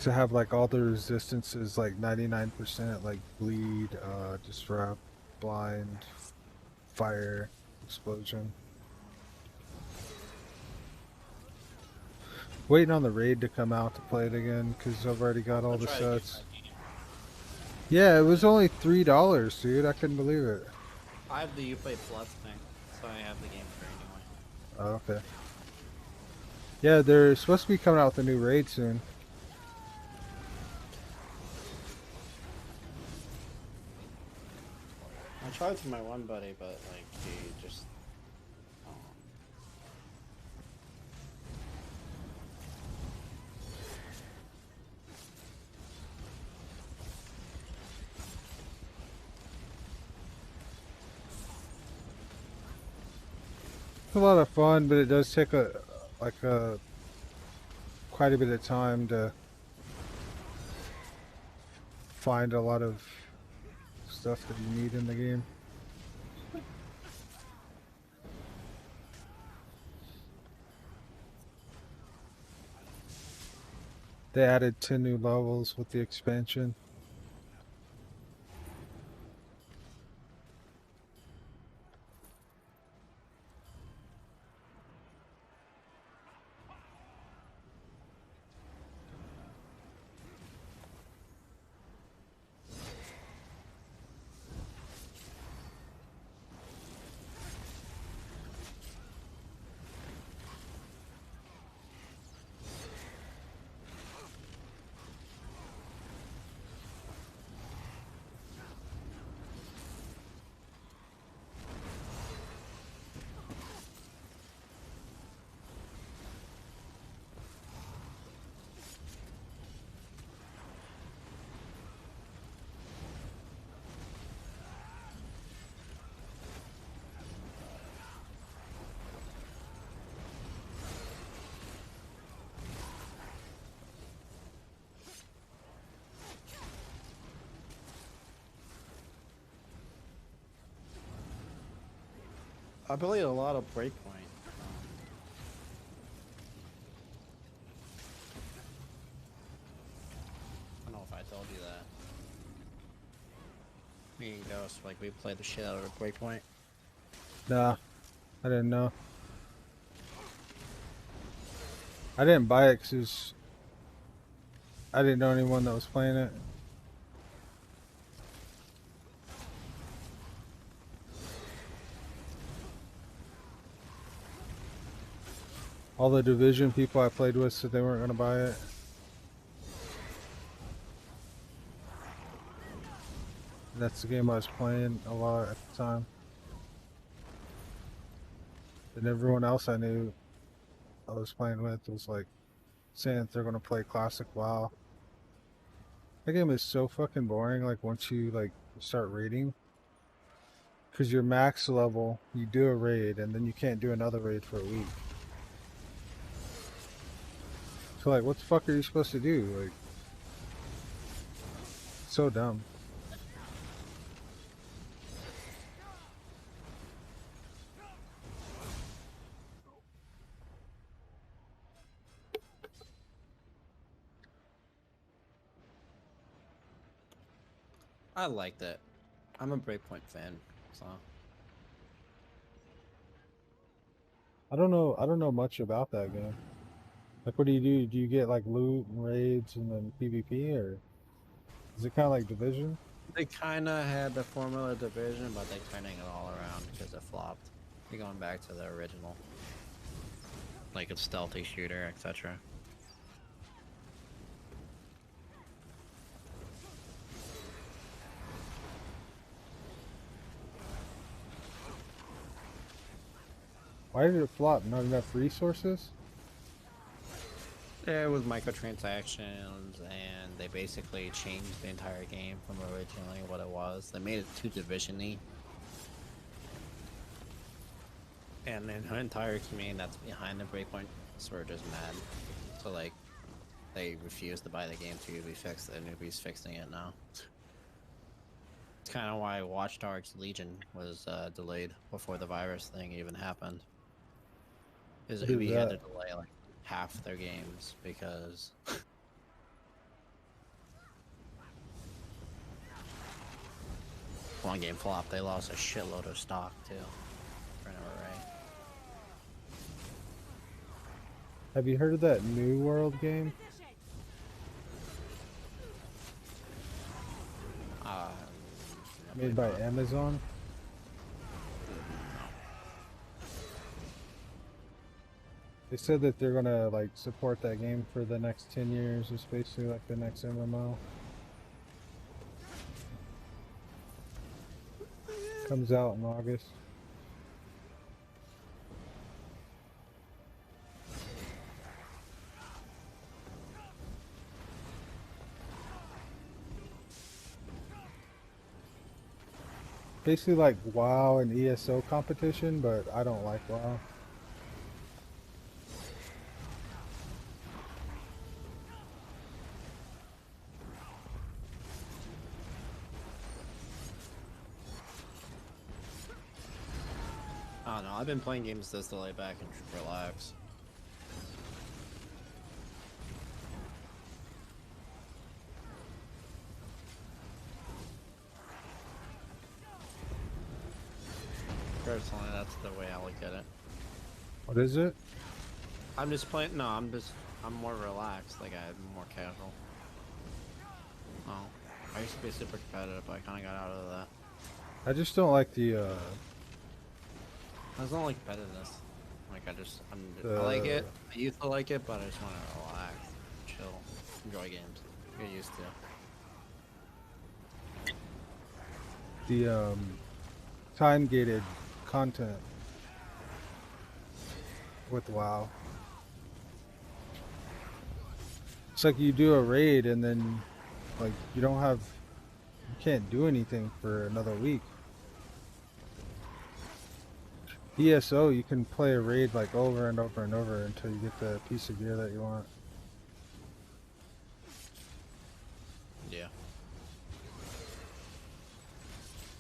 To have like all the resistances like 99%, like bleed, disrupt, blind, fire, explosion. Waiting on the raid to come out to play it again because I've already got all the sets. Yeah, it was only $3, dude. I couldn't believe it. I have the Uplay Plus thing, so I have the game for anyway. Oh, okay. Yeah, they're supposed to be coming out with a new raid soon. I tried for my one buddy, but like he just. It's a lot of fun, but it does take quite a bit of time to find a lot of stuff that you need in the game. They added 10 new levels with the expansion. I played a lot of Breakpoint. I don't know if I told you that. Me and Ghost, like, we played the shit out of Breakpoint. Nah, I didn't know. I didn't buy it because I didn't know anyone that was playing it. All the Division people I played with said they weren't gonna buy it. And that's the game I was playing a lot at the time. And everyone else I knew I was playing with was like saying that they're gonna play Classic WoW. That game is so fucking boring. Like once you like start raiding, because your max level, you do a raid and then you can't do another raid for a week. So like, what the fuck are you supposed to do? Like, so dumb. I liked it. I'm a Breakpoint fan, so I don't know much about that game. Like, what do you do? Do you get like loot and raids and then PvP, or is it kind of like Division? they kind of had the formula Division, but they turning it all around because it flopped. You're going back to the original, like a stealthy shooter, etc. Why did it flop? Not enough resources? There was microtransactions, and they basically changed the entire game from originally what it was. They made it too Division-y. And then her entire community that's behind the Breakpoint were just mad. So like, they refused to buy the game to be fixed. The newbie's fixing it now. It's kind of why Watch Dogs Legion was delayed before the virus thing even happened. Is What is we had to that? delay like half their games because one game flopped. They lost a shitload of stock too. For an array. Have you heard of that New World game? I Made believe by not. Amazon? They said that they're gonna like support that game for the next 10 years. It's basically like the next MMO. Comes out in August. Basically like WoW and ESO competition, but I don't like WoW. I don't know. I've been playing games this to lay back and relax. Personally, that's the way I look at it. What is it? I'm just playing. No, I'm more relaxed. Like I'm more casual. Oh, I used to be super competitive, but I kind of got out of that. I just don't like the I just don't like competitiveness. Like I like it. I used to like it, but I just want to relax, chill, enjoy games. Get used to. the time gated content with WoW. It's like you do a raid and then like you can't do anything for another week. ESO, you can play a raid like over and over and over until you get the piece of gear that you want. Yeah.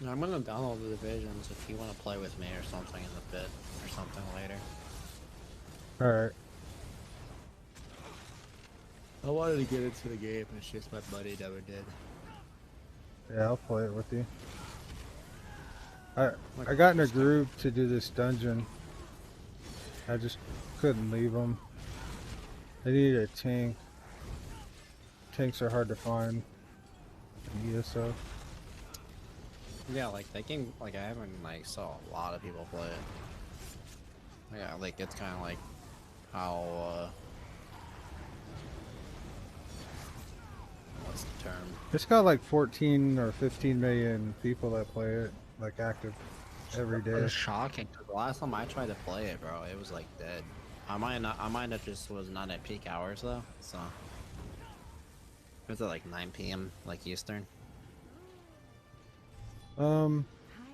No, I'm gonna download the divisions if you want to play with me or something in the bit or something later. Alright. I wanted to get into the game, it's just my buddy never did. Yeah, I'll play it with you. I got in a group to do this dungeon. I just couldn't leave them. I needed a tank. Tanks are hard to find in ESO. Yeah, like that game, like I haven't like saw a lot of people play it. Yeah, like it's kind of like how what's the term? It's got like 14 or 15 million people that play it, like active every day. It's shocking. 'Cause the last time I tried to play it, bro, it was like dead. I might have just was not at peak hours though, so it was at like 9 p.m. like Eastern.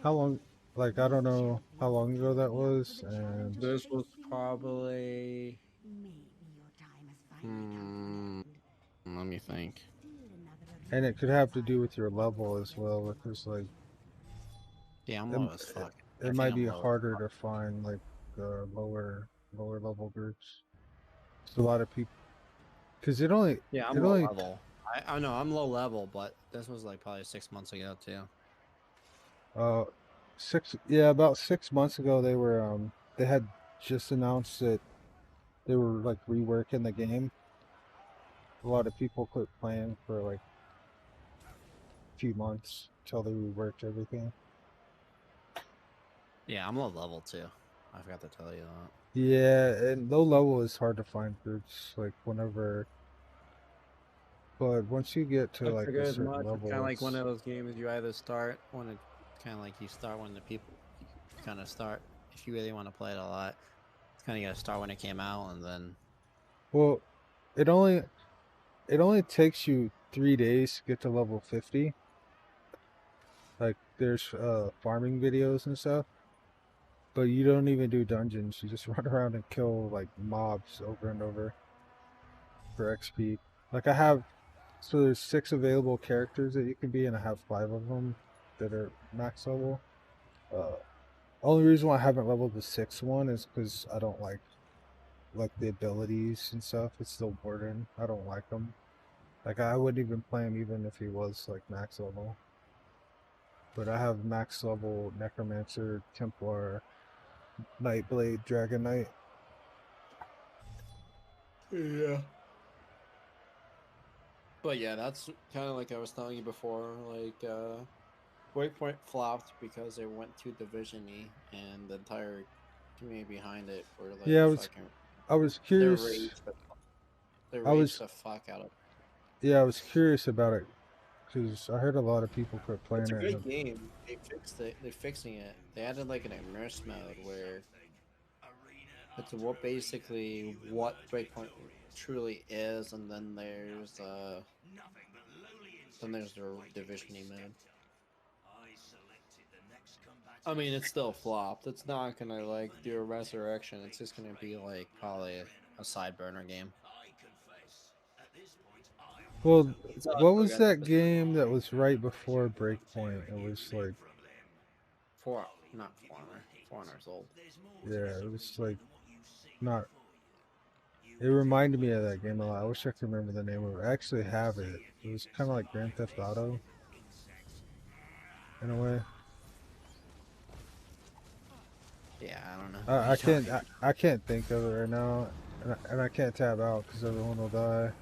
How long? Like I don't know how long ago that was, and This was probably Maybe your time has finally come to an end. let me think. Still another and it could arena have to to do fight. with your level as well, because like Yeah, I'm it, low as fuck. I it think might I'm be low as harder fuck. to find like the lower level groups. It's a lot of people because Yeah, I'm it low only level. I know I'm low level, but this was like probably 6 months ago too. uh about 6 months ago they had just announced that they were like reworking the game. A lot of people quit playing for like a few months until they reworked everything. Yeah, I'm low level too. I forgot to tell you that. Yeah, and low level is hard to find groups like whenever, but once you get to I like a forget as certain much. It's kind level, of like one it's of those games you either start when it kind of like you start when the people kind of start. If you really want to play it a lot, it's kind of got to start when it came out, and then well, it only it only takes you 3 days to get to level 50. Like there's farming videos and stuff, but you don't even do dungeons. You just run around and kill like mobs over and over for XP. Like I have, so there's 6 available characters that you can be, and I have 5 of them that are max level. Uh, Only reason why I haven't leveled the 6th one is because I don't like the abilities and stuff. It's the warden. I don't like him. Like I wouldn't even play him even if he was like max level. But I have max level Necromancer, Templar, Nightblade, Dragon Knight. yeah. But yeah, that's kind of like I was telling you before. Like Waypoint flopped because they went to Division E, and the entire community behind it were like Yeah, fucking. I was They curious. raged. They I raged was the fuck out of. yeah, I was curious about it because I heard a lot of people quit playing It's a it. great game. They fixed it. They're fixing it. They added like an immerse mode where it's what basically what Breakpoint truly is, and then there's the Division E mode. I mean, it's still flopped. It's not gonna like do a resurrection. It's just gonna be like probably a side burner game. Well, It's not what still was got that game that was right before Breakpoint? It was like, four, not Foreigner. Foreigner's old. yeah, it was like not. It reminded me of that game a lot. I wish I could remember the name of it. I actually have it. It was kind of like Grand Theft Auto in a way. Yeah, I don't know. I can't think of it right now, and I can't tab out because everyone will die.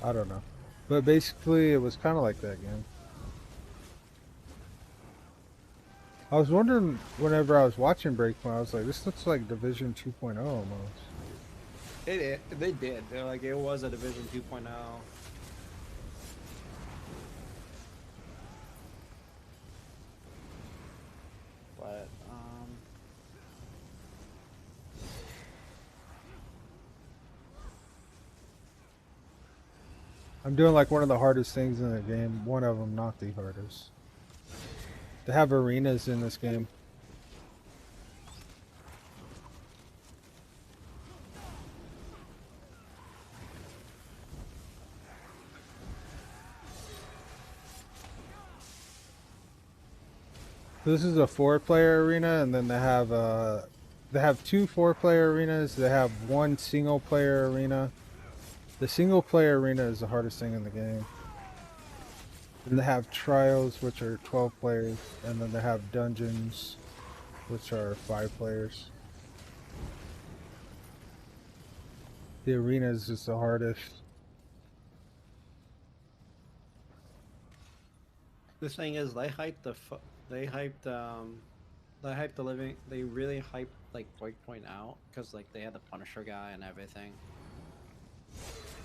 I don't know, but basically it was kind of like that game. I was wondering whenever I was watching Breakpoint, I was like, this looks like Division 2.0 almost. They did. They're like it was a Division 2.0. But I'm doing like one of the hardest things in the game. One of them, not the hardest. They have arenas in this game. This is a 4-player arena, and then they have 2 4-player arenas. They have 1 single-player arena. The single-player arena is the hardest thing in the game. And they have trials, which are 12 players, and then they have dungeons, which are 5 players. The arena is just the hardest. the thing is, they hyped they hyped the living. They really hyped like Breakpoint out because like they had the Punisher guy and everything.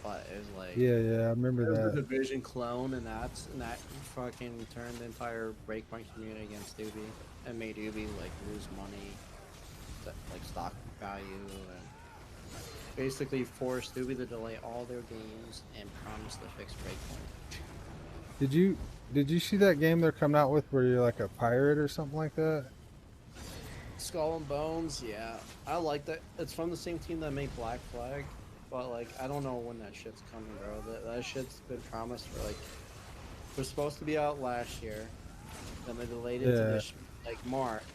But it was like Yeah, I remember it was the that. Division clone, and that fucking turned the entire Breakpoint community against Ubi and made Ubi like lose money, like stock value, and basically forced Ubi to delay all their games and promised to fix Breakpoint. Did you see that game they're coming out with where you're like a pirate or something like that? Skull and Bones, yeah, I like that. It's from the same team that made Black Flag, but like I don't know when that shit's coming, bro. That shit's been promised for like it was supposed to be out last year, then they delayed it to Yeah. this like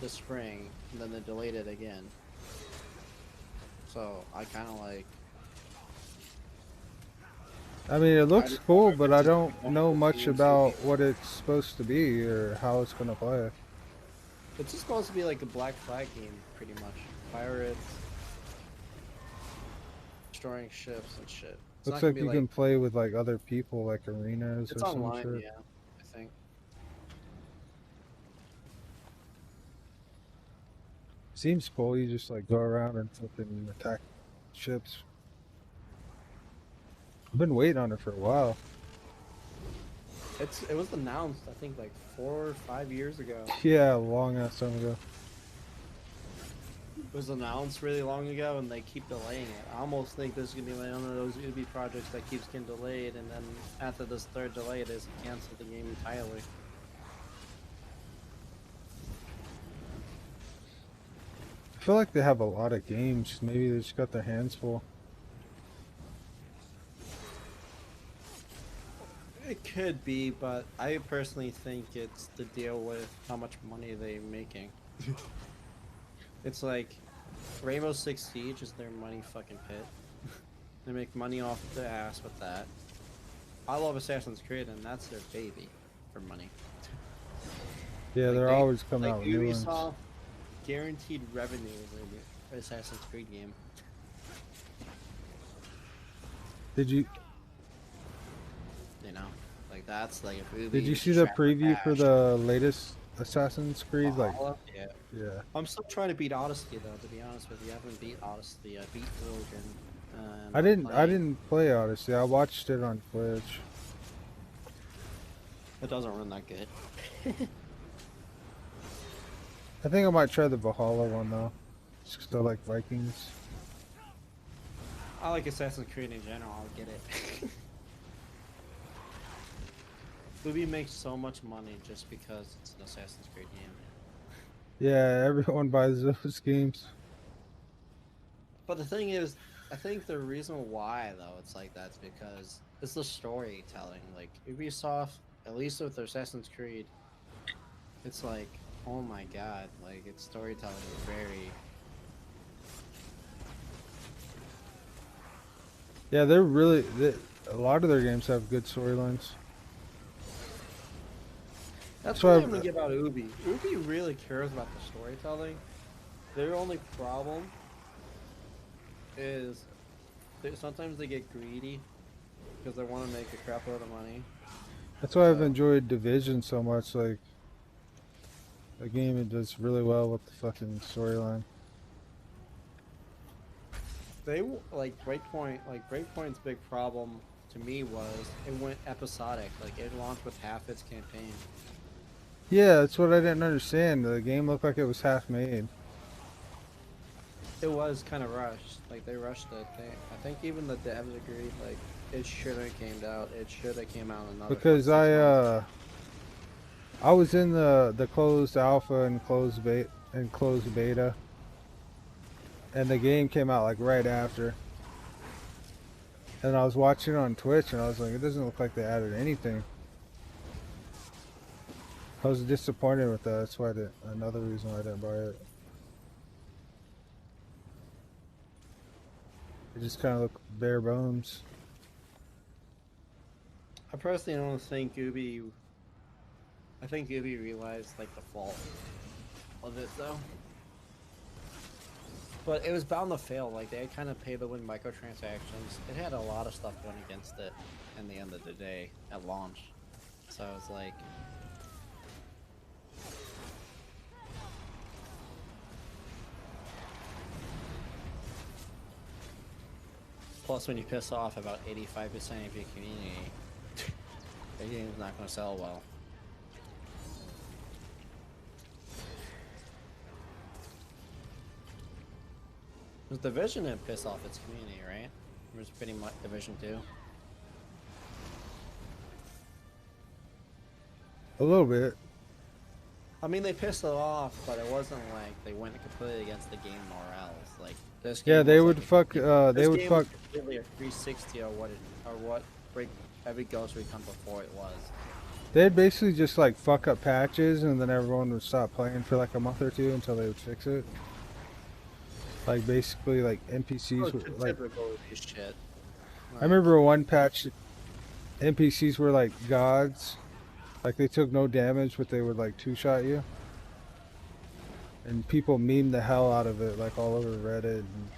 this spring, and then they delayed it again. So I kind of like I mean, it looks just cool, wonder if but it's I just don't one of know those much games about maybe. what it's supposed to be or how it's gonna play. It's just supposed to be like a Black Flag game, pretty much. Pirates destroying ships and shit. It's Looks not gonna like be you like can play with like other people, like arenas it's or some online, shit. yeah. I think. Seems cool. You just like go around and fucking attack ships. I've been waiting on it for a while. It was announced I think like 4 or 5 years ago. Yeah, a long ass time ago. It was announced really long ago, and they keep delaying it. I almost think this is gonna be like one of those Ubi projects that keeps getting delayed, and then after this third delay, it is cancel the game entirely. I feel like they have a lot of games. Maybe they just got their hands full. It could be, but I personally think it's to deal with how much money they're making. It's like Rainbow Six Siege is their money fucking pit. They make money off the ass with that. I love Assassin's Creed, and that's their baby for money. Yeah, Like, they're they- always coming like out with new ones. Ubisoft guaranteed revenue in Assassin's Creed game. Did you You know, like that's like if Ubi did you is see the strapped for preview for cash. the latest Assassin's Creed? Like, Valhalla? Yeah. yeah. I'm still trying to beat Odyssey though. To be honest with you, I haven't beat Odyssey. I beat Origin. And I didn't playing- play Odyssey. I watched it on Twitch. It doesn't run that good. I think I might try the Valhalla one though. Just 'cause I like Vikings. I like Assassin's Creed in general. I'll get it. Ubi makes so much money just because it's an Assassin's Creed game. Yeah, everyone buys those games. But the thing is, I think the reason why though it's like that's because it's the storytelling. Like Ubisoft, at least with Assassin's Creed, it's like, oh my god, like its storytelling is very. Yeah, a lot of their games have good storylines. That's So what I've- I'm gonna give out Ubi. Ubi really cares about the storytelling. Their only problem is sometimes they get greedy because they want to make a crap load of money. That's why I've enjoyed Division so much. Like, the game it does really well with the fucking storyline. Like Breakpoint's big problem to me was it went episodic. Like it launched with half its campaign. Yeah, that's what I didn't understand. The game looked like it was half made. It was kind of rushed. Like they rushed it. I think even the devs agreed. Like it should have came out. It should have came out another. Because 6 months. I was in the closed alpha and closed beta, and the game came out like right after. And I was watching it on Twitch, and I was like, it doesn't look like they added anything. I was disappointed with that. That's why another reason why I didn't buy it. It just kind of looked bare bones. I personally don't think Ubi. I think Ubi realized like the fault of it though. But it was bound to fail. Like they kind of paid to win microtransactions. It had a lot of stuff going against it. In the end of the day, at launch, so I was like, Plus, when you piss off about 85% of your community, the game's not going to sell well. Because Division didn't piss off its community, right? It was pretty much Division 2. A little bit. I mean, they pissed it off, but it wasn't like they went completely against the game morals. Like this game Yeah, they was would like fuck. this They would game fuck. was completely a 360 or what break every Ghost Recon before it was. They'd basically just like fuck up patches, and then everyone would stop playing for like a month or two until they would fix it. Like basically, like NPCs were like. Typical shit. I remember one patch, NPCs were like gods. Like they took no damage, but they would like two-shot you. And people meme the hell out of it, like all over Reddit. And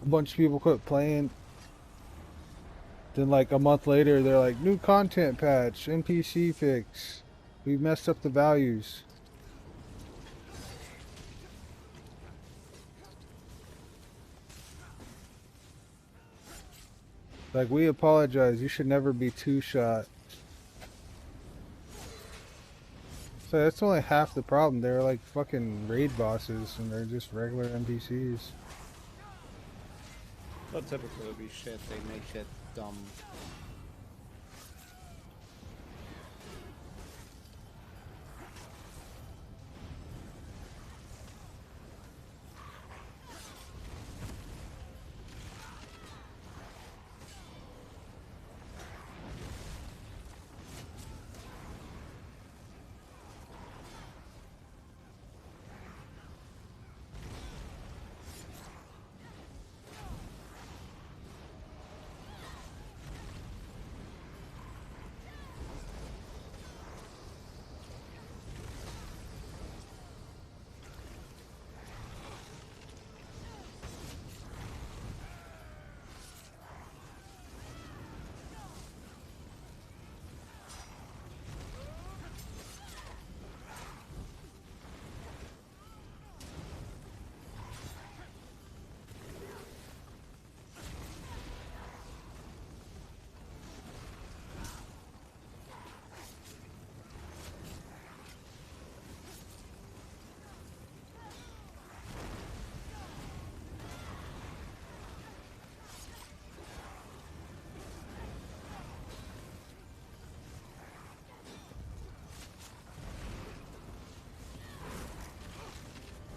a bunch of people quit playing. Then like a month later, they're like, new content patch, NPC fix. We messed up the values. Like, we apologize, you should never be two-shot. So that's only half the problem. They're like fucking raid bosses, and they're just regular NPCs. So typical would be shit. They make shit dumb.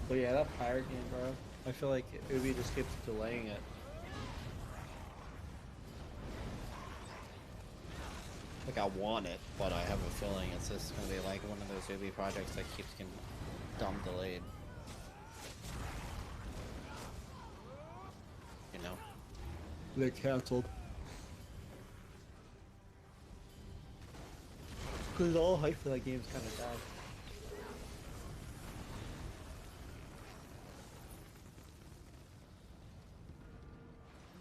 But yeah, that pirate game, bro. I feel like Ubi just keeps delaying it. Like I want it, but I have a feeling it's just gonna be like one of those Ubi projects that keeps getting dumb delayed. You know? They're canceled. Cause all hype for that game's kinda died.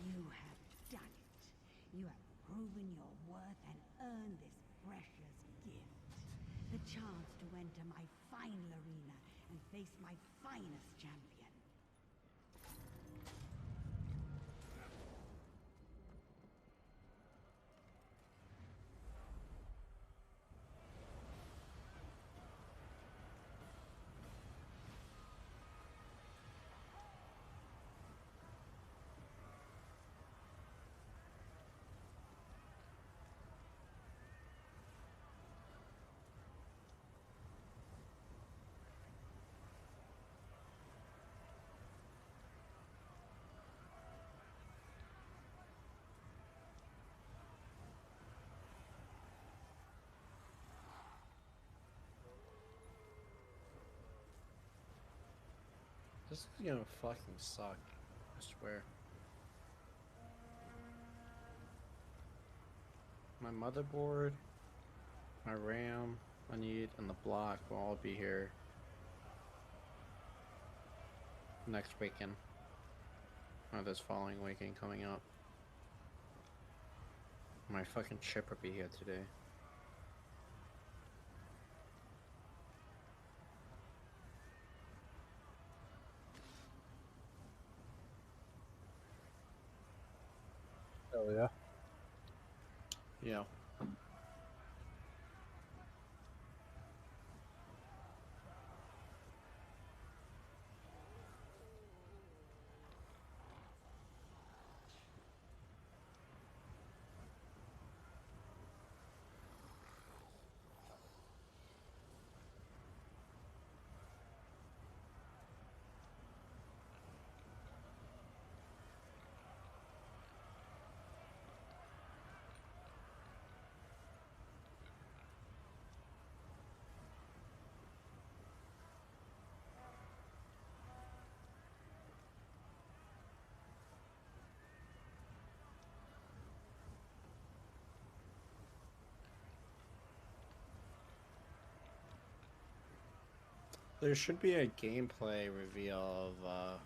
You have done it. You have proven your worth and earned this precious gift. The chance to enter my final arena and face my finest champion. This is gonna fucking suck. I swear. My motherboard, my RAM, I need, and the block will all be here next weekend. Or this following weekend coming up. My fucking chip will be here today. Oh yeah. Yeah. There should be a gameplay reveal of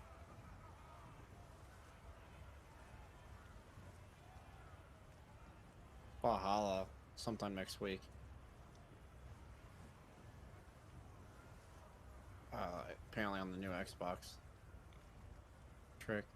Valhalla sometime next week. Apparently on the new Xbox. Trick.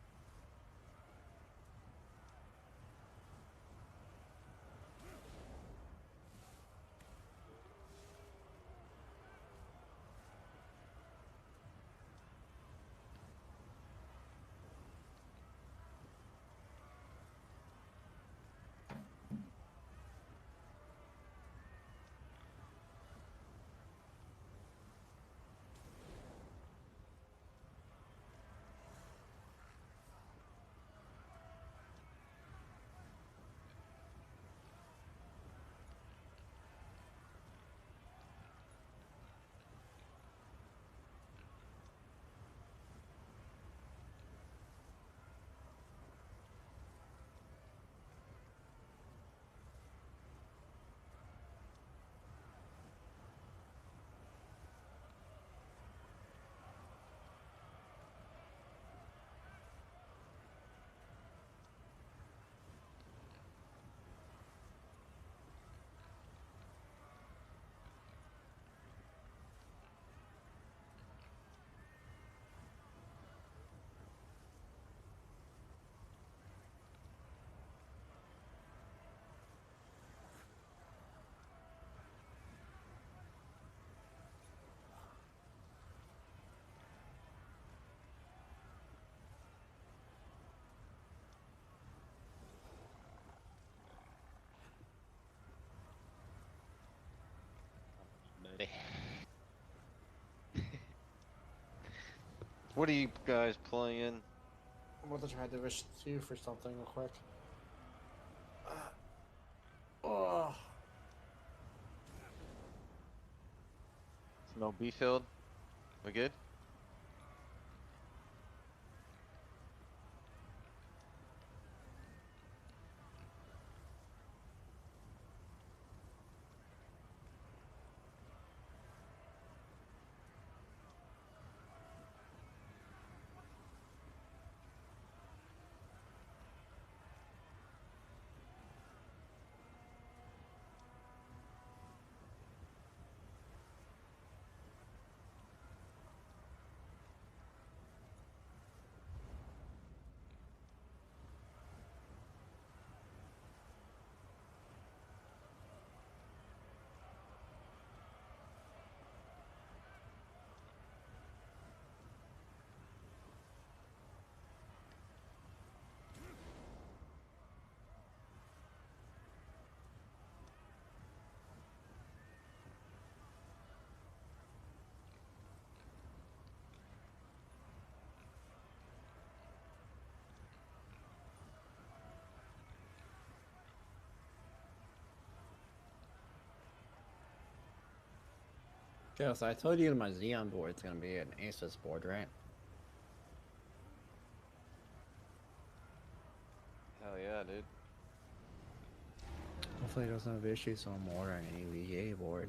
What are you guys playing? I'm going to try to wish you for something real quick. Oh. No B field? We good? Yeah, so I told you my Xeon board is going to be an Asus board, right? Hell yeah, dude. Hopefully it doesn't have issues so I'm ordering an EVGA board.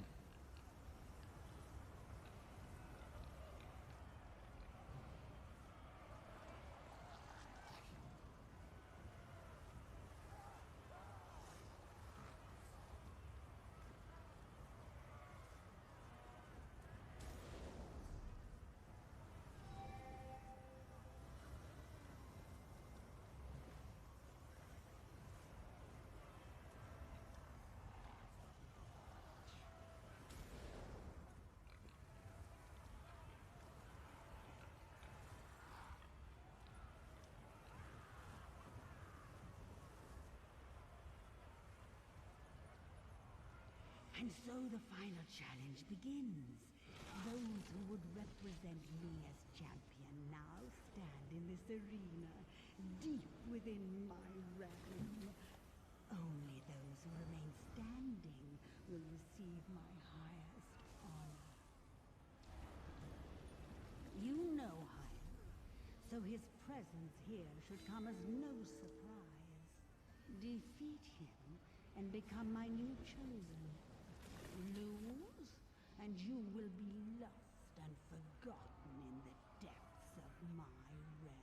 And so the final challenge begins. Those who would represent me as champion now stand in this arena, deep within my realm. Only those who remain standing will receive my highest honor. You know Hyle, so his presence here should come as no surprise. Defeat him and become my new chosen. Lose, and you will be lost and forgotten in the depths of my realm.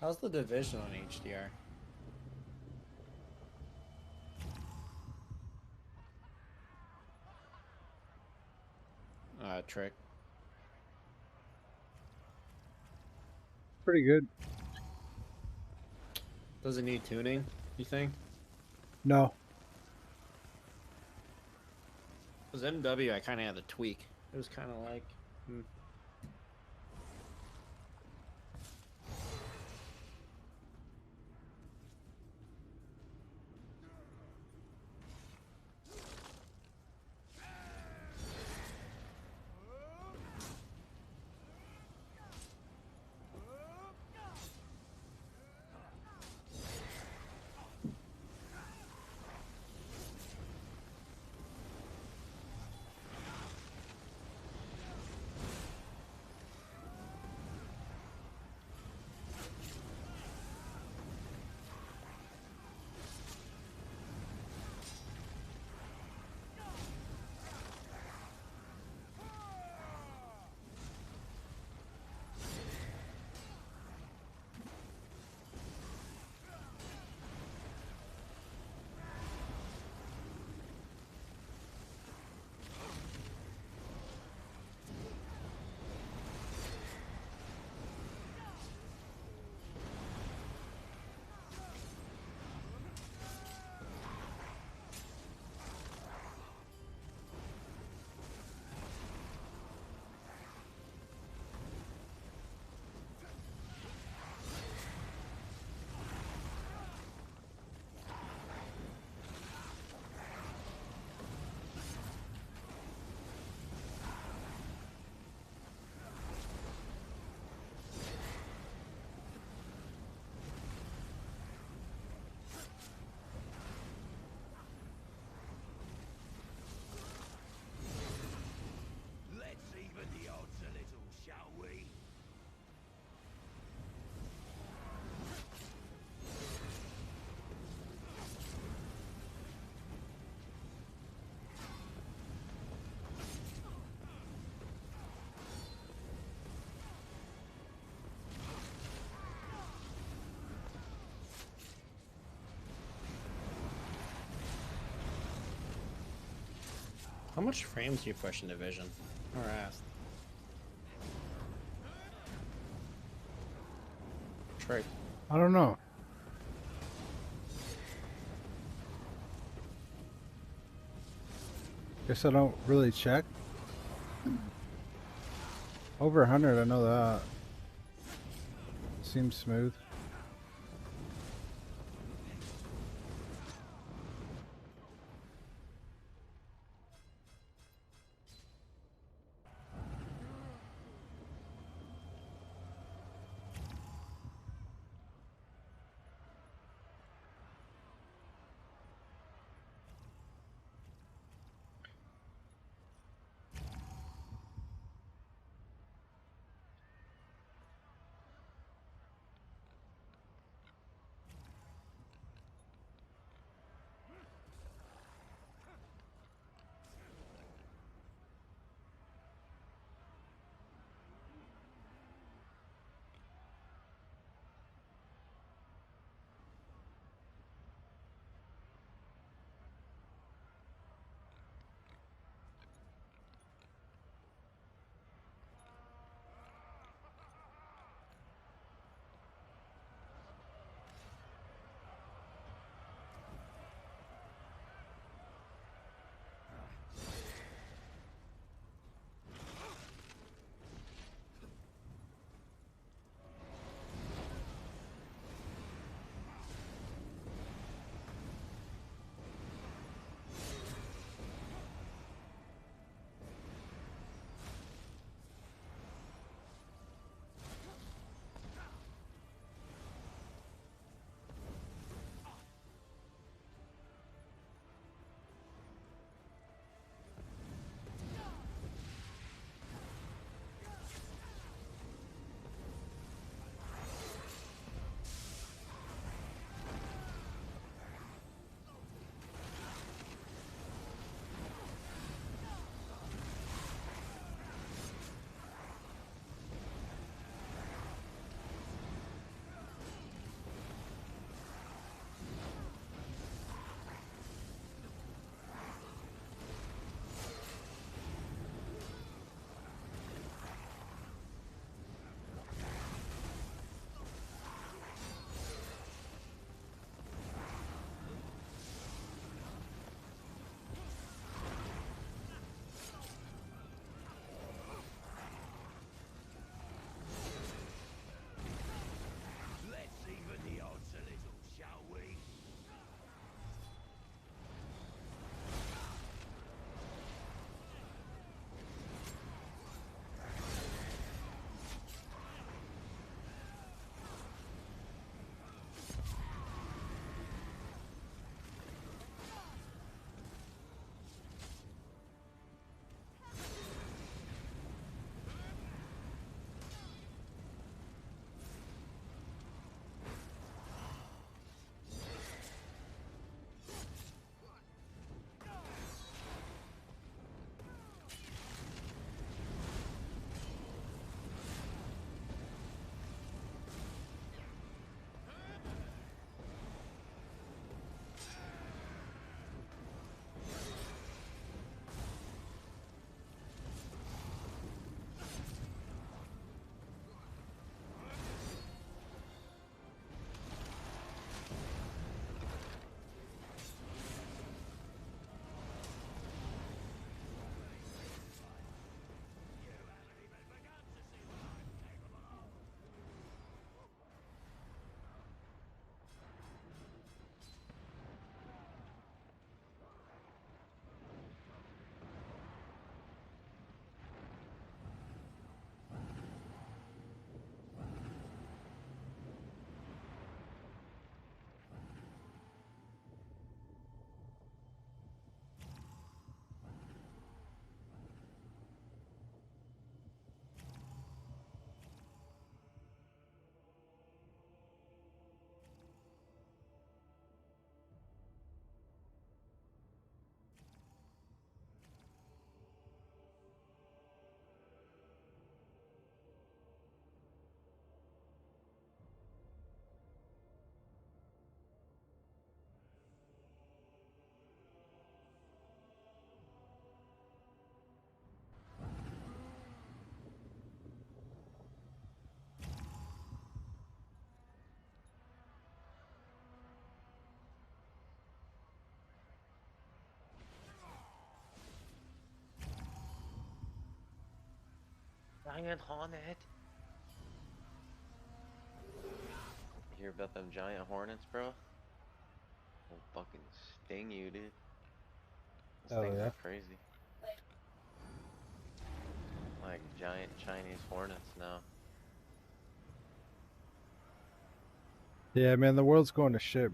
How's the division on HDR? Trick. Pretty good. Does it need tuning, you think? No. Because MW, I kind of had to tweak. It was kind of like... How much frames do you push in Division? Or asked. True. I don't know. Guess I don't really check. Over 100, I know that. Seems smooth. Giant hornet. You hear about them giant hornets, bro? They'll fucking sting you, dude. Those Oh, things yeah? are crazy. Like giant Chinese hornets now. Yeah, man, the world's going to shit.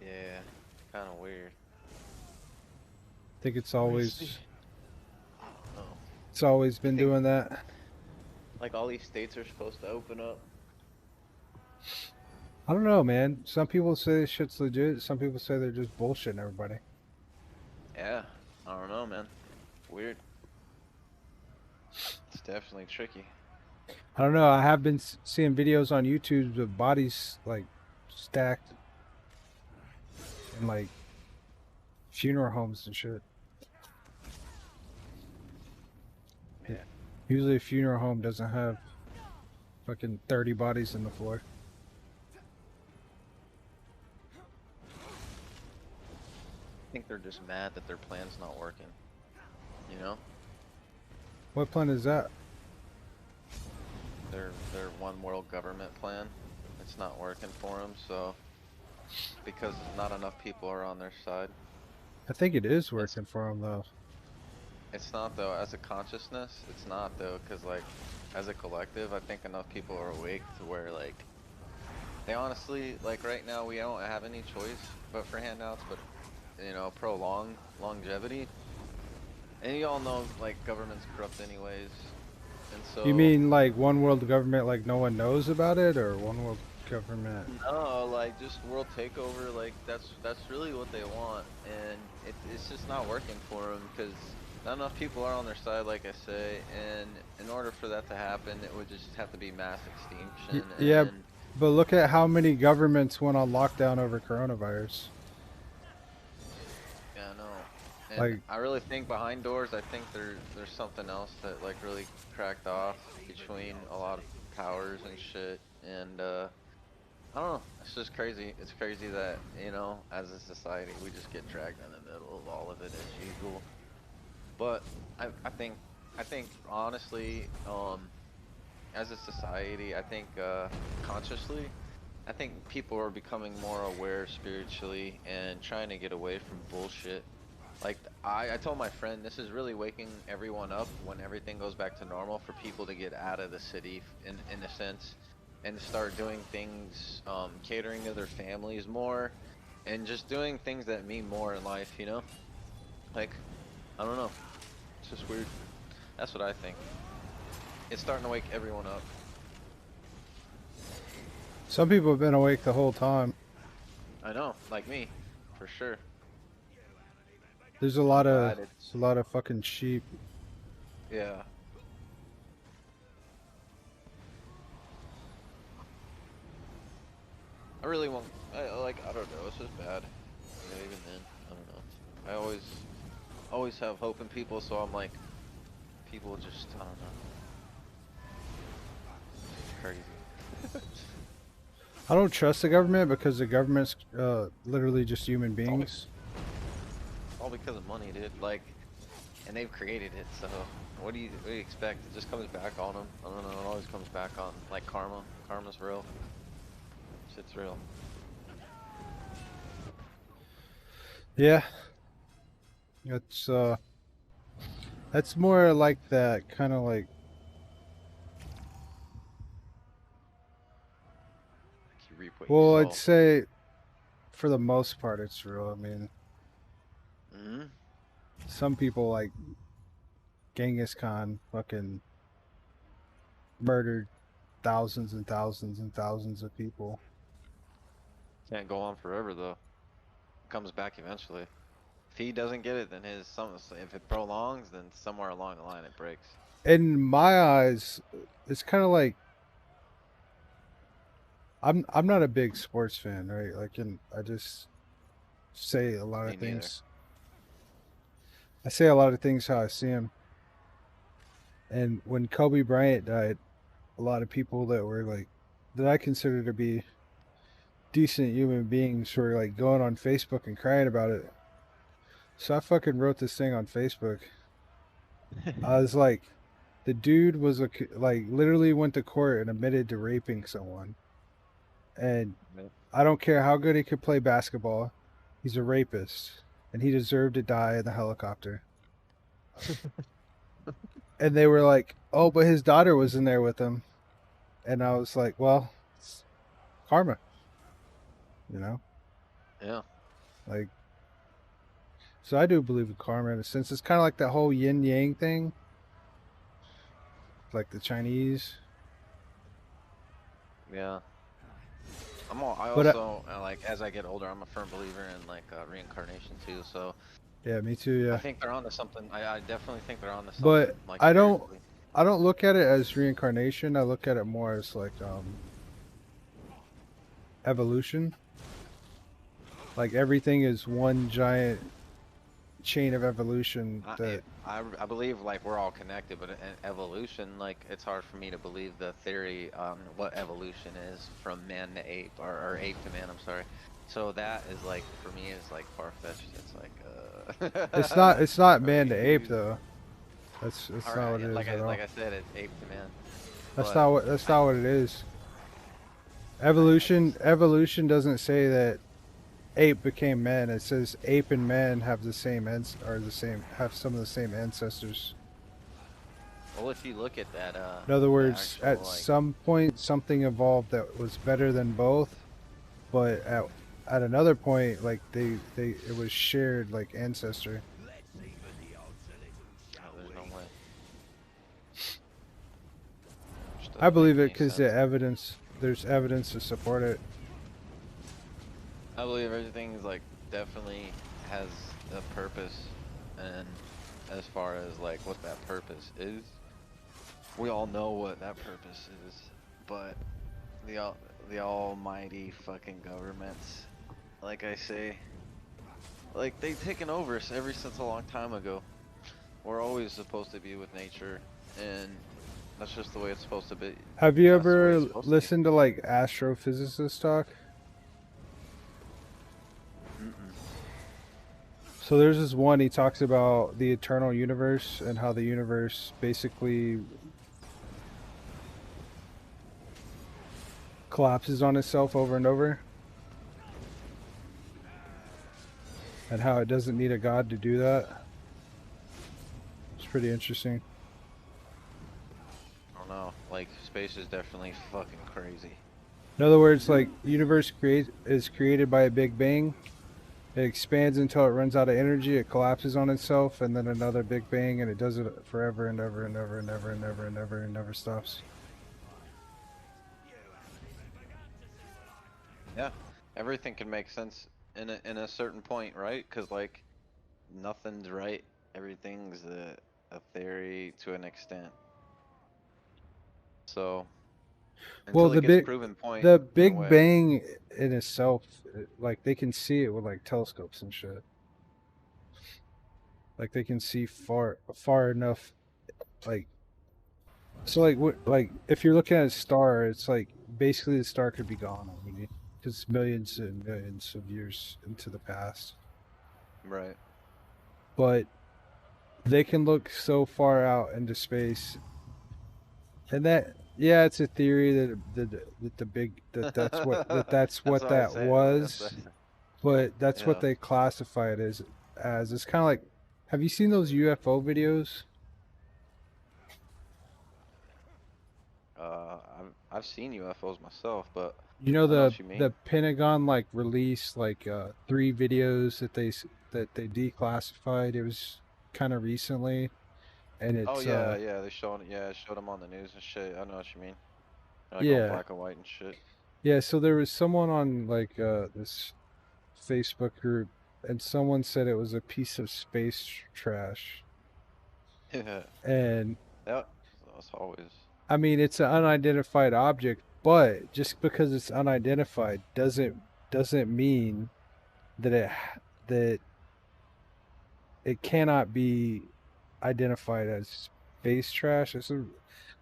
Yeah, kind of weird. I think it's Honestly, always I don't know. it's always been think- doing that. Like all these states are supposed to open up. I don't know, man. Some people say this shit's legit. Some people say they're just bullshitting everybody. Yeah, I don't know, man. Weird. It's definitely tricky. I don't know. I have been seeing videos on YouTube of bodies like stacked in like funeral homes and shit. Yeah. Usually a funeral home doesn't have fucking 30 bodies in the floor. I think they're just mad that their plan's not working. You know? What plan is that? Their one world government plan. It's not working for them, so because not enough people are on their side. I think it is working for them though. It's not though. As a consciousness, it's not though, because like as a collective, I think enough people are awake to where like they honestly like right now we don't have any choice but for handouts, but you know, prolong longevity. And you all know like government's corrupt anyways, and so You mean like one world government like no one knows about it, or one world government? no, like just world takeover, like that's really what they want, and it's just not working for them because not enough people are on their side, like I say, and in order for that to happen, it would just have to be mass extinction. Yeah, and but look at how many governments went on lockdown over coronavirus. yeah, I know. And Like- I really think behind doors, I think there's something else that like really cracked off between a lot of powers and shit, and I don't know. It's just crazy. It's crazy that, you know, as a society, we just get dragged in the middle of all of it as usual. But I think honestly, as a society, I think consciously, I think people are becoming more aware spiritually and trying to get away from bullshit. Like I told my friend, this is really waking everyone up when everything goes back to normal for people to get out of the city in a sense and start doing things, catering to their families more and just doing things that mean more in life, you know? Like, I don't know. It's just weird. That's what I think. It's starting to wake everyone up. Some people have been awake the whole time. I know, like me, for sure. There's a lot of fucking sheep. Yeah. I really want, I don't know, it's just bad. Yeah, even then, I don't know. I always have hope in people, so I'm like, people just, I don't know. It's crazy. I don't trust the government because the government's literally just human beings. All because of money, dude. Like, and they've created it, so what do you expect? It just comes back on them. I don't know, it always comes back on, like karma. Karma's real. Shit's real. Yeah. That's more like that kind of like You reap what well, you I'd say for the most part it's real. I mean, hmm some people like Genghis Khan fucking murdered thousands and thousands and thousands of people. Can't go on forever though. It comes back eventually. If he doesn't get it, then if it prolongs, then somewhere along the line it breaks. In my eyes, it's kind of like I'm not a big sports fan, right? Like, and I just say a lot Me of neither. things. I say a lot of things how I see them. And when Kobe Bryant died, a lot of people that were like that I consider to be decent human beings were like going on Facebook and crying about it. So I fucking wrote this thing on Facebook. I was like, the dude was like literally went to court and admitted to raping someone. And Right. I don't care how good he could play basketball, he's a rapist, and he deserved to die in the helicopter. And they were like, "Oh, but his daughter was in there with him," and I was like, "Well, it's karma, you know." Yeah. Like, so I do believe in karma in a sense. It's kind of like that whole yin yang thing, like the Chinese. Yeah. I But also like as I get older, I'm a firm believer in like reincarnation too. So yeah, me too. I Yeah, think they're onto something. I definitely think they're onto something. but Like I don't. spiritually. I don't look at it as reincarnation. I look at it more as like evolution. Like everything is one giant chain of evolution that I believe like we're all connected, but in evolution, like it's hard for me to believe the theory on what evolution is from man to ape or ape to man. I'm sorry. So that is like for me is like far fetched. It's like it's not I'm man to ape confused. though. That's All not right, what it is like at all. I said, it's ape to man. That's But not what it is. Evolution doesn't say that ape became man. It says ape and man have the same have some of the same ancestors. well, if you look at that, In other the words, actual at like some point something evolved that was better than both, but at another point like they it was shared like ancestor. there's no way. Just I doesn't believe make it any because sense. there's evidence to support it. I believe everything is like definitely has a purpose, and as far as like what that purpose is, we all know what that purpose is, but the almighty fucking governments, like I say, like they've taken over us ever since a long time ago. We're always supposed to be with nature, and that's just the way it's supposed to be. Have you That's the way ever it's supposed to be. listened to like astrophysicists talk? Mm-mm. So there's this one, he talks about the eternal universe and how the universe basically collapses on itself over and over, and how it doesn't need a god to do that. It's pretty interesting. I don't know. Like space is definitely fucking crazy. In other words, like universe is created by a big bang. It expands until it runs out of energy. It collapses on itself, and then another big bang, and it does it forever and ever and ever and ever and ever and ever and never stops. Yeah, everything can make sense in a certain point, right? Because like nothing's right. Everything's a theory to an extent. So Well, until it gets proven point, the no Big way. Bang in itself, like they can see it with like telescopes and shit. Like they can see far enough, like so like what like if you're looking at a star, it's like basically the star could be gone already because millions and millions of years into the past. Right. But they can look so far out into space, and that yeah, it's a theory that the big that's what that's what what I that said. was. But that's what Yeah. they classify it as. It's kind of like, have you seen those UFO videos? I've seen UFOs myself, but You know I know what you the mean. Pentagon like released like 3 videos that they declassified. It was kind of recently, and Oh it's yeah, yeah, they showed them on the news and shit. I know what you mean. Like all yeah, black and white and shit. yeah. So there was someone on like this Facebook group, and someone said it was a piece of space trash, Yeah, and that's always. I mean, it's an unidentified object, but just because it's unidentified doesn't mean that that it cannot be identified as space trash.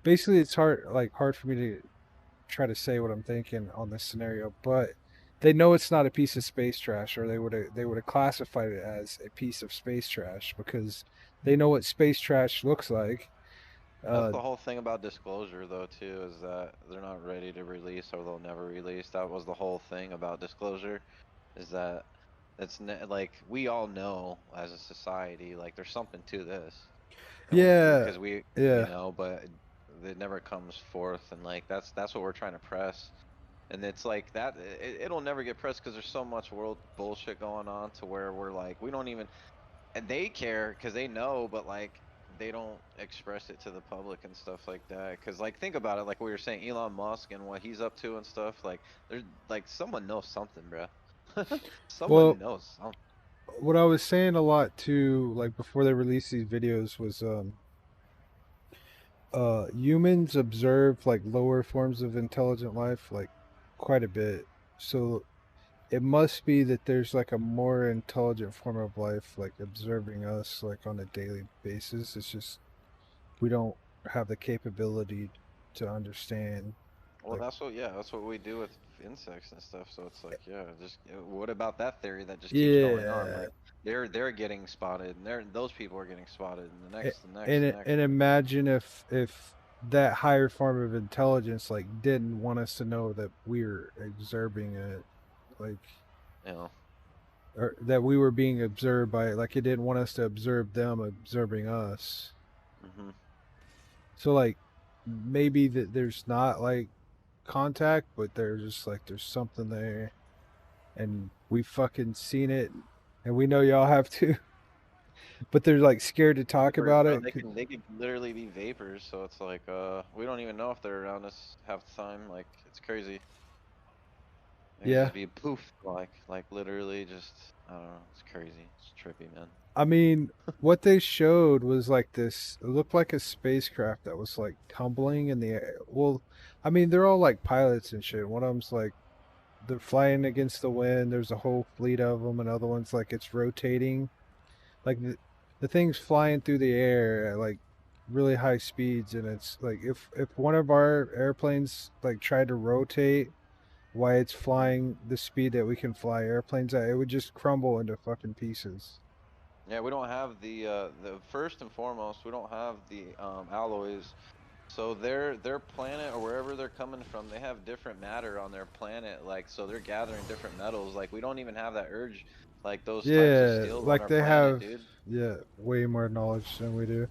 Basically it's hard for me to try to say what I'm thinking on this scenario, but they know it's not a piece of space trash, or they would have classified it as a piece of space trash because they know what space trash looks like. That's the whole thing about disclosure, though, too, is that they're not ready to release or they'll never release. That was the whole thing about disclosure, is that like we all know as a society, like there's something to this. Yeah, Because we, you yeah, know, but it never comes forth, and like that's what we're trying to press. And it's like that, it'll never get pressed because there's so much world bullshit going on to where we're like, we don't even, and they care because they know, but like they don't express it to the public and stuff like that. Because like think about it, like we were saying, Elon Musk and what he's up to and stuff. Like there's like someone knows something, bro. well, Someone knows something. what I was saying a lot too, like before they released these videos, was humans observe like lower forms of intelligent life like quite a bit. So it must be that there's like a more intelligent form of life like observing us like on a daily basis. It's just we don't have the capability to understand. Well, Like, that's what we do with insects and stuff. So it's like, yeah, just what about that theory that just keeps going on? yeah. Like they're getting spotted, and those people are getting spotted, and And imagine if that higher form of intelligence like didn't want us to know that we're observing it, like, you know. or that we were being observed by it, like it didn't want us to observe them observing us. Hmm. So like maybe that there's not like contact, but there's just like there's something there, and we fucking seen it, and we know y'all have too. But they're like scared to talk Vapors, about bro, it. they could literally be vapors. So it's like, we don't even know if they're around us half the time. Like it's crazy. They could Yeah. just be poof, like literally just, I don't know. It's crazy. It's trippy, man. I mean, what they showed was like this. It looked like a spacecraft that was like tumbling in the air. Well, I mean, they're all like pilots and shit. One of them's like they're flying against the wind. There's a whole fleet of them. Another one's like it's rotating. Like the thing's flying through the air at like really high speeds, and it's like if one of our airplanes like tried to rotate while it's flying the speed that we can fly airplanes at, it would just crumble into fucking pieces. Yeah, we don't have the first and foremost, we don't have the alloys. So their planet or wherever they're coming from, they have different matter on their planet. Like so they're gathering different metals. Like we don't even have that urge, like those types of Yeah, steels on like our they planet, have, dude. yeah, way more knowledge than we do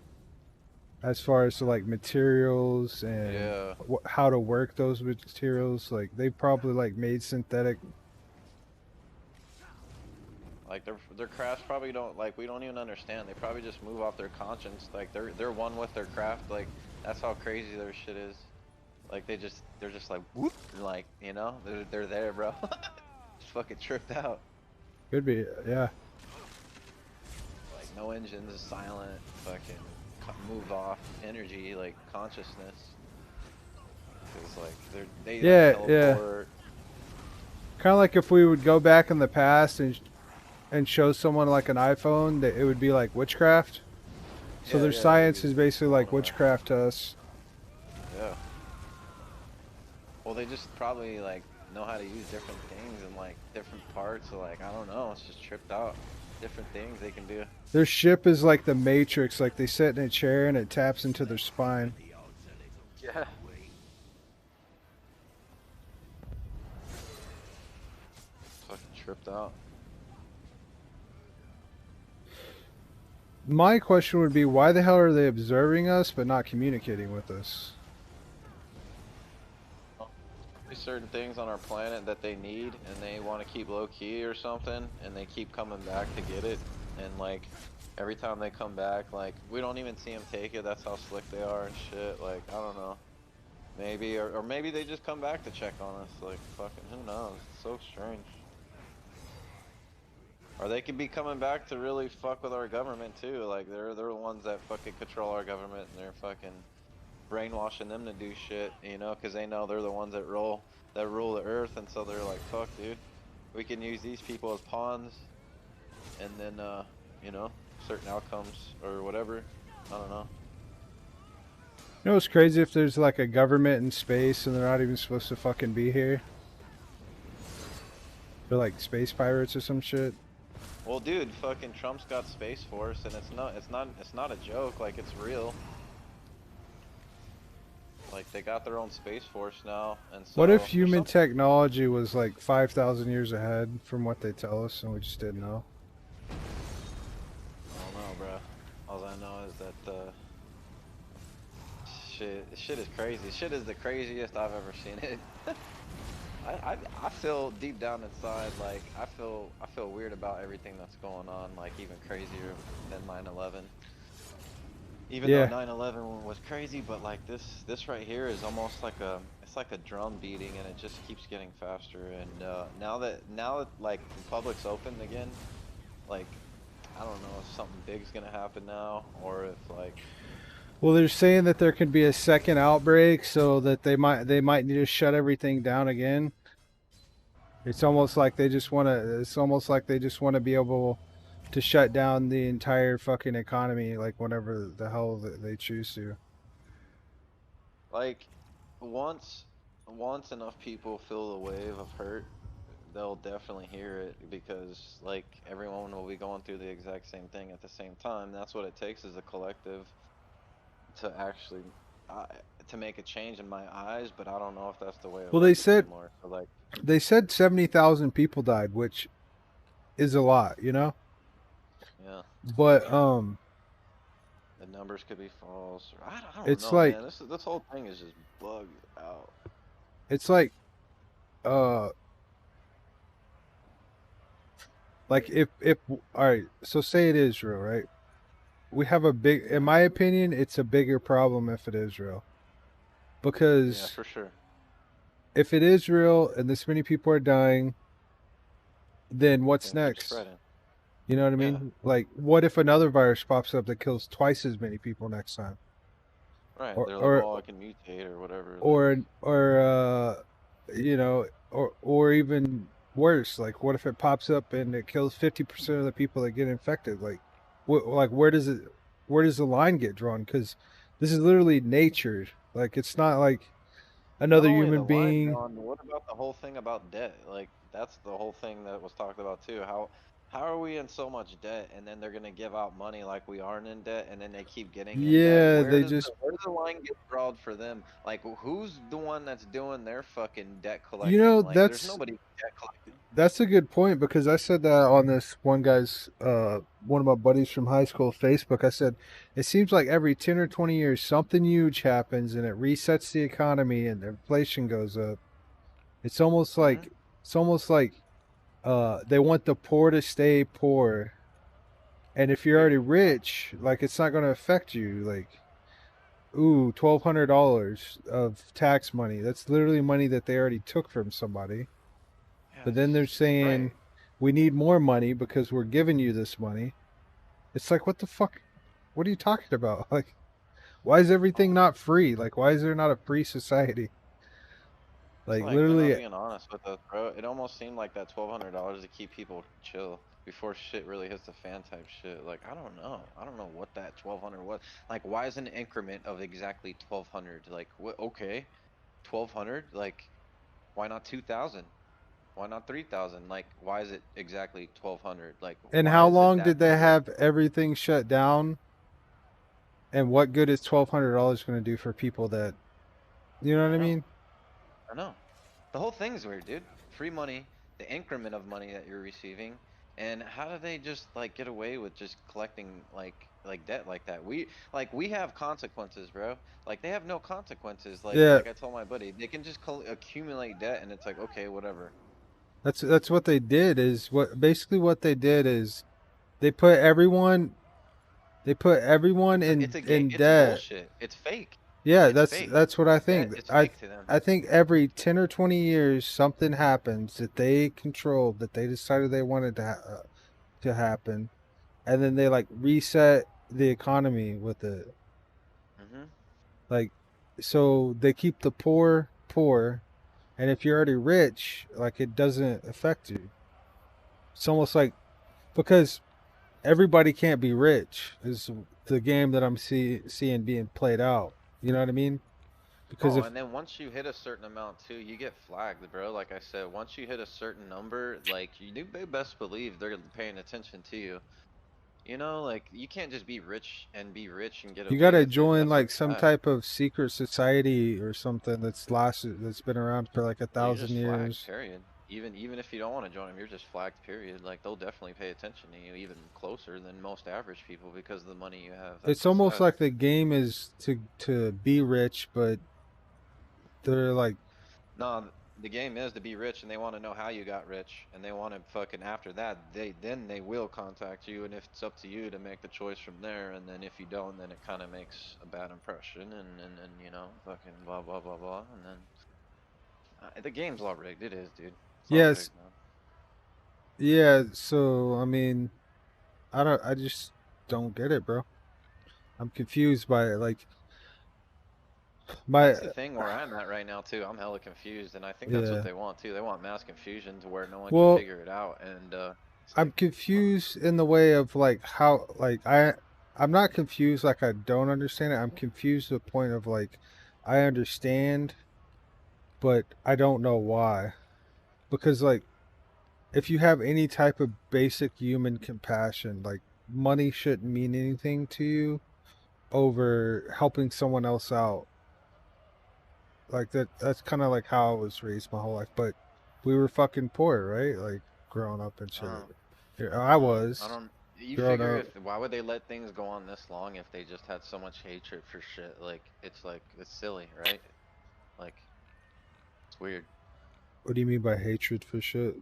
as far as like materials and Yeah. how to work those materials. Like they probably like made synthetic. Like their crafts probably don't, like we don't even understand. They probably just move off their conscience. Like they're one with their craft. Like that's how crazy their shit is. Like they're just like whoop, like you know they're there, bro. Just fucking tripped out. Could be, yeah. Like no engines, silent, fucking move off energy, like consciousness. Cause like they Yeah, like yeah. teleport. Kind of like if we would go back in the past and show someone like an iPhone, that it would be like witchcraft. So Yeah, their yeah, science dude. is basically like witchcraft to us. Yeah. Well, they just probably like know how to use different things and like different parts. So like I don't know, it's just tripped out. Different things they can do. Their ship is like the Matrix, like they sit in a chair and it taps into their spine. Yeah. Fucking tripped out. My question would be, why the hell are they observing us but not communicating with us? There's certain things on our planet that they need and they want to keep low key or something, and they keep coming back to get it. And like every time they come back, like we don't even see them take it. That's how slick they are and shit. Like I don't know. Maybe or maybe they just come back to check on us. Like fucking who knows? It's so strange. Or they could be coming back to really fuck with our government too. Like they're the ones that fucking control our government, and they're fucking brainwashing them to do shit, you know, because they know they're the ones that rule the earth, and so they're like, fuck, dude, we can use these people as pawns, and then you know, certain outcomes or whatever. I don't know. You know, it's crazy if there's like a government in space and they're not even supposed to fucking be here. They're like space pirates or some shit. Well, dude, fucking Trump's got Space Force, and it's not a joke. Like, it's real. Like, they got their own Space Force now, and so. What if there's human some- technology was like 5,000 years ahead from what they tell us, and we just didn't know? I don't know, bro. All I know is that shit is crazy. Shit is the craziest I've ever seen it. I feel deep down inside, like I feel weird about everything that's going on, like even crazier than 9/11. Even Yeah. though 9/11 was crazy, but like this right here is almost like it's like a drum beating, and it just keeps getting faster. And now that like the public's open again, like I don't know if something big's gonna happen now, or if like. Well, they're saying that there could be a second outbreak, so that they might need to shut everything down again. It's almost like they just want to. It's almost like they just want to be able to shut down the entire fucking economy, like whenever the hell they choose to. Like, once enough people feel the wave of hurt, they'll definitely hear it, because like everyone will be going through the exact same thing at the same time. That's what it takes, is a collective to actually to make a change in my eyes. But I don't know if that's the way it Well, they works said anymore. So like, they said 70,000 people died, which is a lot, you know. yeah, But the numbers could be false. Or, I don't it's know, like man. This whole thing is just bugged out. it's uh like if all right, so say it is Israel, right? We have a big, in my opinion, it's a bigger problem if it is Israel, Yeah, because for sure. if it is Israel and this many people are dying, then what's And keep next? spreading. You know what I Yeah. mean? Like, what if another virus pops up that kills twice as many people next time? Right. Or- They're like, or- oh, I can mutate or whatever. like, or you know, or even worse, like what if it pops up and it kills 50% of the people that get infected? Like, like where does the line get drawn? Because this is literally nature. Like, it's not like another Not only human the line being. drawn, what about the whole thing about debt? Like, that's the whole thing that was talked about too. How are we in so much debt, and then they're gonna give out money like we aren't in debt, and then they keep getting in debt? Yeah, Where they does just, where does the line get drawn for them? Like, who's the one that's doing their fucking debt collection? you know, Like, there's nobody debt collecting. that's a good point, because I said that on this one guy's one of my buddies from high school Facebook. I said it seems like every 10 or 20 years something huge happens and it resets the economy and inflation goes up. It's almost like they want the poor to stay poor. And if you're already rich, like, it's not going to affect you. Like, ooh, $1,200 of tax money. That's literally money that they already took from somebody. But then they're saying, Right. we need more money because we're giving you this money. It's like, what the fuck? What are you talking about? Like, why is everything not free? Like, why is there not a free society? Like, Like, they're not literally, being honest with us, bro. It almost seemed like that $1,200 to keep people chill before shit really hits the fan type shit. Like, I don't know. I don't know what that 1,200 was. Like, why is an increment of exactly 1,200? Like, what? Okay, 1,200. Like, why not 2,000? Why not 3,000? Like, why is it exactly 1,200? Like, and why how is it long that did they big? have everything shut down? And what good is $1,200 going to do for people that, you know what I I know. mean? I know. The whole thing's weird, dude. Free money, the increment of money that you're receiving, and how do they just like get away with just collecting like debt like that? We have consequences, bro. Like, they have no consequences. Yeah, Like I told my buddy, they can just accumulate debt, and it's like, okay, whatever. that's what they did. Is what basically what they did is they put everyone It's a game. in It's debt. bullshit. It's fake. Yeah, It's fake. that's what I Debt think. is fake to them. I think every 10 or 20 years something happens that they controlled, that they decided they wanted to happen, and then they like reset the economy with it. Hmm. Like, so they keep the poor poor, and if you're already rich, like, it doesn't affect you. It's almost like, because everybody can't be rich is the game that I'm seeing being played out. You know what I mean? Because Oh, if and then once you hit a certain amount too, you get flagged, bro. Like I said, once you hit a certain number, like you do best believe they're paying attention to you. You know, like you can't just be rich and get you away gotta with it. join That's like what's some sad. type of secret society or something that's been around for like a Well, you're thousand just flagged, years. period. Even if you don't want to join them, you're just flagged, period. Like they'll definitely pay attention to you even closer than most average people because of the money you have. That's It's what's almost sad. like the game is to be rich, but they're like, No, the game is to be rich, and they want to know how you got rich, and they want to fucking after that, they will contact you, and if it's up to you to make the choice from there, and then if you don't, then it kind of makes a bad impression, and you know, fucking blah blah blah blah, and then the game's all rigged. It is, dude. It's all yes, rigged, man. yeah. So I mean, I just don't get it, bro. I'm confused by it. Like my, That's the thing where I'm at right now too. I'm hella confused, and I think that's what yeah. they want too. They want mass confusion to where no one can Well, figure it out, and it's I'm like, confused in the way of like how like I'm not confused like I don't understand it. I'm confused to the point of like I understand, but I don't know why. Because like if you have any type of basic human compassion, like money shouldn't mean anything to you over helping someone else out. Like that's kind of like how I was raised my whole life, but we were fucking poor, right? Like growing up and shit. uh, Yeah, I I don't know. I was don't. You growing figure up. if why would they let things go on this long if they just had so much hatred for shit? Like it's silly, right? Like it's weird. What do you mean by hatred for shit?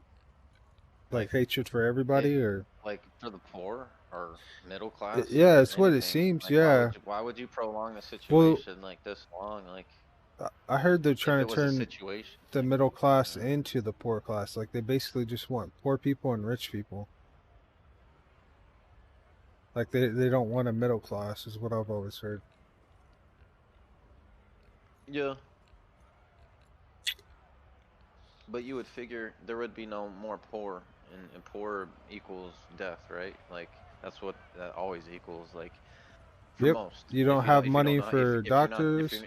Like Like hatred for if everybody, or like for the poor or middle class yeah, or it's what it anything. seems. Like Yeah. why would you prolong a Well, situation like this long? Like I heard they're if trying it to was a turn situation, the like middle you class know. into the poor class. Like they basically just want poor people and rich people. Like they don't want a middle class, is what I've always heard. Yeah, but you would figure there would be no more poor, and poor equals death, right? Like that's what that always equals. Like for Yep. most, You don't have if you don't money know for if you're not doctors.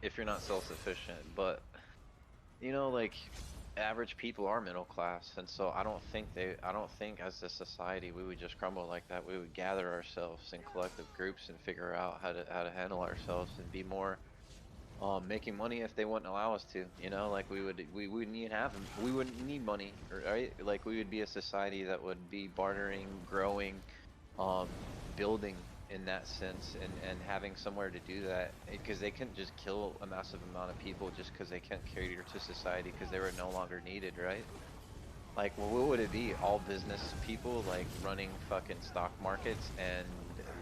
if you're not self-sufficient, but you know like average people are middle class, and so I don't think as a society we would just crumble like that. We would gather ourselves in collective groups and figure out how to handle ourselves and be more making money if they wouldn't allow us to, you know, like we wouldn't need we wouldn't need money, right? Like we would be a society that would be bartering, growing, um building in that sense, and having somewhere to do that, because they couldn't just kill a massive amount of people just because they can't cater to society because they were no longer needed, right? Like well, what would it be, all business people like running fucking stock markets and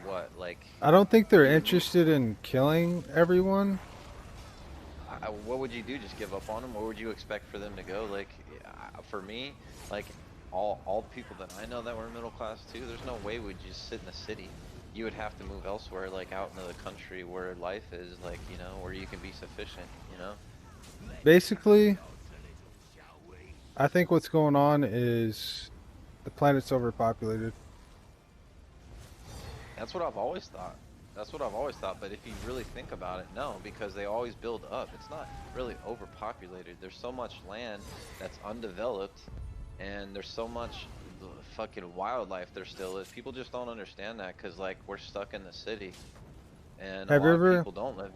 what, like I don't think they're you and me. interested in killing everyone. What would you do? Just give up on them? Where would you expect for them to go? Like, for me, like all the people that I know that were middle class too, there's no way we'd just sit in the city. You would have to move elsewhere, like out into the country where life is, like you know, where you can be sufficient. You know, Basically, I think what's going on is the planet's overpopulated. that's what I've always thought. That's what I've always thought. But if you really think about it, no, because they always build up. It's not really overpopulated. There's so much land that's undeveloped, and there's so much fucking wildlife there still is. People just don't understand that because like we're stuck in the city, and a Have you lot of ever people don't live.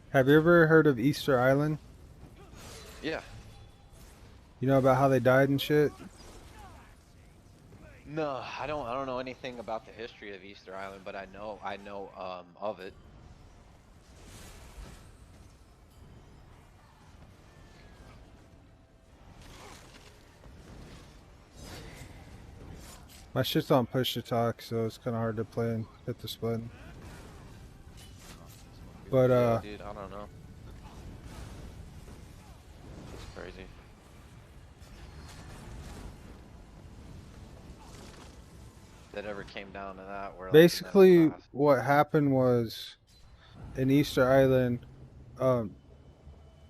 have you ever heard of Easter Island? Yeah. You know about how they died and shit? No, I don't. I don't know anything about the history of Easter Island, but I know of it. My shit's on push to talk, so it's kind of hard to play and hit this button. But Yeah, dude, I don't know. It's crazy. That ever came down to that, where like the middle basically, class. what happened was in Easter Island, um,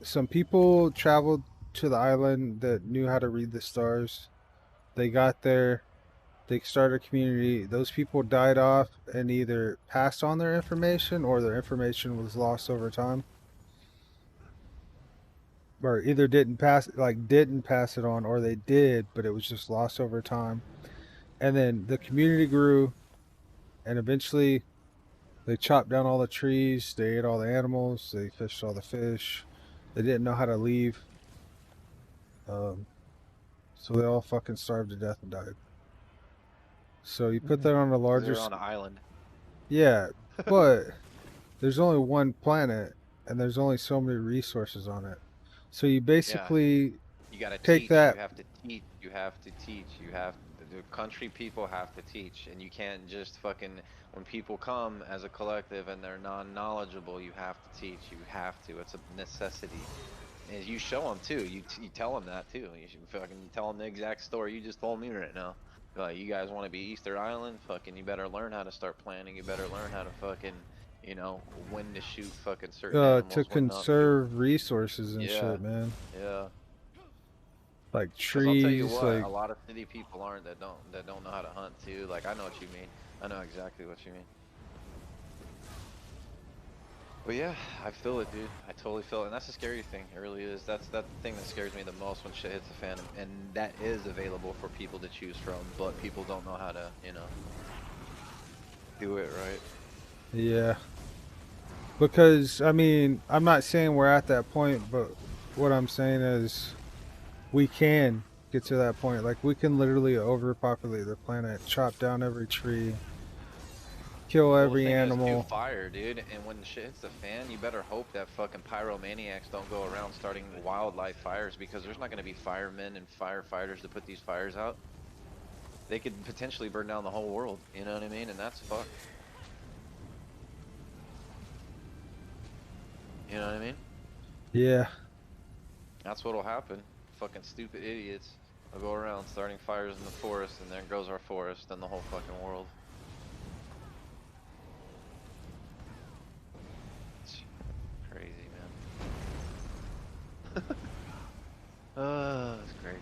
some people traveled to the island that knew how to read the stars. They got there, they started a community. Those people died off and either passed on their information or their information was lost over time. or either didn't pass it on, or they did, but it was just lost over time. And then the community grew, and eventually they chopped down all the trees, they ate all the animals, they fished all the fish. They didn't know how to leave. So they all fucking starved to death and died. So you put that on a 'Cause larger they're on an island. Yeah, but there's only one planet and there's only so many resources on it. So you basically You gotta take teach. that. You have to teach. You have to teach. You have the country people have to teach, and you can't just fucking when people come as a collective and they're non-knowledgeable. You have to teach. You have to. It's a necessity. And you show them too. You tell them that too. You should fucking tell them the exact story you just told me right now. Like, you guys want to be Easter Island? Fucking, you better learn how to start planning. You better learn how to fucking, you know, when to shoot fucking certain animals, To when not to. conserve resources and Yeah, shit, man. yeah. Like Because I'll tell you trees, what, like a lot of city people aren't that don't know how to hunt too. Like, I know what you mean. I know exactly what you mean. But yeah, I feel it, dude. I totally feel it, and that's the scary thing. It really is. That's the thing that scares me the most when shit hits the fan, and that is available for people to choose from, but people don't know how to, you know, do it right. yeah. Because I mean, I'm not saying we're at that point, but what I'm saying is we can get to that point. Like we can literally overpopulate the planet, chop down every tree, kill Well, every the thing is, animal. do fire, dude, and when the shit hits the fan, you better hope that fucking pyromaniacs don't go around starting wildlife fires, because there's not gonna be firemen and firefighters to put these fires out. They could potentially burn down the whole world, you know what I mean? And that's fucked. You know what I mean? Yeah. That's what'll happen. Fucking stupid idiots will go around starting fires in the forest, and there goes our forest and the whole fucking world. It's crazy, man. It's crazy.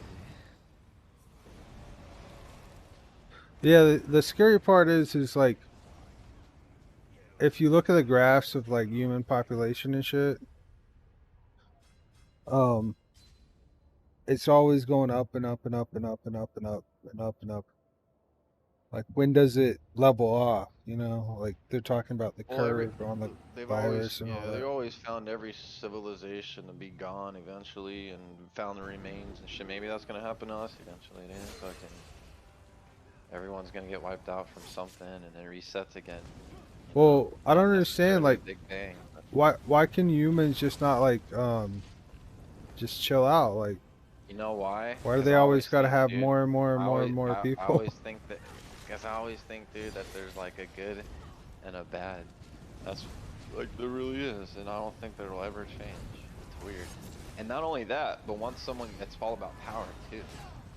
Yeah, the scary part is like if you look at the graphs of like human population and shit, um it's always going up and up and up and up and up and up and up and up. Like when does it level off? You know, like they're talking about the Well, curve on the they've always, virus and all yeah, they that. always found every civilization to be gone eventually, and found the remains and shit. Maybe that's gonna happen to us eventually, dude. Fucking, everyone's gonna get wiped out from something, and then it resets again. You know? Well, I don't Not understand. necessarily a Like, Big Bang. But why can humans just not like just chill out? Like, you know why? why do 'Cause they I always always got to think, have dude. more and more and I more always, and more I people? always think that, because I always think, dude, that there's like a good and a bad. That's like there really is, and I don't think that will ever change. It's weird. And not only that, but once someone, it's all about power too.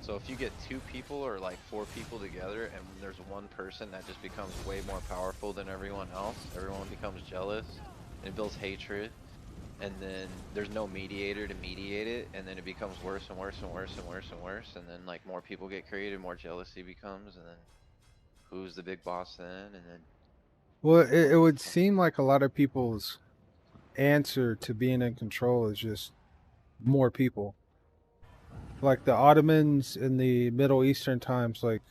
So if you get two people or like four people together, and there's one person that just becomes way more powerful than everyone else, everyone becomes jealous, and it builds hatred. And then there's no mediator to mediate it, and then it becomes worse and worse and worse and worse and worse, and then like more people get created, more jealousy becomes, and then who's the big boss then? And then Well, it would seem like a lot of people's answer to being in control is just more people. Like the Ottomans in the Middle Eastern times, like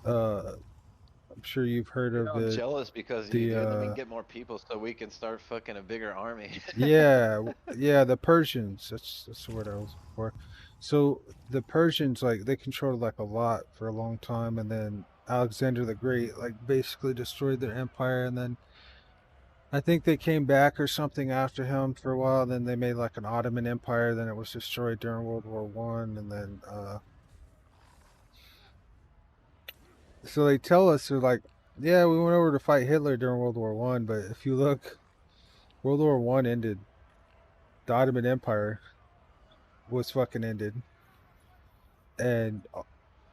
I'm sure you've heard you of know, I'm it. jealous because of you, The dude. Let me get more people so we can start fucking a bigger army. yeah, the Persians. That's the word I was looking for. So the Persians, like they controlled like a lot for a long time, and then Alexander the Great like basically destroyed their empire, and then I think they came back or something after him for a while. Then they made like an Ottoman Empire. Then it was destroyed during World War One, and then so they tell us they're like, yeah, we went over to fight Hitler during World War One, but if you look, World War One ended. The Ottoman Empire was fucking ended, and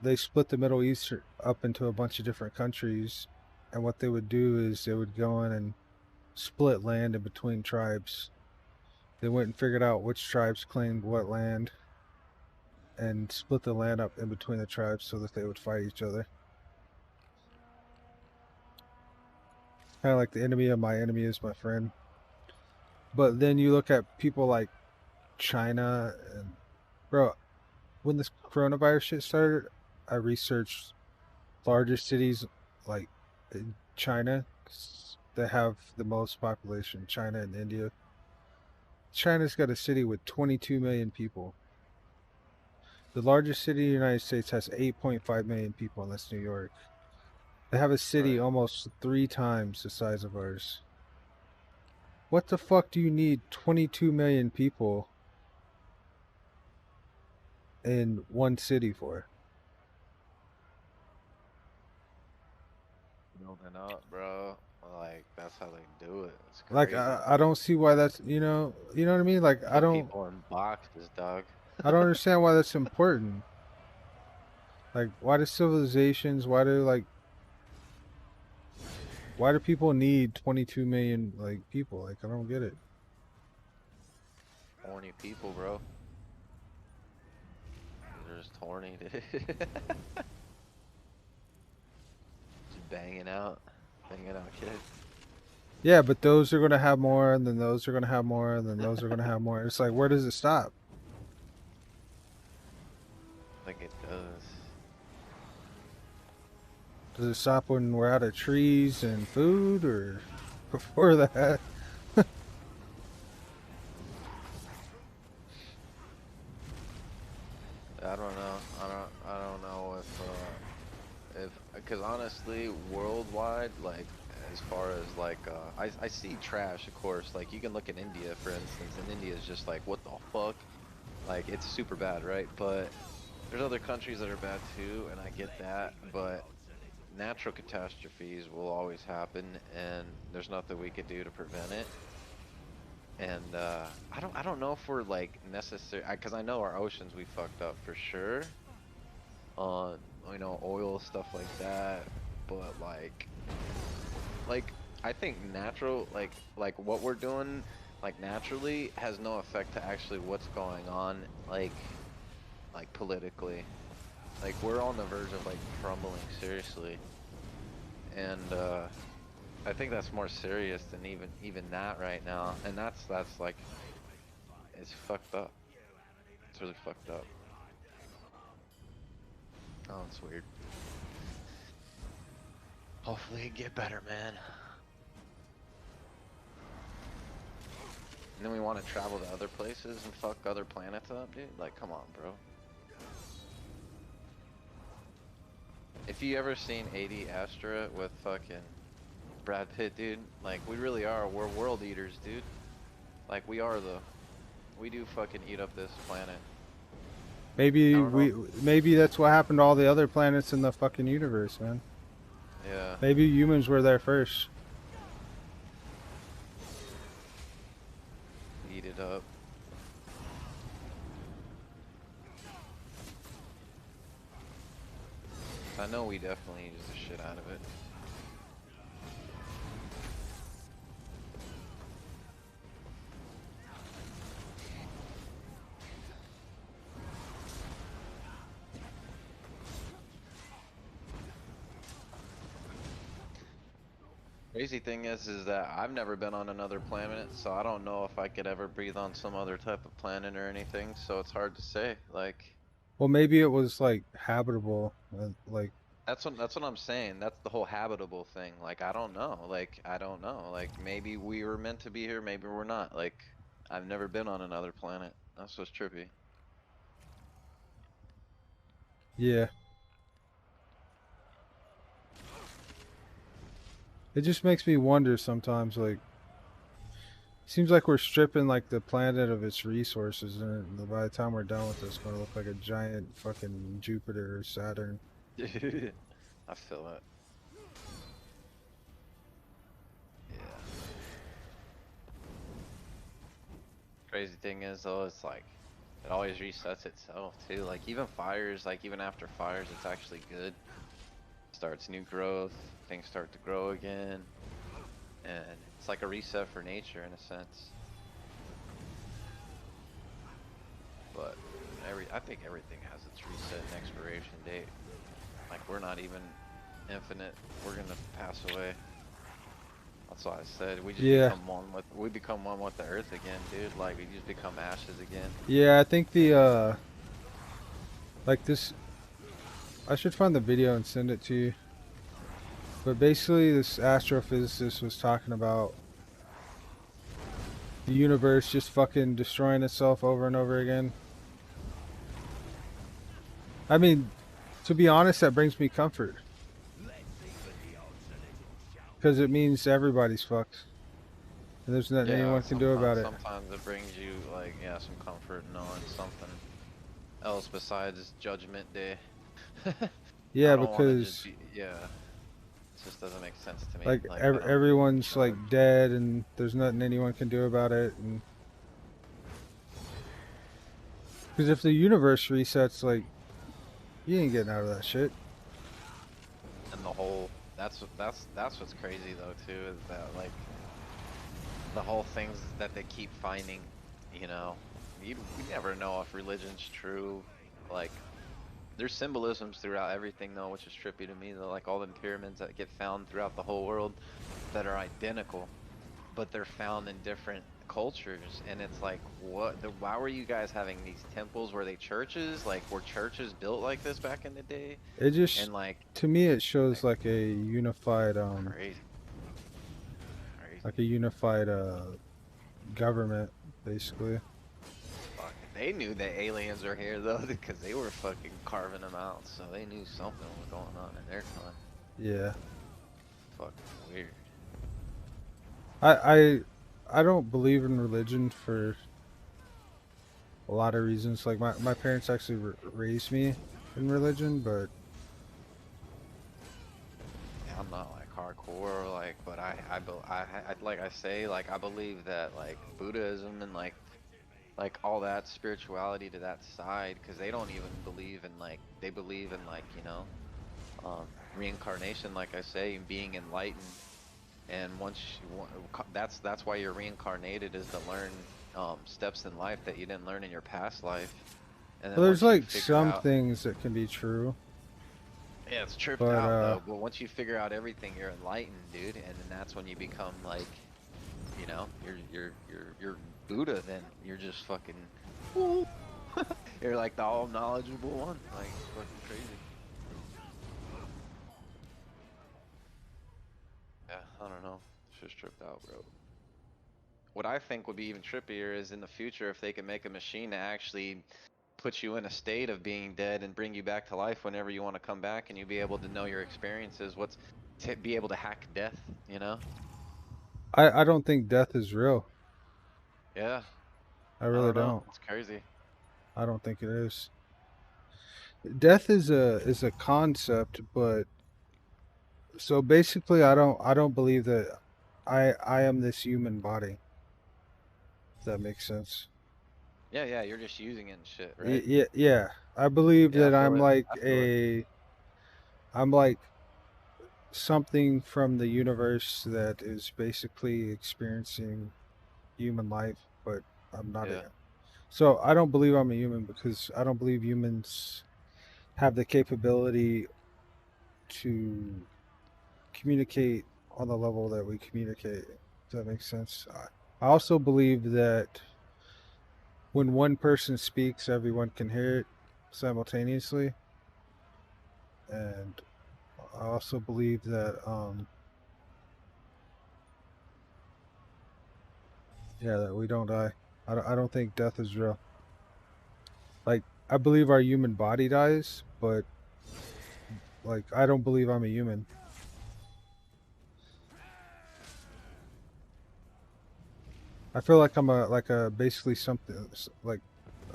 they split the Middle East up into a bunch of different countries. And what they would do is they would go in and split land in between tribes. They went and figured out which tribes claimed what land, and split the land up in between the tribes so that they would fight each other. Kind of like the enemy of my enemy is my friend. But then you look at people like China, and bro, when this coronavirus shit started, I researched larger cities like in China that have the most population, China and India. China's got a city with 22 million people. The largest city in the United States has 8.5 million people, and that's New York. They have a city Right. almost 3 times the size of ours. What the fuck do you need 22 million people in one city for? Building up, bro. Like that's how they do it. It's Like crazy. I don't see why that's you know what I mean? Like Put people in boxes, dog. I don't understand why that's important. Like why do civilizations, why do people need 22 million like people? Like I don't get it. Horny people, bro. They're just horny, dude. Just banging out kids. Yeah, but those are gonna have more, and then those are gonna have more, and then those are gonna have more. It's like where does it stop? Like it does. Does it stop when we're out of trees and food, or before that? I don't know. I don't know if because honestly, worldwide, like as far as like I see trash, of course. Like you can look at India, for instance, and India is just like what the fuck, like it's super bad, right? But there's other countries that are bad too, and I get that, but natural catastrophes will always happen, and there's nothing we could do to prevent it. And I don't know if we're like necessary, because I know our oceans we fucked up for sure on oil stuff like that, but like I think natural like what we're doing like naturally has no effect to actually what's going on like politically. Like we're on the verge of like crumbling seriously, and I think that's more serious than even that right now, and that's like it's fucked up. It's really fucked up. Oh, it's weird. Hopefully it get better, man. And then we want to travel to other places and fuck other planets up, dude. Like, come on, bro. If you ever seen 80 Astra with fucking Brad Pitt, dude, like we really are. We're world eaters, dude. Like we do fucking eat up this planet. Maybe that's what happened to all the other planets in the fucking universe, man. Yeah. Maybe humans were there first. Eat it up. I know we definitely use the shit out of it. Crazy thing is that I've never been on another planet, so I don't know if I could ever breathe on some other type of planet or anything, so it's hard to say. Like, Well, maybe it was like habitable, like that's what I'm saying. That's the whole habitable thing. Like, I don't know. Like, I don't know. Like, maybe we were meant to be here, maybe we're not. Like, I've never been on another planet. That's what's trippy. yeah. It just makes me wonder sometimes, like, seems like we're stripping like the planet of its resources, and by the time we're done with this, it's gonna look like a giant fucking Jupiter or Saturn. I feel it. Yeah. Crazy thing is though, it's like it always resets itself too. Like even fires, like even after fires, it's actually good. Starts new growth, things start to grow again, and it's like a reset for nature in a sense. But I think everything has its reset and expiration date. Like we're not even infinite. We're gonna pass away. That's why I said we just Yeah. become one with the earth again, dude. Like we just become ashes again. Yeah, I think the like this. I should find the video and send it to you. But basically, this astrophysicist was talking about the universe just fucking destroying itself over and over again. I mean, to be honest, that brings me comfort. Because it means everybody's fucked. And there's nothing anyone can do about it. Sometimes it brings you like some comfort knowing something else besides Judgment Day. Yeah, because it just doesn't make sense to me. like everyone's like dead, and there's nothing anyone can do about it. And because if the universe resets, like you ain't getting out of that shit. And the whole that's what's crazy though too, is that like the whole things that they keep finding, you know, you never know if religion's true. Like there's symbolisms throughout everything though, which is trippy to me though, like all the pyramids that get found throughout the whole world that are identical, but they're found in different cultures, and it's like, why were you guys having these temples? Were they churches? Like, were churches built like this back in the day? It just, and like, to me, it shows like a unified crazy. Like a unified government, basically. Fuck, they knew that aliens are here though, because they were fucking carving them out, so they knew something was going on in their time. Yeah. Fucking weird. I don't believe in religion for a lot of reasons. Like my parents actually raised me in religion, but yeah, I'm not like hardcore, like, but I like I say, like I believe that like Buddhism and like all that spirituality to that side, because they don't even believe in like, they believe in like, you know, reincarnation, like I say, and being enlightened. And once that's why you're reincarnated, is to learn steps in life that you didn't learn in your past life. And then well, there's like some things that can be true. Yeah, it's tripped out though. But once you figure out everything, you're enlightened, dude, and then that's when you become like, you know, you're Buddha. Then you're just fucking, you're like the all knowledgeable one, like fucking crazy. Yeah, I don't know. It's just tripped out, bro. What I think would be even trippier is in the future if they can make a machine to actually put you in a state of being dead and bring you back to life whenever you want to come back, and you be able to know your experiences. Be able to hack death, you know? I don't think death is real. Yeah. I really don't. It's crazy. I don't think it is. Death is a concept, but so basically I don't believe that I am this human body. If that makes sense. Yeah, you're just using it and shit, right? Yeah. I believe that I'm like I'm like something from the universe that is basically experiencing human life, but I'm not a. So I don't believe I'm a human, because I don't believe humans have the capability to communicate on the level that we communicate. Does that make sense? I also believe that when one person speaks, everyone can hear it simultaneously. And I also believe that that we don't die. I don't think death is real. Like, I believe our human body dies, but like I don't believe I'm a human. I feel like I'm basically something like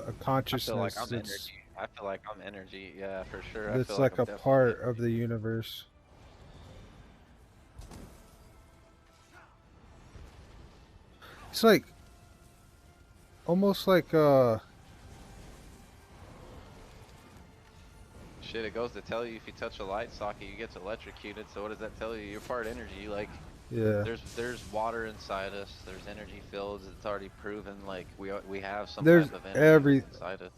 a consciousness. I feel like I'm energy. I feel like I'm energy. Yeah, for sure. It's like a part of the universe. It's like almost like shit, it goes to tell you if you touch a light socket you get electrocuted. So what does that tell you? You're part energy. Like, yeah, there's water inside us. There's energy fields. It's already proven. Like we have some there's type of energy inside us.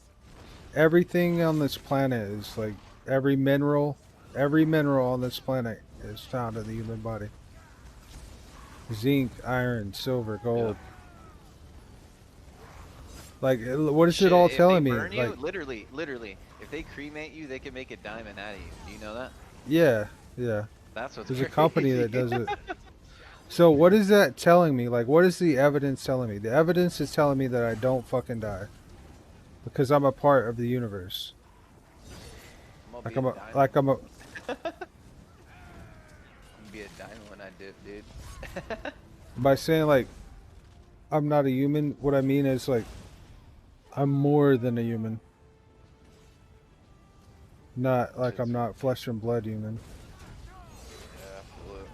Everything on this planet is like every mineral on this planet is found in the human body. zinc, iron, silver, gold. Yeah. Like, what is it Shit, all if they telling me? burn you, Like, literally, if they cremate you, they can make a diamond out of you. Do you know that? yeah, yeah. That's what's There's a company crazy. that does it. So what is that telling me? Like, what is the evidence telling me? The evidence is telling me that I don't fucking die because I'm a part of the universe. I'm gonna Like be a I'm a, diamond. like I'm a. I'm gonna be a diamond when I dip, dude. By saying like I'm not a human, what I mean is like I'm more than a human. Not like I'm Shit's not flesh and blood human. yeah, absolutely.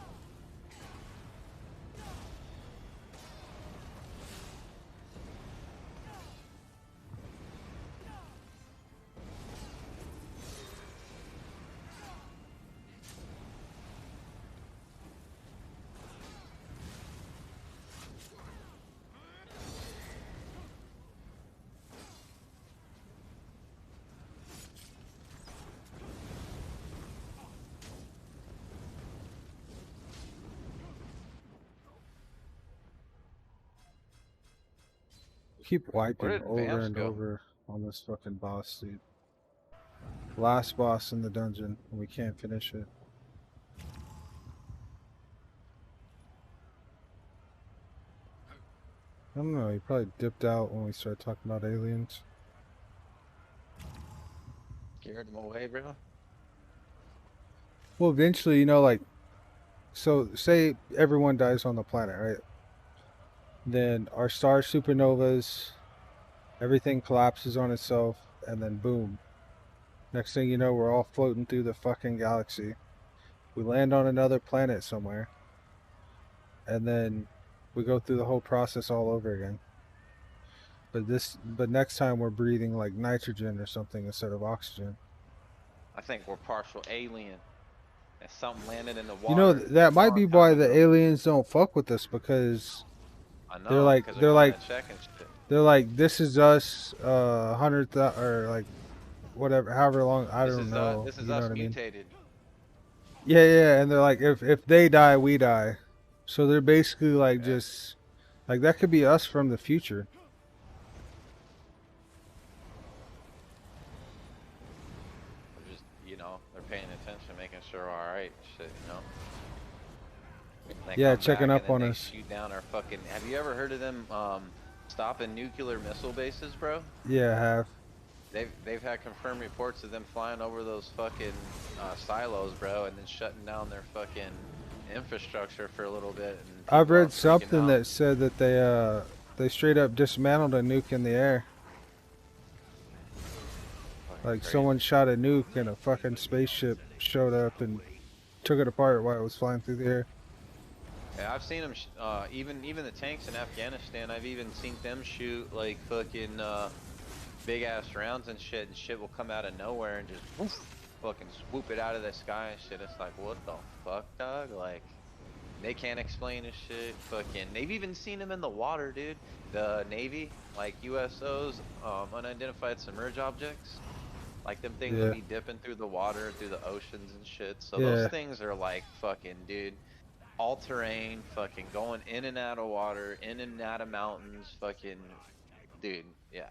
Keep Where wiping did over Vamps and go? over on this fucking boss, dude. Last boss in the dungeon, and we can't finish it. I don't know. He probably dipped out when we started talking about aliens. Scared him away, bro. Well, eventually, you know, like, so say everyone dies on the planet, right? Then our star supernovas, everything collapses on itself, and then boom. Next thing you know, we're all floating through the fucking galaxy. We land on another planet somewhere, and then we go through the whole process all over again. But next time we're breathing like nitrogen or something instead of oxygen. I think we're partial alien. And something landed in the You know, water that a might long be time why the ago. aliens don't fuck with us because I they're know, like because they're they're kind like of checking shit. they're like this is us 100,000 or like whatever however long I don't know, This is you know us what I mean? mutated. Yeah, yeah, and they're like if they die, we die. So they're basically like Yeah. just like that could be us from the future. They're just, they're paying attention, making sure we're alright, shit, They Yeah, come checking back and up then on they us. shoot down our fucking. Have you ever heard of them stopping nuclear missile bases, bro? Yeah, I have. They've had confirmed reports of them flying over those fucking silos, bro, and then shutting down their fucking infrastructure for a little bit, and I've people are read freaking something out. that said that they straight up dismantled a nuke in the air. Fucking Like crazy. someone shot a nuke and a fucking spaceship showed up and took it apart while it was flying through the air. Yeah, I've seen them. Even the tanks in Afghanistan. I've even seen them shoot like fucking big ass rounds and shit will come out of nowhere and just woof, fucking swoop it out of the sky and shit. It's like, what the fuck, dog? Like, they can't explain this shit. Fucking, they've even seen them in the water, dude. The Navy, like USOs, unidentified submerged objects. Like them things will Yeah, be dipping through the water, through the oceans and shit. So those yeah. things are like fucking, dude, all terrain, fucking going in and out of water, in and out of mountains, fucking, dude, yeah.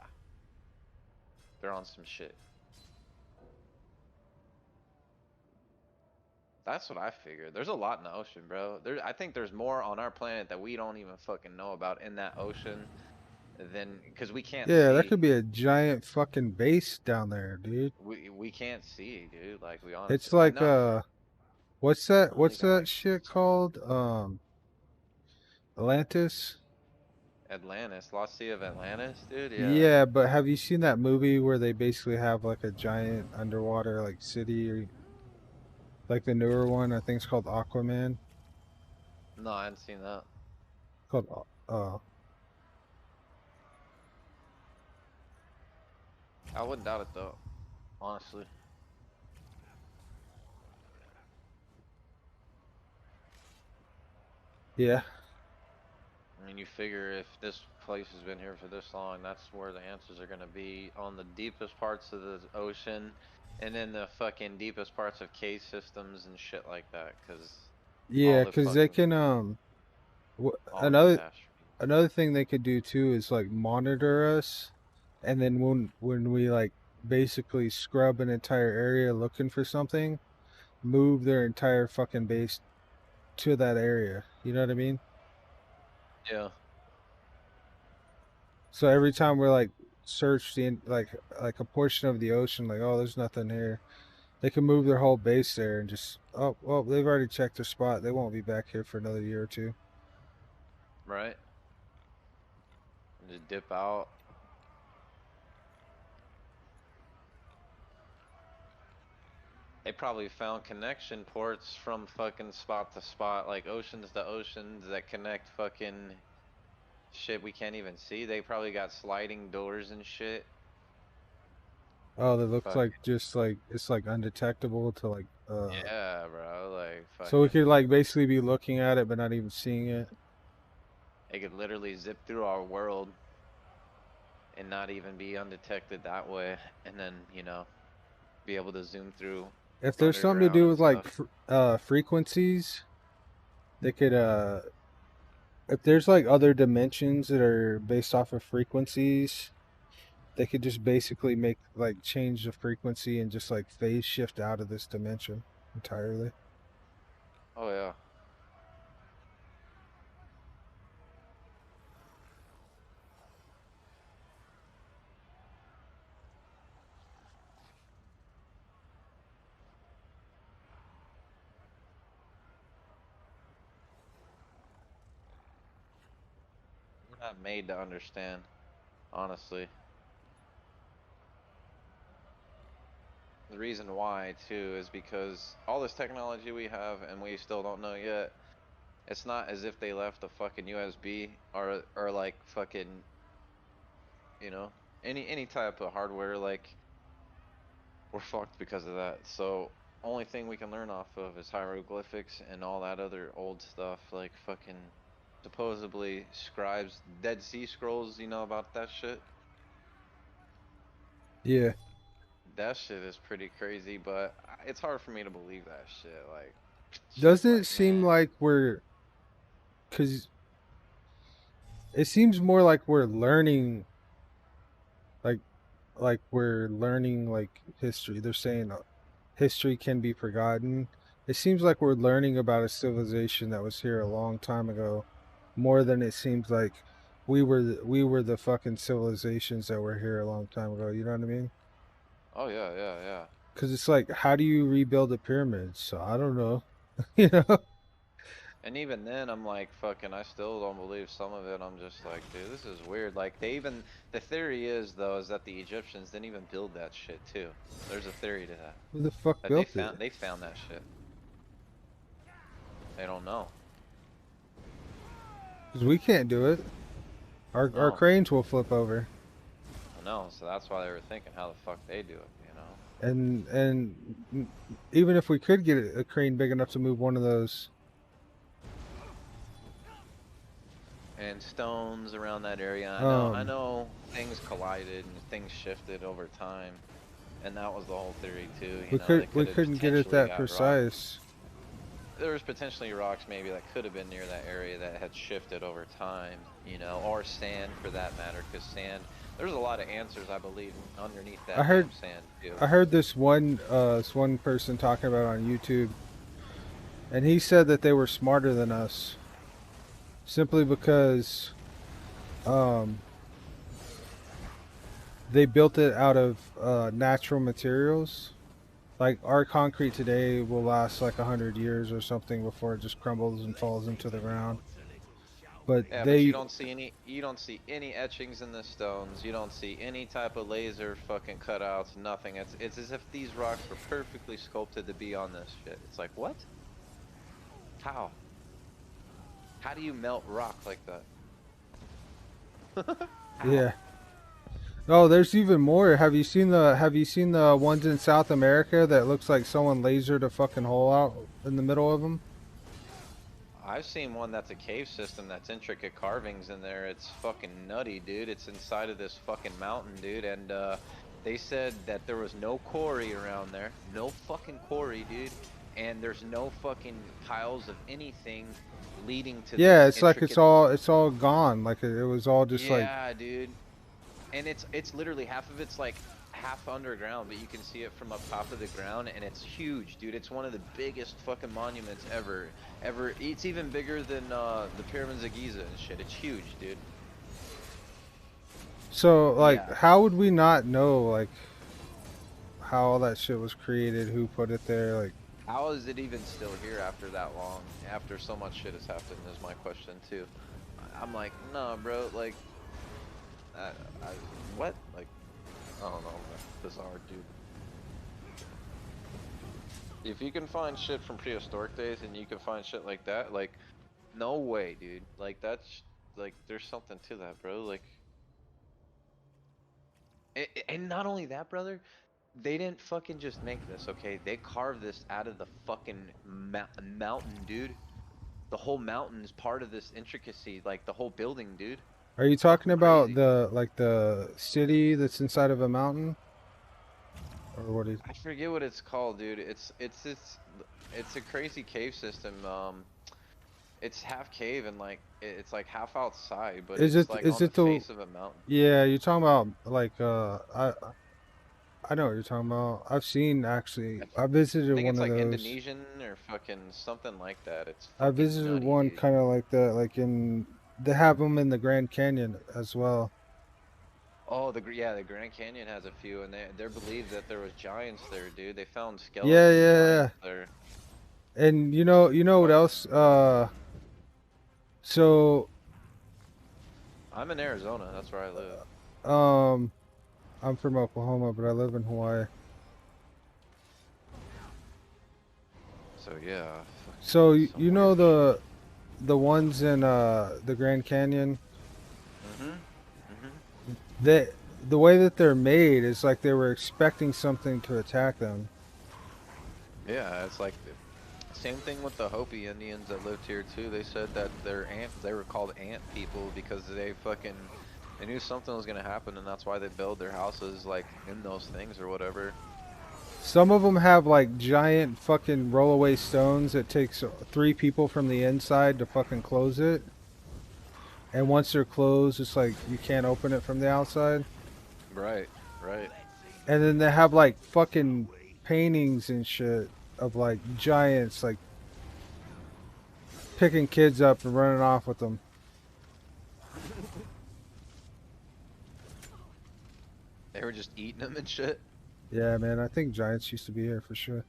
They're on some shit. That's what I figured. There's a lot in the ocean, bro. I think there's more on our planet that we don't even fucking know about in that ocean than, because we can't Yeah, that see. could be a giant fucking base down there, dude. We can't see, dude. Like we honestly, It's I like know. I only what's got that like shit called? Atlantis? Atlantis, Lost Sea of Atlantis, dude. Yeah. Yeah, but have you seen that movie where they basically have like a giant underwater like city or like the newer one? I think it's called Aquaman. No, I hadn't seen that. Called I wouldn't doubt it though, honestly. yeah. I mean, you figure if this place has been here for this long, that's where the answers are gonna be on the deepest parts of the ocean, and then the fucking deepest parts of cave systems and shit like that. Cause all Yeah, the cuz they fucking can all the Another catastrophe. thing they could do too is like monitor us, and then when we like basically scrub an entire area looking for something, move their entire fucking base to that area. You know what I mean? Yeah. So every time we're like search the like a portion of the ocean, like, oh, there's nothing here, they can move their whole base there and just, oh well, they've already checked their spot. They won't be back here for another year or two. Right. And just dip out. They probably found connection ports from fucking spot to spot, like oceans to oceans that connect fucking shit we can't even see. They probably got sliding doors and shit. Oh, that looks Fuck. like just like it's like undetectable to like Yeah, bro. Like so we fucking. could like basically be looking at it but not even seeing it. They could literally zip through our world and not even be undetected that way, and then be able to zoom through If there's something to underground do and with like stuff. frequencies, they could if there's like other dimensions that are based off of frequencies, they could just basically make like change the frequency and just like phase shift out of this dimension entirely. Oh yeah. We're not made to understand, honestly. The reason why too is because all this technology we have and we still don't know yet. It's not as if they left a fucking USB or like fucking any type of hardware. Like, we're fucked because of that. So only thing we can learn off of is hieroglyphics and all that other old stuff, like fucking supposedly scribes, Dead Sea Scrolls. You know about that shit? Yeah. That shit is pretty crazy, but it's hard for me to believe that shit. Like, it's just Doesn't it like, seem man. like we're, because it seems more like we're learning, like we're learning like history. They're saying history can be forgotten. It seems like we're learning about a civilization that was here a long time ago, more than it seems like we were the fucking civilizations that were here a long time ago. You know what I mean? Oh yeah, yeah, yeah. Because it's like, how do you rebuild the pyramids? So I don't know. You know? And even then, I'm like, fucking, I still don't believe some of it. I'm just like, dude, this is weird. Like, the theory is, though, is that the Egyptians didn't even build that shit, too. There's a theory to that. Who the fuck That built it? they found that shit. They don't know. Because we can't do it. Our No. cranes will flip over. No, so that's why they were thinking how the fuck they do it, And even if we could get a crane big enough to move one of those, And stones around that area. I know things collided and things shifted over time. And that was the whole theory, too. we couldn't get it that precise. There was potentially rocks maybe that could have been near that area that had shifted over time, or sand for that matter, because sand, there's a lot of answers, I believe, underneath that damn sand, too. I heard this one person talking about it on YouTube, and he said that they were smarter than us, simply because they built it out of natural materials. Like, our concrete today will last like 100 years or something before it just crumbles and falls into the ground. But Yeah, they but you don't see any etchings in the stones. You don't see any type of laser fucking cutouts, nothing. It's as if these rocks were perfectly sculpted to be on this shit. It's like, what? How? How do you melt rock like that? Yeah. Oh, there's even more. Have you seen the ones in South America that looks like someone lasered a fucking hole out in the middle of them? I've seen one that's a cave system that's intricate carvings in there. It's fucking nutty, dude. It's inside of this fucking mountain, dude. And they said that there was no quarry around there. No fucking quarry, dude. and there's no fucking tiles of anything leading to Yeah, this it's like intricate. it's all gone. Like it was all just like Yeah, dude. And it's literally half of it's like half underground, but you can see it from up top of the ground, and it's huge, dude. It's one of the biggest fucking monuments ever. It's even bigger than the pyramids of Giza and shit. It's huge, dude. so like Yeah. how would we not know like how all that shit was created, who put it there, like How is it even still here after that long? After so much shit has happened is my question too. I'm like, no, bro. Like, I, I, what? Like, I don't know, man. Bizarre, dude. If you can find shit from prehistoric days and you can find shit like that, like, no way, dude. Like, that's like, there's something to that, bro. Like, and not only that, brother. They didn't fucking just make this, okay? They carved this out of the fucking mountain, dude. The whole mountain is part of this intricacy, like the whole building, dude. are you It's talking fucking about crazy. the city that's inside of a mountain? Or what is I forget what it's called, dude. It's a crazy cave system. It's half cave and like it's like half outside, but it's like is on the it the face of a mountain. yeah, you're talking about like I know what you're talking about. I've seen actually I I visited think one it's of like those. Indonesian or fucking something like that. It's I fucking visited nutty, one dude. kind of like that, like in they have them in the Grand Canyon as well. Oh, yeah, the Grand Canyon has a few, and they're believed that there was giants there, dude. They found Yeah, skeletons of yeah, yeah. giants there. And you know what Fuck. else? So I'm in Arizona. That's where I live. um, I'm from Oklahoma, but I live in Hawaii. So yeah, So fucking some you know weird shit. the ones in the Grand Canyon, Mhm. Mhm. they the way that they're made is like they were expecting something to attack them. Yeah, it's like the same thing with the Hopi Indians that lived here too. They said that they were called ant people because they knew something was gonna happen, and that's why they build their houses like in those things or whatever. Some of them have like giant fucking rollaway stones that takes 3 people from the inside to fucking close it. And once they're closed, it's like you can't open it from the outside. Right. Right. And then they have like fucking paintings and shit of like giants like picking kids up and running off with them. They were just eating them and shit. Yeah, man, I think giants used to be here for sure.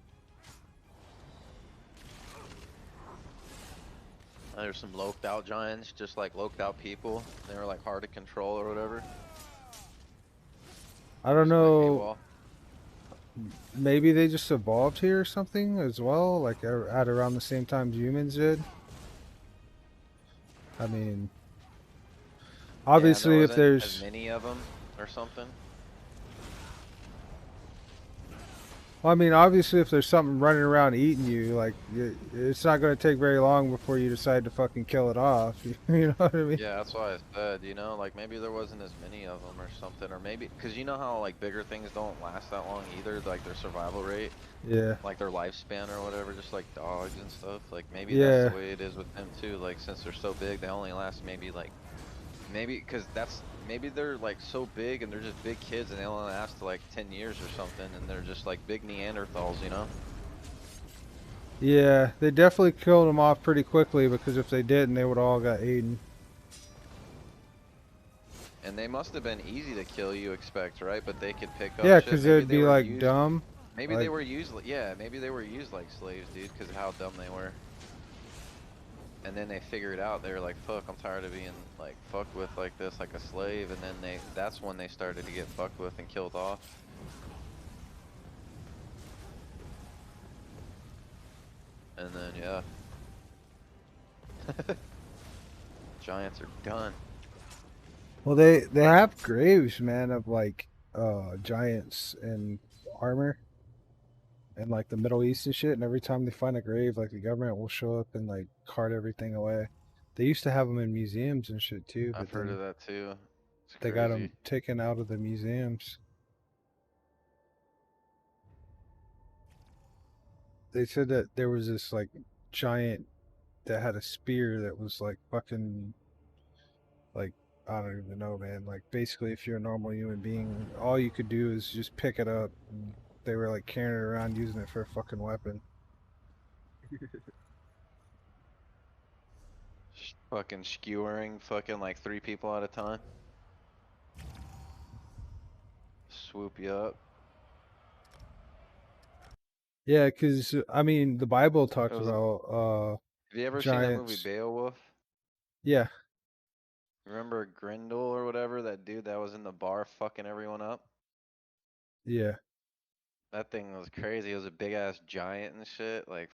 There's some loped out giants, just like loped out people. They were like hard to control or whatever. I don't Just went know, AWOL. maybe they just evolved here or something as well, like at around the same time humans did. I mean, Yeah, and there obviously if wasn't as there's many of them or something. well, I mean, obviously, if there's something running around eating you, like, it's not going to take very long before you decide to fucking kill it off. You know what I mean? Yeah, that's why I said, you know, like maybe there wasn't as many of them or something, or maybe because you know how like bigger things don't last that long either, like their survival rate, Yeah. like their lifespan or whatever, just like dogs and stuff. Like maybe that's the Yeah. way it is with them too. Like since they're so big, they only last maybe because maybe they're like so big and they're just big kids and they only last to like 10 years or something, and they're just like big Neanderthals, you know? Yeah. They definitely killed them off pretty quickly because if they didn't, they would all got eaten. And they must have been easy to kill, you expect, right? But they could pick up Yeah, shit. because Maybe they'd they be were like used. dumb. Maybe they Like, were used. Yeah, maybe they were used like slaves, dude, because of how dumb they were. And then they figured out they were like, "Fuck, I'm tired of being like fucked with like this, like a slave." And then that's when they started to get fucked with and killed off. And then yeah, giants are done. well, they have graves, man, of like giants in armor in like the Middle East and shit. And every time they find a grave, like the government will show up and like cart everything away. They used to have them in museums and shit too, I've but heard of then that too. It's they got crazy. them taken out of the museums. they said that there was this like giant that had a spear that was like fucking like I don't even know, man. Like basically, if you're a normal human being, all you could do is just pick it up. And they were like carrying it around, using it for a fucking weapon. Fucking skewering fucking like 3 people at a time. Swoop you up. Yeah, because I mean, the Bible It talks was, about have you ever seen that movie giants. Beowulf? Yeah, Remember Grendel or whatever, that dude that was in the bar fucking everyone up? yeah. That thing was crazy. It was a big ass giant and shit. Like